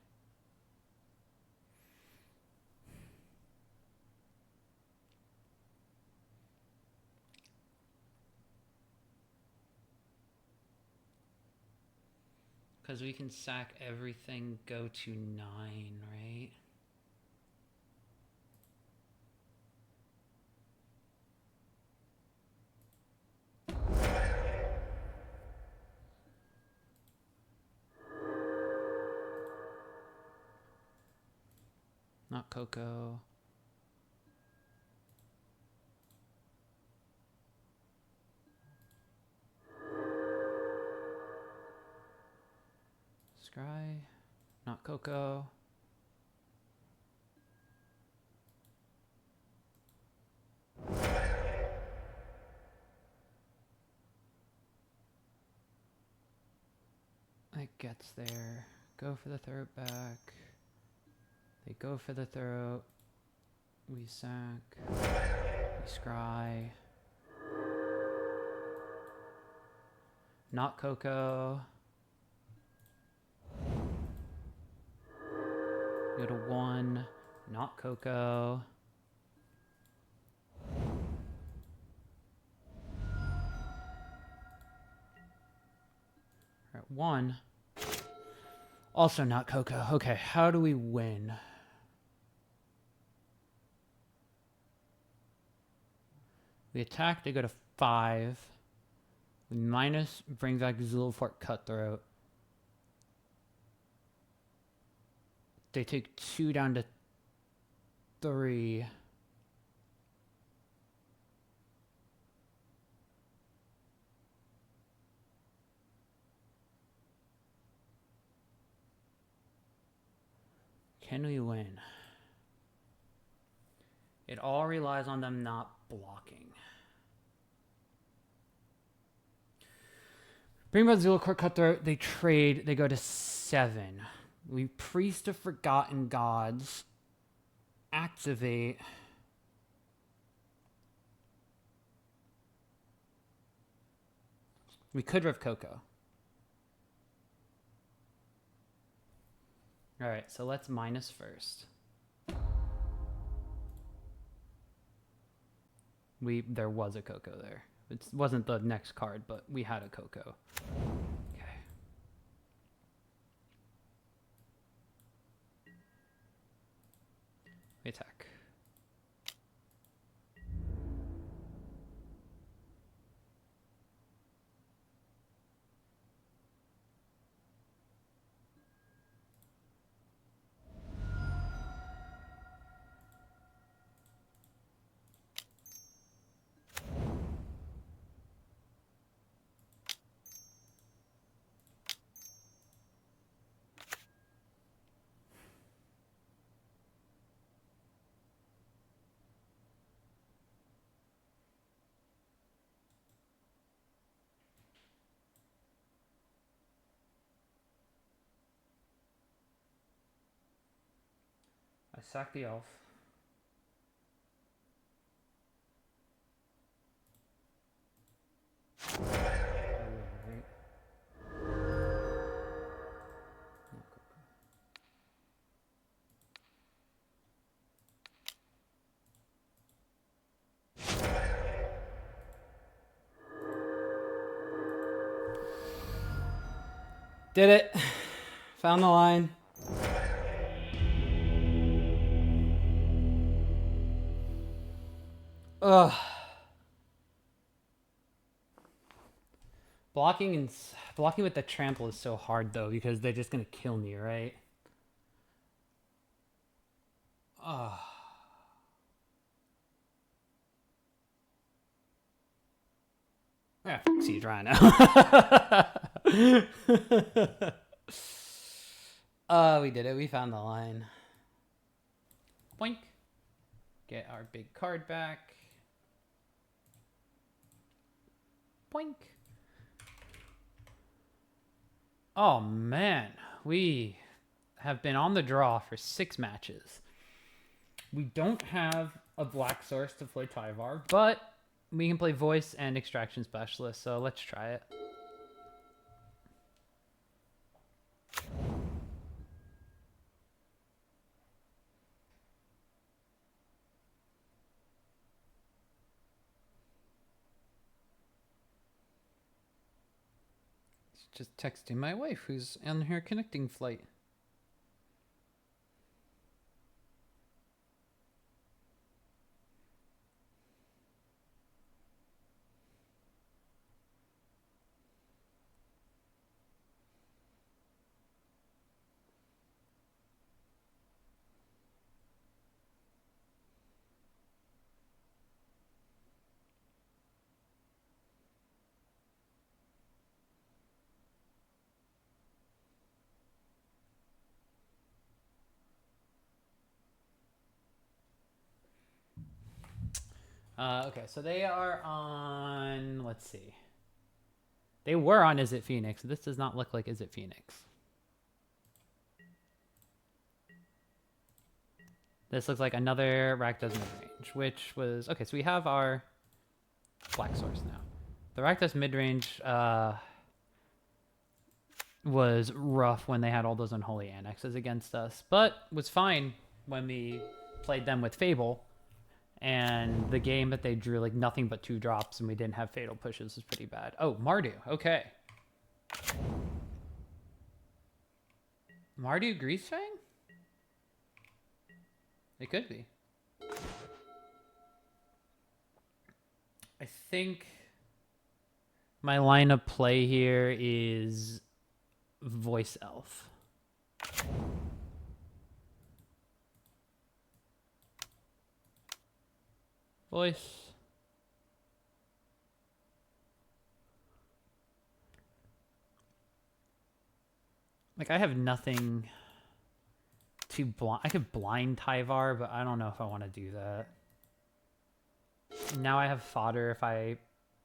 Because we can sack everything, go to 9, right? Not Coco. Scry. Not Coco. It gets there. Go for the throat back. They go for the throat. We sack. We scry. Not Coco. Go to 1. Not Coco. We're at 1. Also not Coco. Okay, how do we win? We attack, they go to 5. We minus, bring back Zulfort Cutthroat. They take 2 down to 3. Can we win? It all relies on them not blocking. Bring back Zulfort Cutthroat, they trade, they go to 7. We Priest of Forgotten Gods. Activate. We could Rift Coco. Alright, so let's minus first. There was a Coco there. It wasn't the next card, but we had a Coco. Okay. We attack. I sack the elf. Did it. Found the line. Ugh. Blocking with the trample is so hard though because they're just gonna kill me, right? Ugh. Ah, Siege Rhino. We did it. We found the line. Boink. Get our big card back. Boink. Oh man, we have been on the draw for 6 matches. We don't have a black source to play Tyvar, but we can play voice and extraction specialist, so let's try it. Just texting my wife who's on her connecting flight. Okay, so they are on, let's see. They were on Is It Phoenix. This does not look like Is It Phoenix. This looks like another Rakdos midrange, which was, okay, so we have our black source now. The Rakdos midrange was rough when they had all those unholy annexes against us, but was fine when we played them with Fable. And the game that they drew like nothing but 2 drops and we didn't have fatal pushes was pretty bad. Oh, Mardu. Okay. Mardu Greasefang? It could be. I think my line of play here is Voice Elf. Voice. Like, I have nothing to blind. I could blind Tyvar, but I don't know if I want to do that. Now I have fodder if I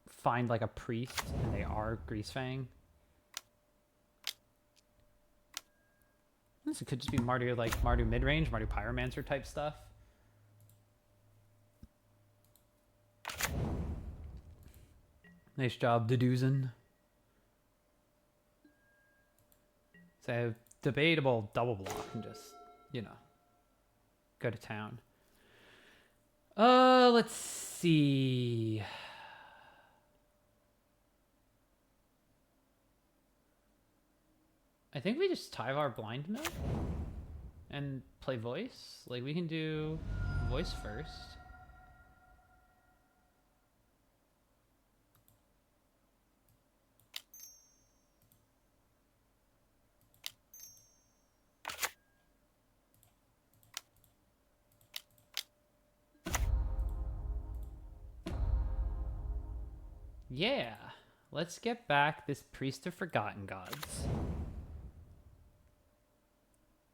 find, like, a priest, and they are Greasefang. This could just be Mardu, like, Mardu midrange, Mardu pyromancer type stuff. Nice job, deducing. So debatable double block and just, you know, go to town. Let's see. I think we just Tyvar blind mill and play voice. Like, we can do voice first. Yeah, let's get back this Priest of Forgotten Gods.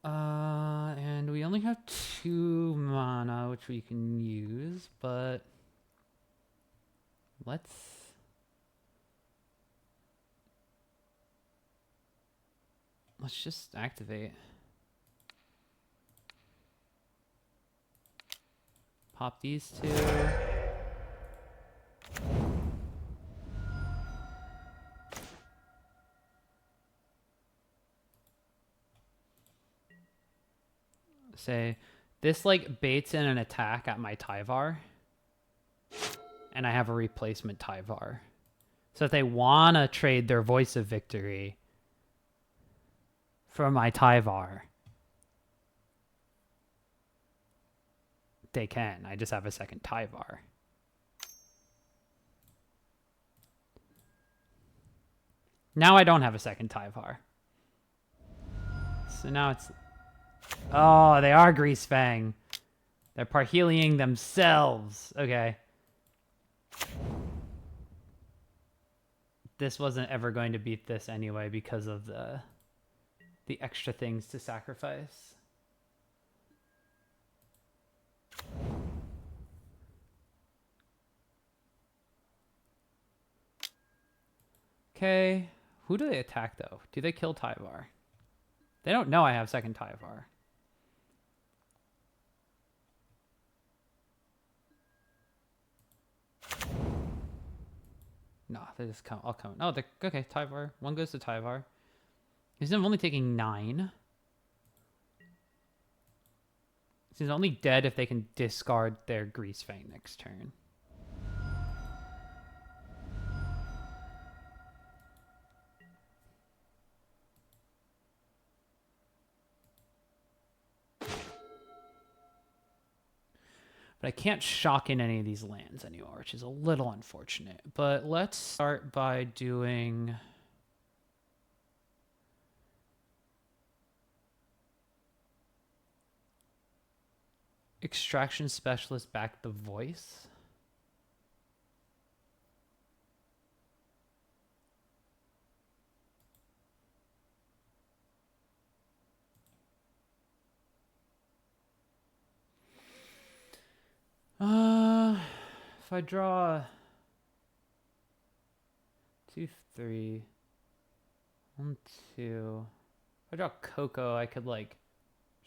And we only have 2 mana, which we can use, but let's just activate. Pop these two. Say, this like baits in an attack at my Tyvar. And I have a replacement Tyvar. So if they want to trade their Voice of Victory for my Tyvar, they can. I just have a second Tyvar. Now I don't have a second Tyvar. So now it's... Oh, they are Greasefang. They're Parheliaing themselves. Okay. This wasn't ever going to beat this anyway because of the extra things to sacrifice. Okay. Who do they attack, though? Do they kill Tyvar? They don't know I have second Tyvar. No, they just come. I'll come. Oh, okay. Tyvar. One goes to Tyvar. He's only taking 9. He's only dead if they can discard their Greasefang next turn. But I can't shock in any of these lands anymore, which is a little unfortunate. But let's start by doing... Extraction Specialist back the Voice. If I draw 2, 3, 1, 2. If I draw Coco, I could like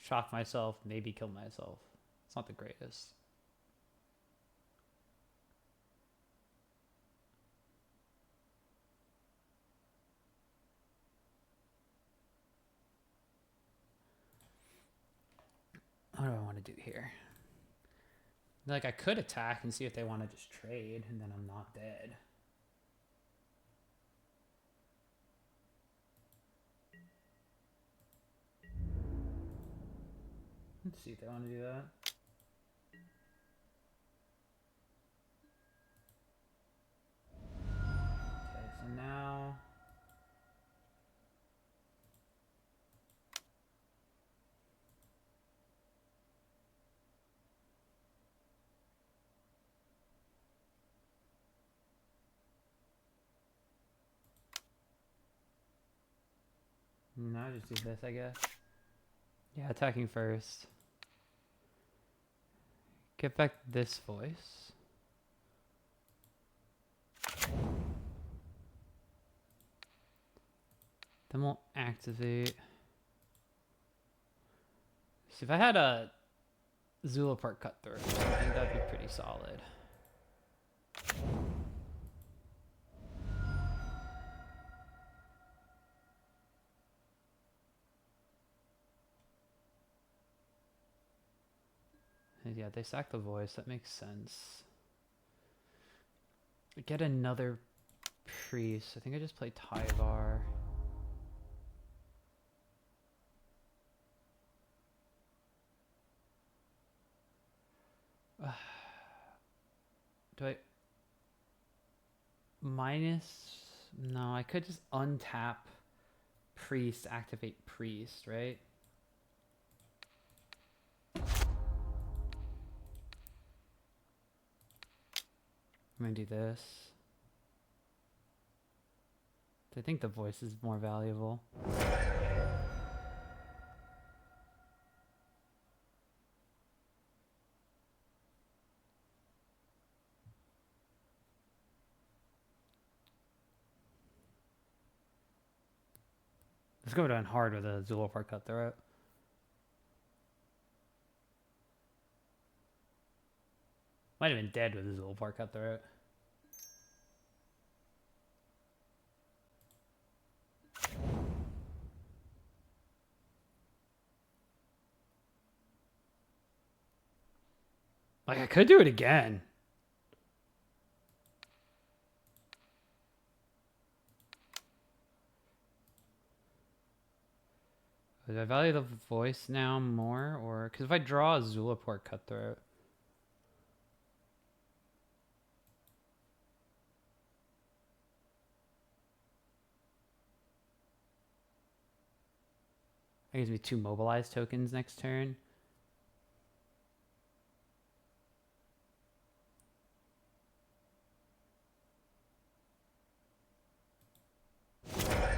shock myself, maybe kill myself. It's not the greatest. What do I want to do here? Like, I could attack and see if they want to just trade, and then I'm not dead. Let's see if they want to do that. Okay, so now... No, just do this, I guess. Yeah, attacking first. Get back this Voice. Then we'll activate. See, if I had a Zula Park Cutthroat, I think that'd be pretty solid. Yeah, they sack the Voice. That makes sense. Get another Priest. I think I just play Tyvar. Do I... Minus... No, I could just untap Priest, activate Priest, right? I'm gonna do this. I think the Voice is more valuable. Let's go down hard with a Zula Park Cutthroat. Might have been dead with his little pork cutthroat. Like, I could do it again. Do I value the voice now more? Or because if I draw a Zulaport Cutthroat. That gives me 2 mobilized tokens next turn.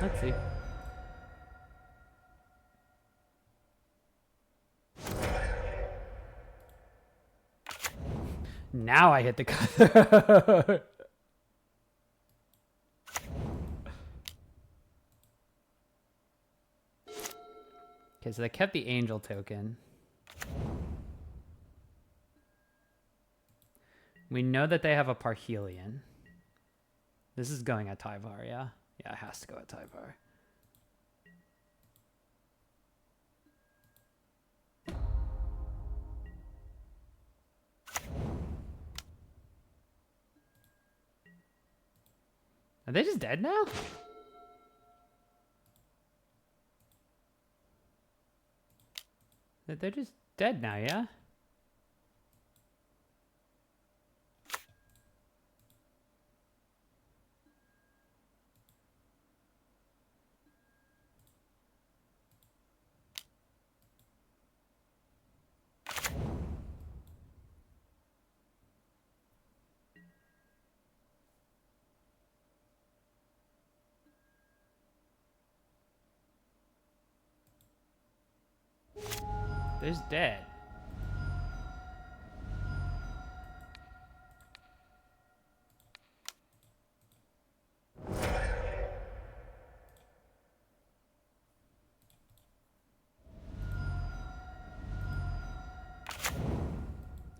Let's see. Now I hit the cutthroat. Okay, so they kept the angel token. We know that they have a Parhelion. This is going at Tyvar, yeah? Yeah, it has to go at Tyvar. Are they just dead now? They're just dead now, yeah? They're just dead.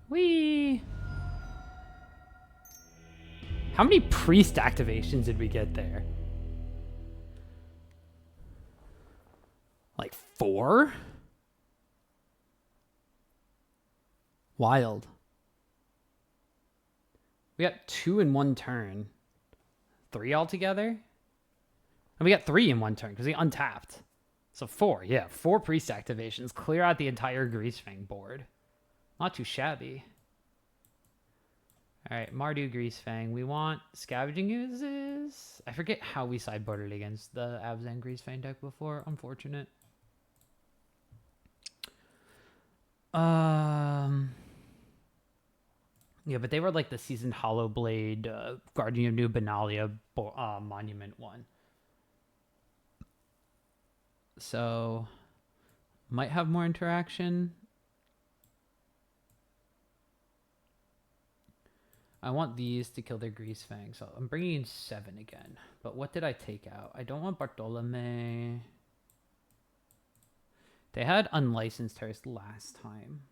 Whee! How many priest activations did we get there? Like 4? Wild. We got 2 in 1 turn. 3 altogether? And we got 3 in 1 turn because we untapped. So 4, yeah. 4 priest activations. Clear out the entire Greasefang board. Not too shabby. Alright, Mardu Greasefang. We want Scavenging Oozes. I forget how we sideboarded against the Abzan Greasefang deck before. Unfortunate. Yeah, but they were like the Seasoned Hollow Blade, Guardian of New Benalia Monument one. So, might have more interaction. I want these to kill their Greasefang, so I'm bringing in 7 again. But what did I take out? I don't want Bartolome. They had Unlicensed Hearse last time.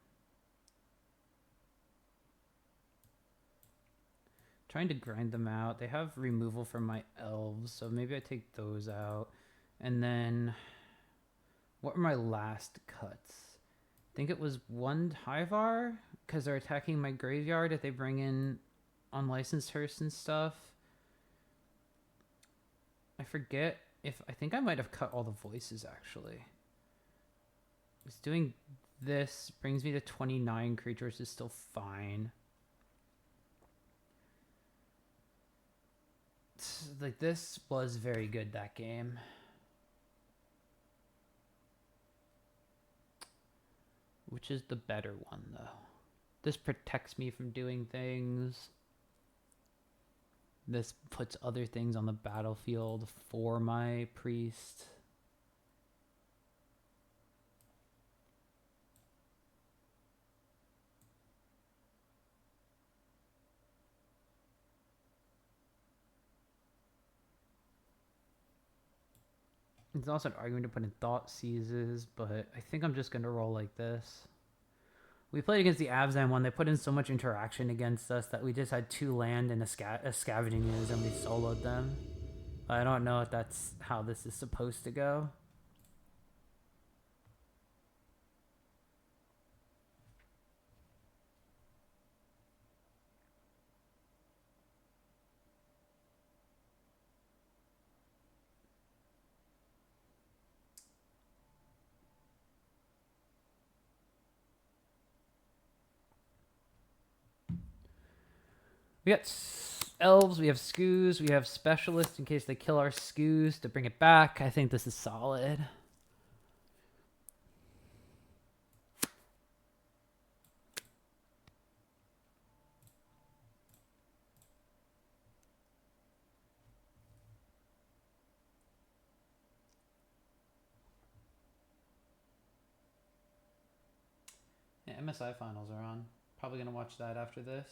Trying to grind them out. They have removal from my elves, so maybe I take those out. And then, what were my last cuts? I think it was 1 Tyvar, because they're attacking my graveyard if they bring in Unlicensed Hearse and stuff. I forget if, I think I might have cut all the voices actually. Just doing this brings me to 29 creatures is still fine. Like, this was very good that game. Which is the better one though? This protects me from doing things. This puts other things on the battlefield for my priest. It's also an argument to put in Thought Seizes, but I think I'm just going to roll like this. We played against the Abzan one. They put in so much interaction against us that we just had 2 land and a scavenging ooze and we soloed them. I don't know if that's how this is supposed to go. We got elves, we have scoos, we have specialists in case they kill our scoos to bring it back. I think this is solid. Yeah, MSI finals are on. Probably gonna watch that after this.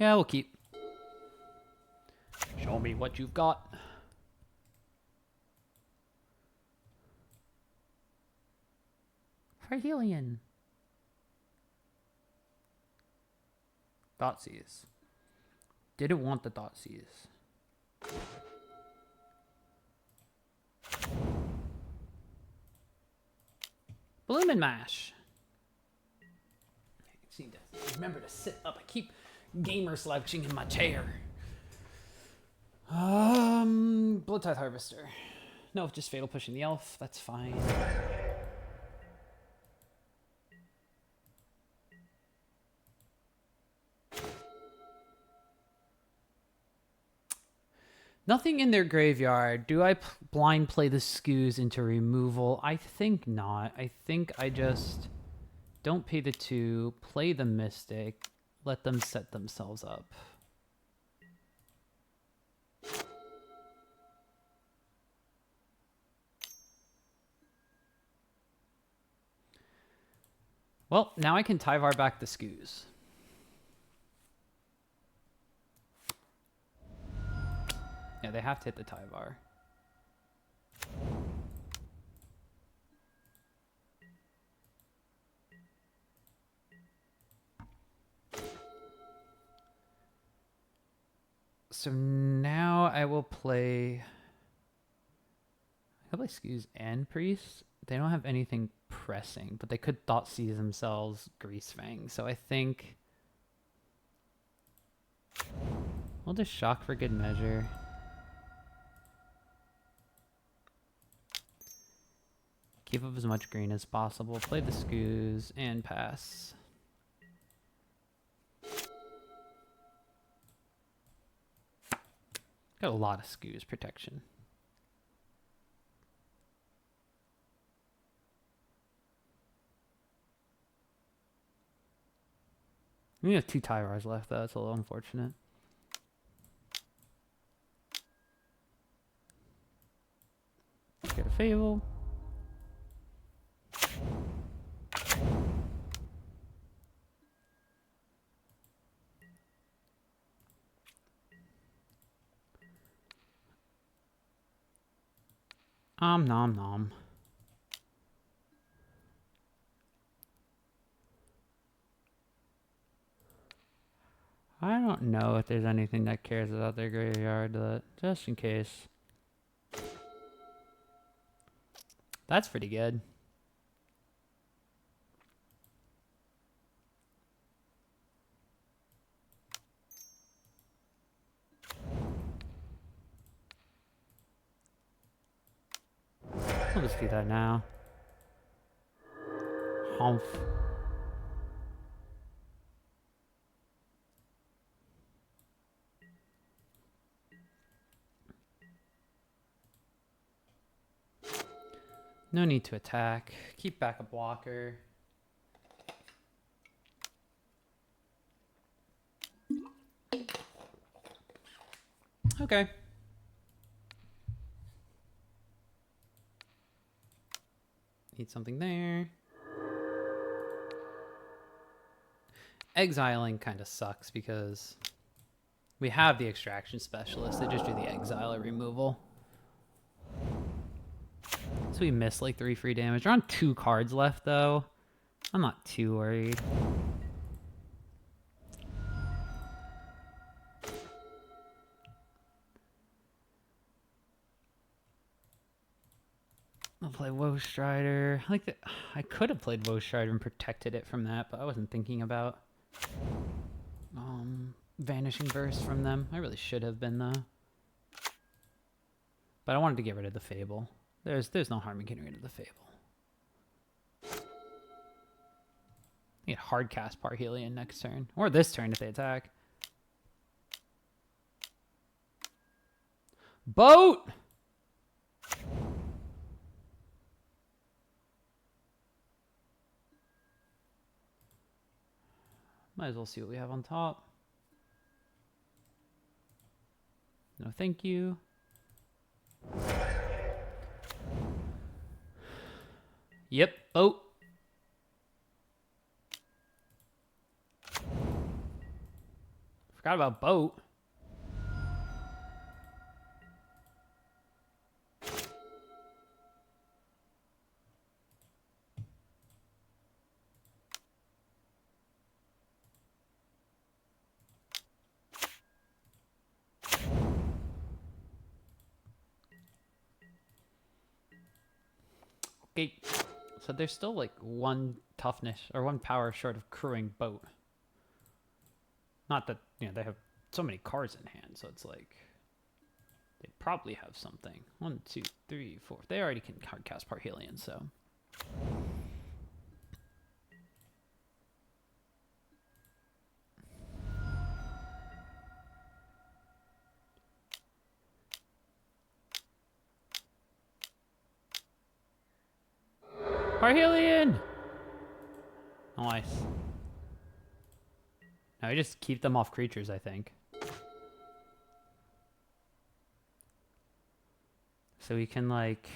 Yeah, we'll keep. Show me what you've got. Hylian. Thoughtseize. Didn't want the Thoughtseize. Bloom and Mash. I need to remember to sit up. I keep gamer slouching in my chair. Bloodtithe Harvester. No, just Fatal Pushing the Elf. That's fine. Nothing in their graveyard. Do I blind play the scoos into removal? I think not. I think I just don't pay the 2, play the Mystic, let them set themselves up. Well, now I can Tyvar back the scoos. Yeah, they have to hit the Tyvar. So now I will play... I can play Skews and Priest. They don't have anything pressing, but they could Thoughtseize themselves Greasefang. So I think... we'll just shock for good measure. Keep up as much green as possible. Play the Skews and pass. Got a lot of Skews protection. We have 2 Tyvars left, though. That's a little unfortunate. Get a Fable. Nom nom. I don't know if there's anything that cares about their graveyard, but just in case. That's pretty good. I'll just do that now. Humph. No need to attack. Keep back a blocker. Okay. Need something there. Exiling kind of sucks because We have the extraction specialist. They just do the exile or removal. So we missed like 3 free damage. We're on 2 cards left though. I'm not too worried. I'll play Woe Strider. I could have played Woe Strider and protected it from that, but I wasn't thinking about Vanishing Burst from them. I really should have been though. But I wanted to get rid of the Fable. There's no harm in getting rid of the Fable. I get hard cast Parhelion next turn. Or this turn if they attack. Boat! Might as well see what we have on top. No thank you. Yep, boat. Forgot about boat. Okay, so there's still like 1 toughness or 1 power short of crewing boat. Not that, you know, they have so many cards in hand, so it's like they probably have something. 1, 2, 3, 4. They already can hard cast Parhelion, so. Parhelion! Nice. Now we just keep them off creatures, I think. So we can like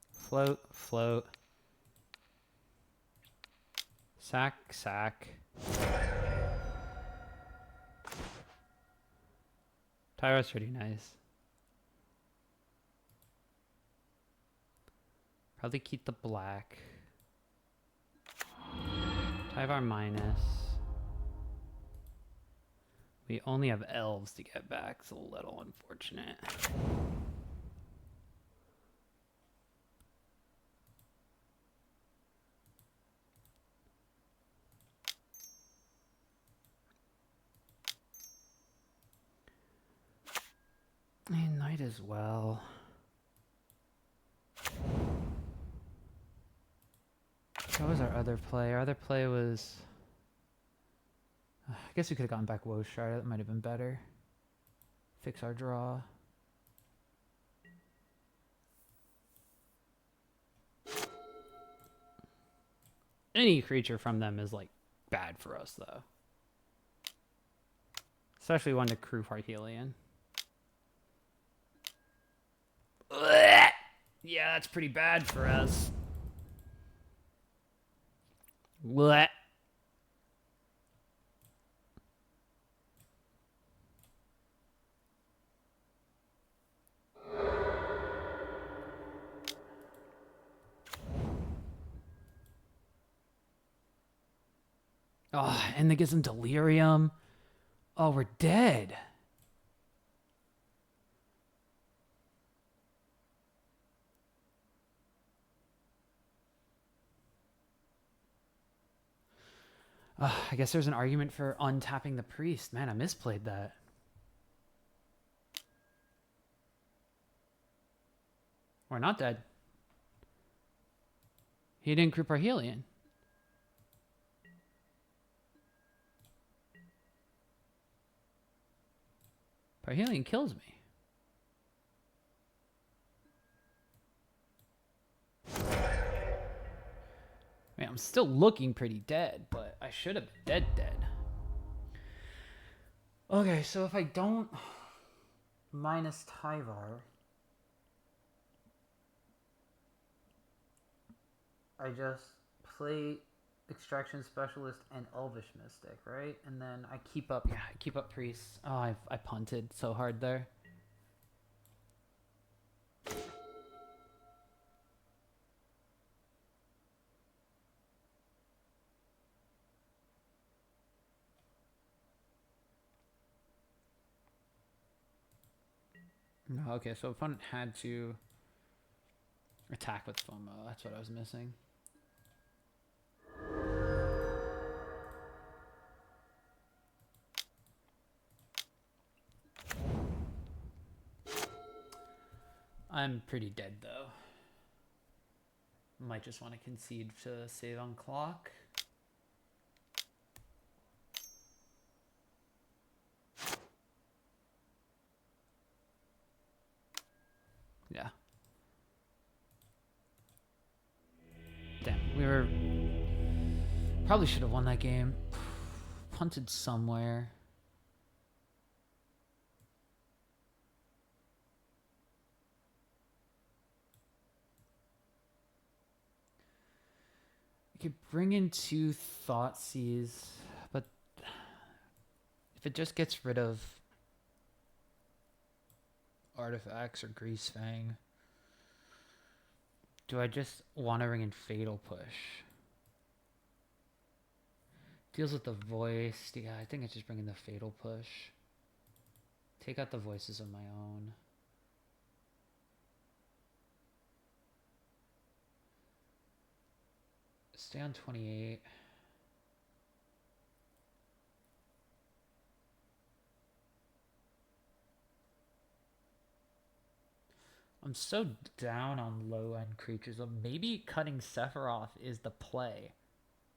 float, float, sack, sack. Tyvar's pretty nice. Probably keep the black. Tyvar minus. We only have elves to get back. It's a little unfortunate. And knight as well. What was our other play? Our other play was... I guess we could have gone back Woe Strider. That might have been better. Fix our draw. Any creature from them is like bad for us though. Especially one to crew Parhelion. Yeah, that's pretty bad for us. What? Oh, and they get some delirium. Oh, we're dead. I guess there's an argument for untapping the priest. Man, I misplayed that. We're not dead. He didn't crew Parhelion. Parhelion kills me. I mean, I'm still looking pretty dead, but I should have been dead. Okay, so if I don't minus Tyvar, I just play Extraction Specialist and Elvish Mystic, right? And then I keep up, yeah, I keep up Priests. Oh, I punted so hard there. No, okay, so opponent had to attack with FOMO. That's what I was missing. I'm pretty dead though. Might just want to concede to save on clock. Yeah. Damn, we were... Probably should have won that game. Punted somewhere. You could bring in 2 Thoughtseize, but if it just gets rid of artifacts or Greasefang, do I just want to ring in Fatal Push? Deals with the voice. Yeah, I think I just bring in the Fatal Push. Take out the voices of my own. Stay on 28. I'm so down on low-end creatures. So maybe cutting Sephiroth is the play.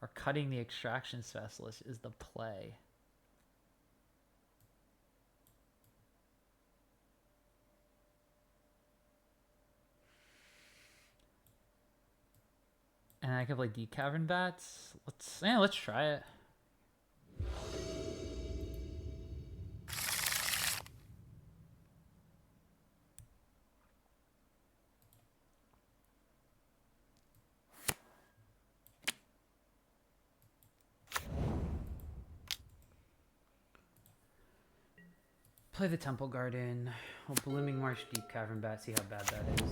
Or cutting the Extraction Specialist is the play. And I could play Deep Cavern Bats. Let's try it. Play the Temple Garden. I'll Blooming Marsh Deep Cavern Bat, see how bad that is.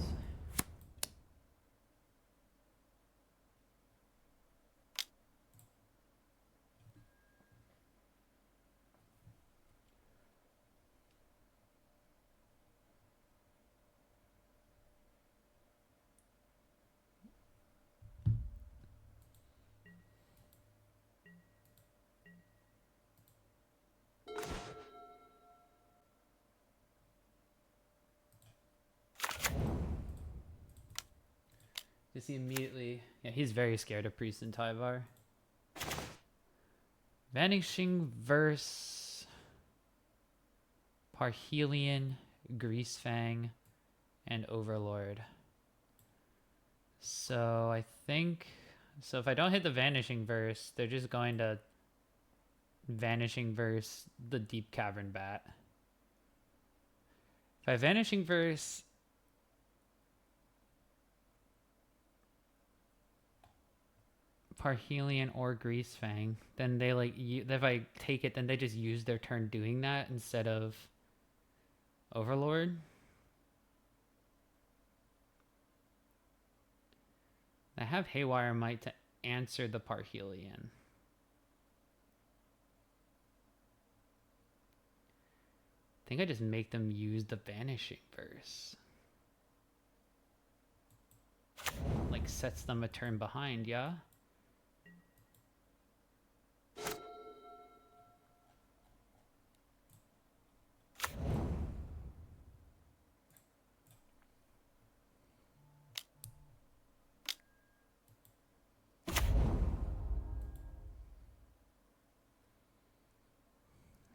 Just he immediately... Yeah, he's very scared of Priest and Tyvar. Vanishing Verse... Parhelion, Greasefang, and Overlord. So I think... So if I don't hit the Vanishing Verse, they're just going to Vanishing Verse the Deep Cavern Bat. If I Vanishing Verse... Parhelion or Greasefang, then they like if I take it, then they just use their turn doing that instead of Overlord. I have Haywire Might to answer the Parhelion. I think I just make them use the Vanishing Verse. Like sets them a turn behind, yeah?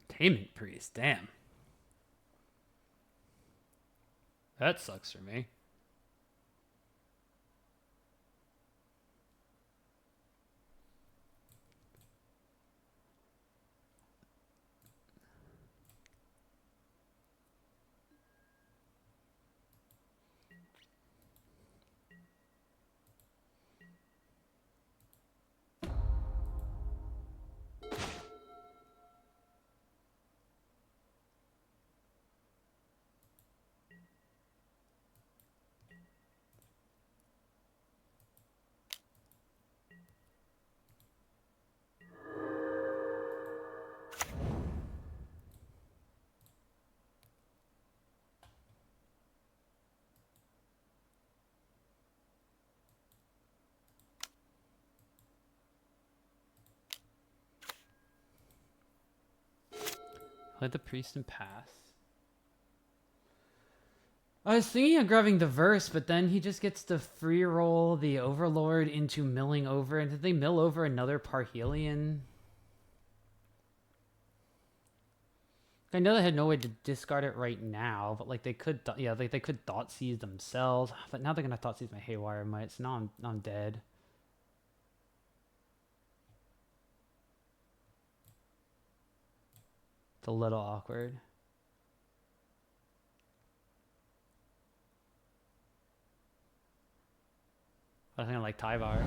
Payment Priest, damn. That sucks for me. Play the priest and pass. I was thinking of grabbing the verse, but then he just gets to free roll the overlord into milling over. And did they mill over another Parhelion? I know they had no way to discard it right now, but like they could, yeah, like they could Thoughtseize themselves. But now they're gonna Thoughtseize my Haywire Might, so now I'm dead. It's a little awkward. I think I like Tyvar.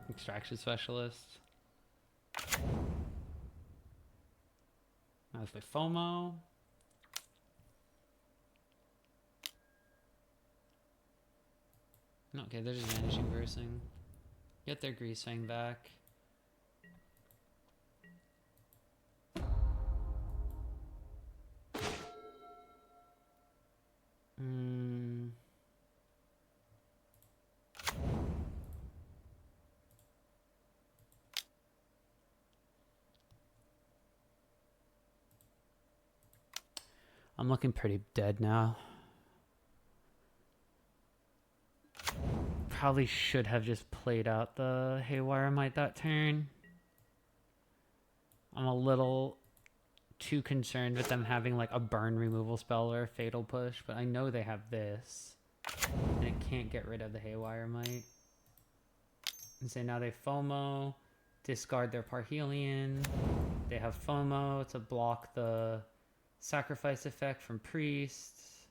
Extraction Specialist. Now let's play FOMO. Okay, they're just Vanishing Versing. Get their Greasefang back. I'm looking pretty dead now. Probably should have just played out the Haywire Might that turn. I'm a little too concerned with them having like a burn removal spell or a fatal push, but I know they have this. And it can't get rid of the Haywire Might. And so now they FOMO, discard their Parhelion. They have FOMO to block the sacrifice effect from priests.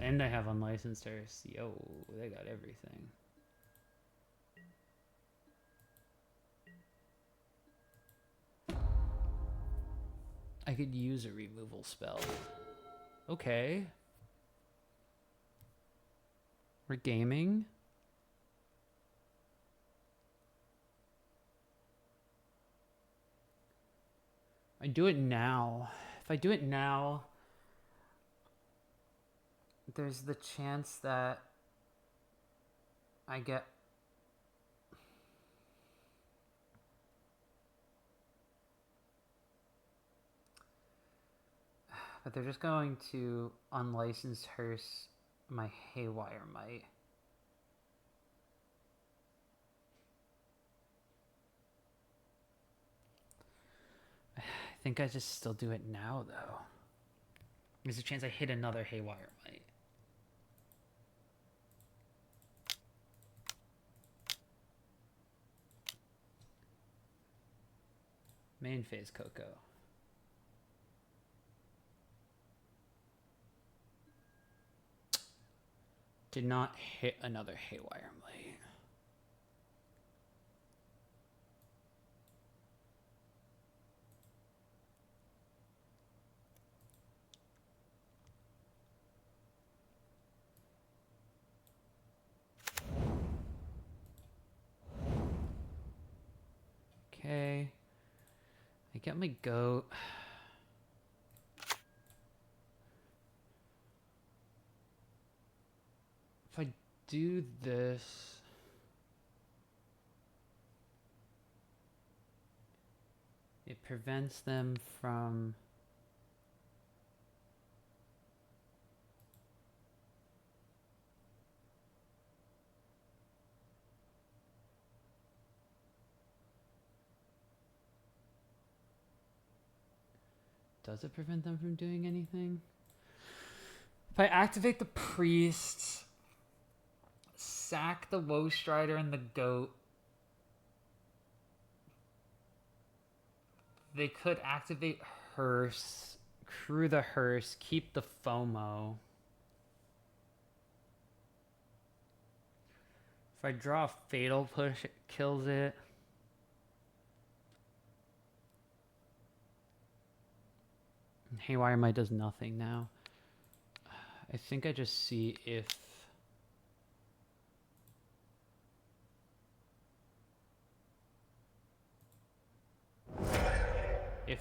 And I have Unlicensed Hearse. Yo, they got everything. I could use a removal spell. Okay. We're gaming. I do it now. If I do it now, there's the chance that I get... But they're just going to Unlicensed Hearse my Haywire Might. I think I just still do it now, though. There's a chance I hit another Haywire Might. Main phase Coco. Did not hit another Haywire Might. Okay. I get my goat. If I do this, it prevents them from... Does it prevent them from doing anything? If I activate the priest, sack the Woe Strider and the goat, they could activate Hearse, crew the Hearse, keep the FOMO. If I draw a Fatal Push, it kills it. Haywire Might does nothing now. I think I just see if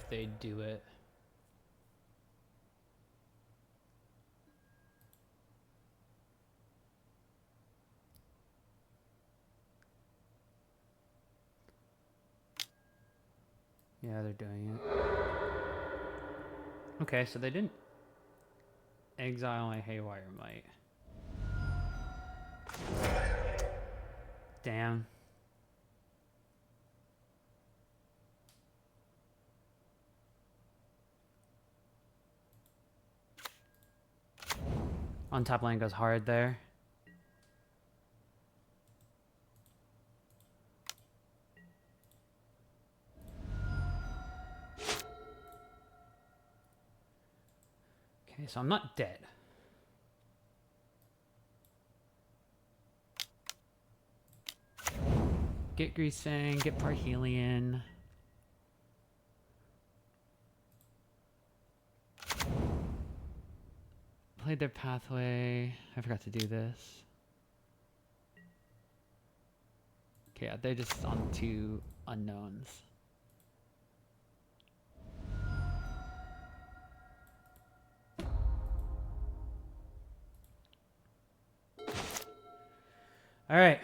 they do it. they're doing it. Okay, so they didn't exile my Haywire Might. Damn. On top lane goes hard there. Okay, so I'm not dead. Get Greasefang, get Parhelion. Played their pathway. I forgot to do this. Okay, yeah, they're just on 2 unknowns. All right.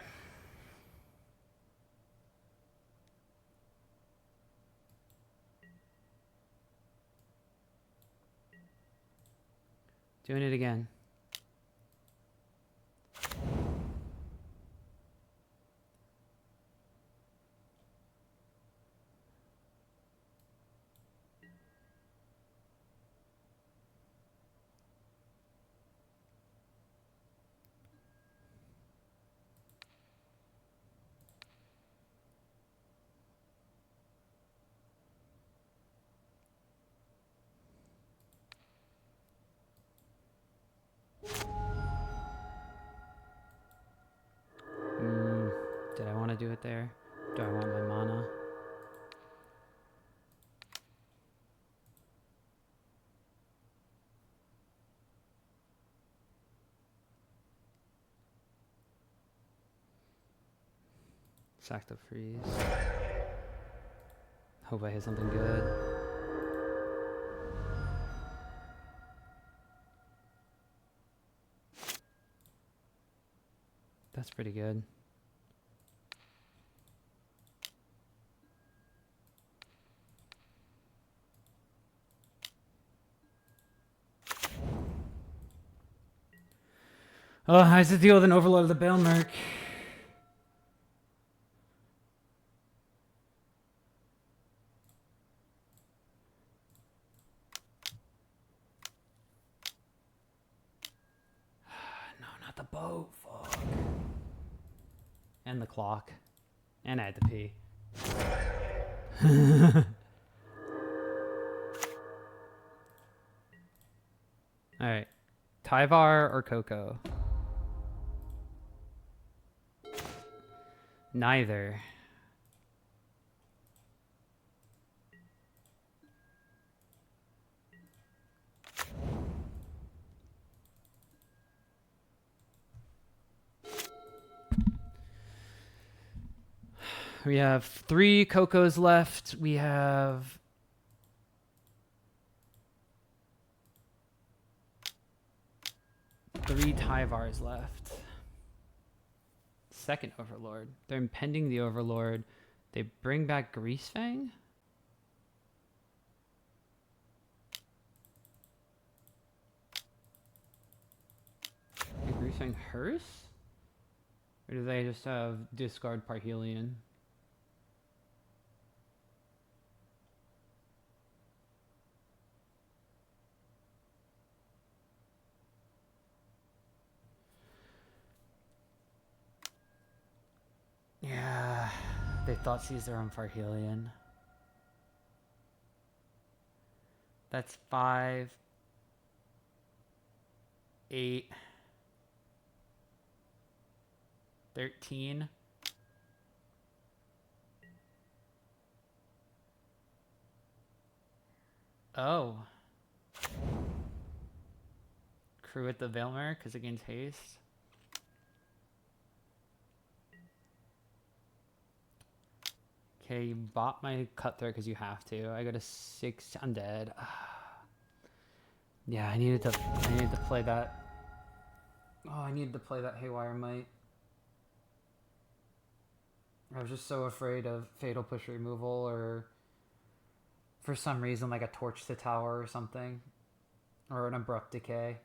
Doing it again. Did I want to do it there? Do I want my mana? Sack the freeze. Hope I hit something good. That's pretty good. Oh, I have to deal with an overload of the Bailmerk. No, not the boat. Fuck. And the clock. And I had to pee. Alright. Tyvar or Coco? Neither. We have 3 Cocos left. We have 3 Tyvars left. Second Overlord. They're impending the Overlord. They bring back Greasefang? Is Greasefang hers? Or do they just have discard Parhelion? Yeah, they thought Caesar on Parhelion. That's 5, 8, 13. Oh. Crew at the Veilmer because it gains haste. Okay, you bought my Cutthroat because you have to. I go to 6. I'm dead. Yeah, I needed to play that. Oh, I needed to play that Haywire Might. I was just so afraid of Fatal Push removal or for some reason, like a Torch to Tower or something. Or an Abrupt Decay.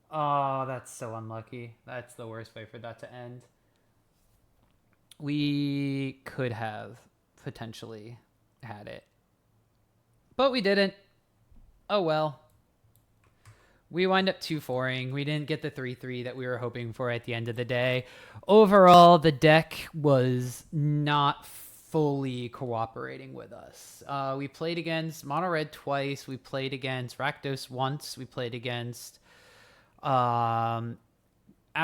Oh, that's so unlucky. That's the worst way for that to end. We could have potentially had it. But we didn't. Oh well. We wind up 2-4ing. We didn't get the 3-3 that we were hoping for at the end of the day. Overall, the deck was not fully cooperating with us. We played against Mono Red twice. We played against Rakdos once. We played against Abzan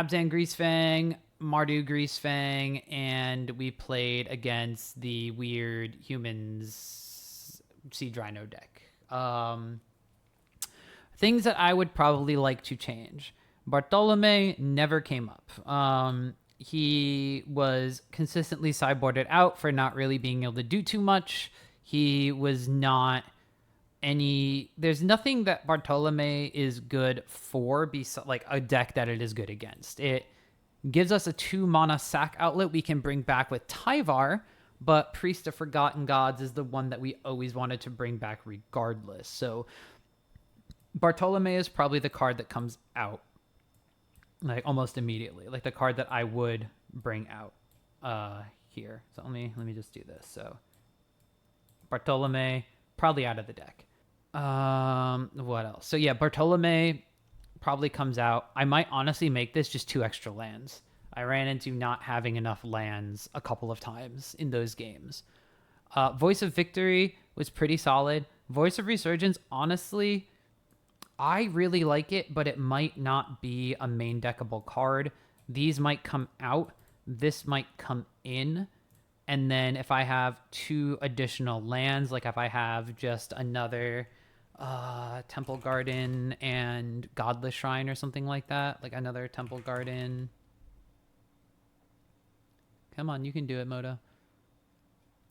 Greasefang, Mardu Greasefang, and we played against the weird humans Siege Rhino deck. Things that I would probably like to change. Bartolome never came up. He was consistently sideboarded out for not really being able to do too much. He was not any... There's nothing that Bartolome is good for, like a deck that it is good against. It gives us a 2-mana sack outlet we can bring back with Tyvar, but Priest of Forgotten Gods is the one that we always wanted to bring back regardless. So Bartolome is probably the card that comes out like almost immediately, like the card that I would bring out here. So let me just do this. So Bartolome probably out of the deck. What else? So yeah, Bartolome probably comes out. I might honestly make this just 2 extra lands. I ran into not having enough lands a couple of times in those games. Voice of Victory was pretty solid. Voice of Resurgence, honestly, I really like it, but it might not be a main deckable card. These might come out. This might come in. And then if I have 2 additional lands, like if I have just another Temple Garden and Godless Shrine or something like that, like another Temple Garden. Come on, you can do it, Moto.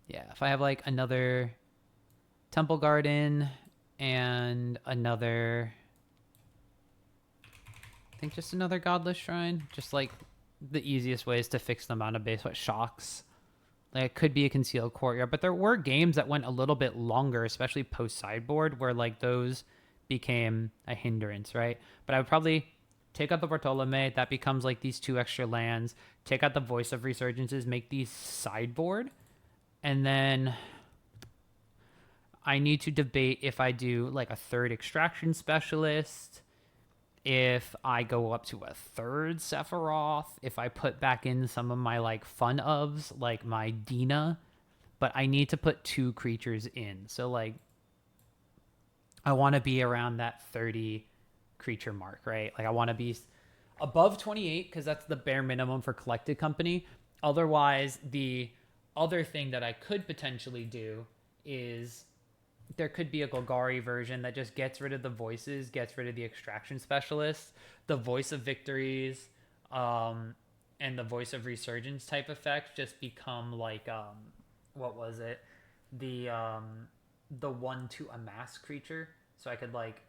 Yeah, if I have like another Temple Garden and another, I think just another Godless Shrine, just like the easiest ways to fix the amount of base what shocks. Like it could be a Concealed Courtyard, but there were games that went a little bit longer, especially post sideboard, where like those became a hindrance, right? But I would probably take out the Bartolome, that becomes like these 2 extra lands, take out the Voice of Resurgences, make these sideboard, and then I need to debate if I do like a 3rd Extraction Specialist, if I go up to a 3rd Sephiroth, if I put back in some of my like fun ofs, like my Dina, but I need to put 2 creatures in. So like I want to be around that 30 creature mark, right? Like I want to be above 28 because that's the bare minimum for Collected Company. Otherwise, the other thing that I could potentially do is there could be a Golgari version that just gets rid of the voices, gets rid of the Extraction Specialist, the Voice of Victories, and the Voice of Resurgence type effects just become like, what was it? The 1 to amass creature. So I could like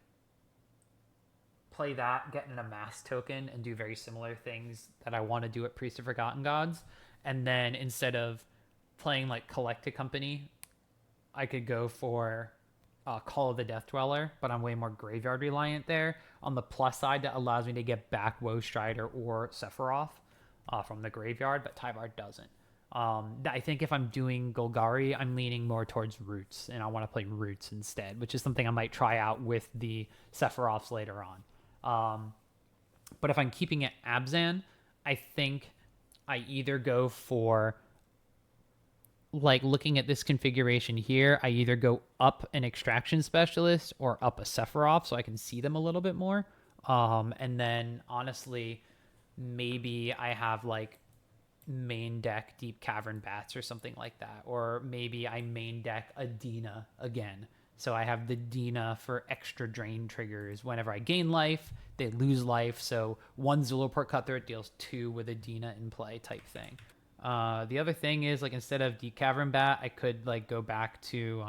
play that, get an amass token, and do very similar things that I want to do at Priest of Forgotten Gods. And then instead of playing like Collected Company, I could go for Call of the Death Dweller, but I'm way more graveyard reliant there. On the plus side, that allows me to get back Woe Strider or Sephiroth from the graveyard, but Tyvar doesn't. I think if I'm doing Golgari, I'm leaning more towards Roots, and I want to play Roots instead, which is something I might try out with the Sephiroths later on. But if I'm keeping it Abzan, I think I either go for, like looking at this configuration here, I either go up an Extraction Specialist or up a Sephiroth so I can see them a little bit more. And then honestly, maybe I have like main deck Deep Cavern Bats or something like that. Or maybe I main deck a Dina again. So I have the Dina for extra drain triggers. Whenever I gain life, they lose life. So 1 Zulaport Cutthroat deals 2 with a Dina in play type thing. The other thing is, like, instead of Deep Cavern Bat, I could like go back to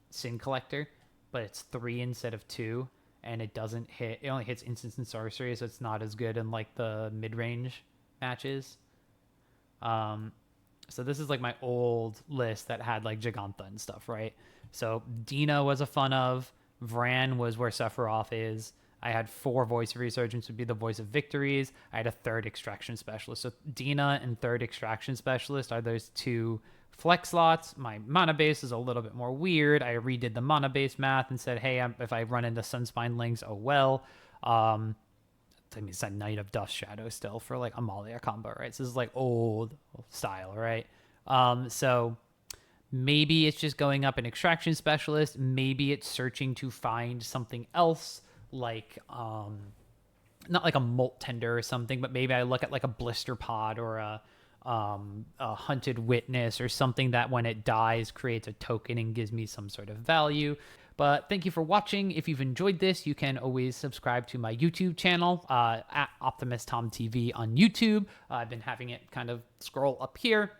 Sin Collector, but it's 3 instead of 2, and it doesn't hit. It only hits instants and sorcery, so it's not as good in like the mid-range matches. So this is like my old list that had like Giganta and stuff, right? So Dina was a fun of. Vran was where Sephiroth is. I had 4 Voice of Resurgence would be the Voice of Victories. I had a 3rd Extraction Specialist. So Dina and 3rd Extraction Specialist are those 2 flex slots. My mana base is a little bit more weird. I redid the mana base math and said, hey, if I run into Sunspine Lings, oh well. I mean, it's a Knight of Dust Shadow still for like Amalia combo, right? So this is like old style, right? So maybe it's just going up an Extraction Specialist. Maybe it's searching to find something else, like not like a Molt Tender or something, but maybe I look at like a Blister Pod or a Hunted Witness or something that when it dies creates a token and gives me some sort of value. But thank you for watching. If you've enjoyed this, you can always subscribe to my YouTube channel at OptimusTomTV on YouTube. I've been having it kind of scroll up here.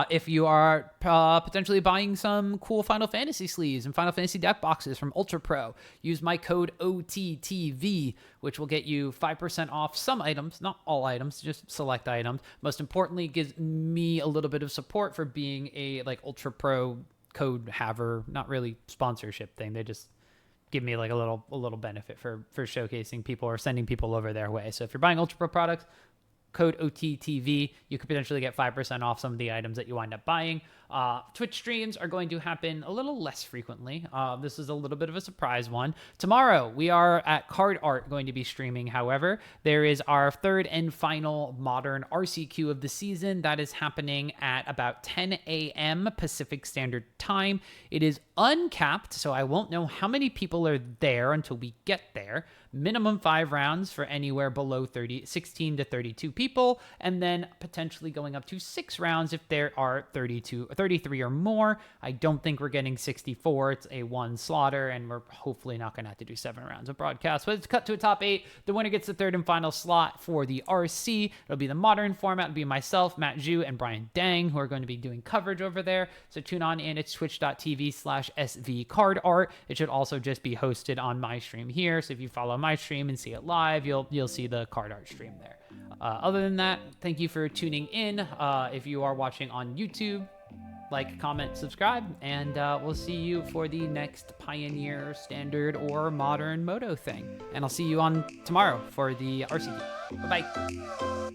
If you are potentially buying some cool Final Fantasy sleeves and Final Fantasy deck boxes from Ultra Pro, use my code OTTV, which will get you 5% off some items, not all items, just select items. Most importantly, it gives me a little bit of support for being a like Ultra Pro code haver, not really sponsorship thing. They just give me like a little benefit for showcasing people or sending people over their way. So if you're buying Ultra Pro products, code OTTV, you could potentially get 5% off some of the items that you wind up buying. Twitch streams are going to happen a little less frequently. This is a little bit of a surprise one. Tomorrow, we are at Card Art going to be streaming, however. There is our 3rd and final Modern RCQ of the season. That is happening at about 10 a.m. Pacific Standard Time. It is uncapped, so I won't know how many people are there until we get there. Minimum 5 rounds for anywhere below 16 to 32 people, and then potentially going up to 6 rounds if there are 33 or more. I don't think we're getting 64. It's a 1 slaughter, and we're hopefully not going to have to do 7 rounds of broadcast. But it's cut to a top 8. The winner gets the 3rd and final slot for the RC. It'll be the modern format. It'll be myself, Matt Zhu, and Brian Dang, who are going to be doing coverage over there. So tune on in. It's twitch.tv/svcardart. It should also just be hosted on my stream here. So if you follow my stream and see it live, you'll see the card art stream there. Other than that, thank you for tuning in. If you are watching on YouTube, like, comment, subscribe, and we'll see you for the next Pioneer, Standard, or Modern Moto thing. And I'll see you on tomorrow for the RCQ. Bye-bye.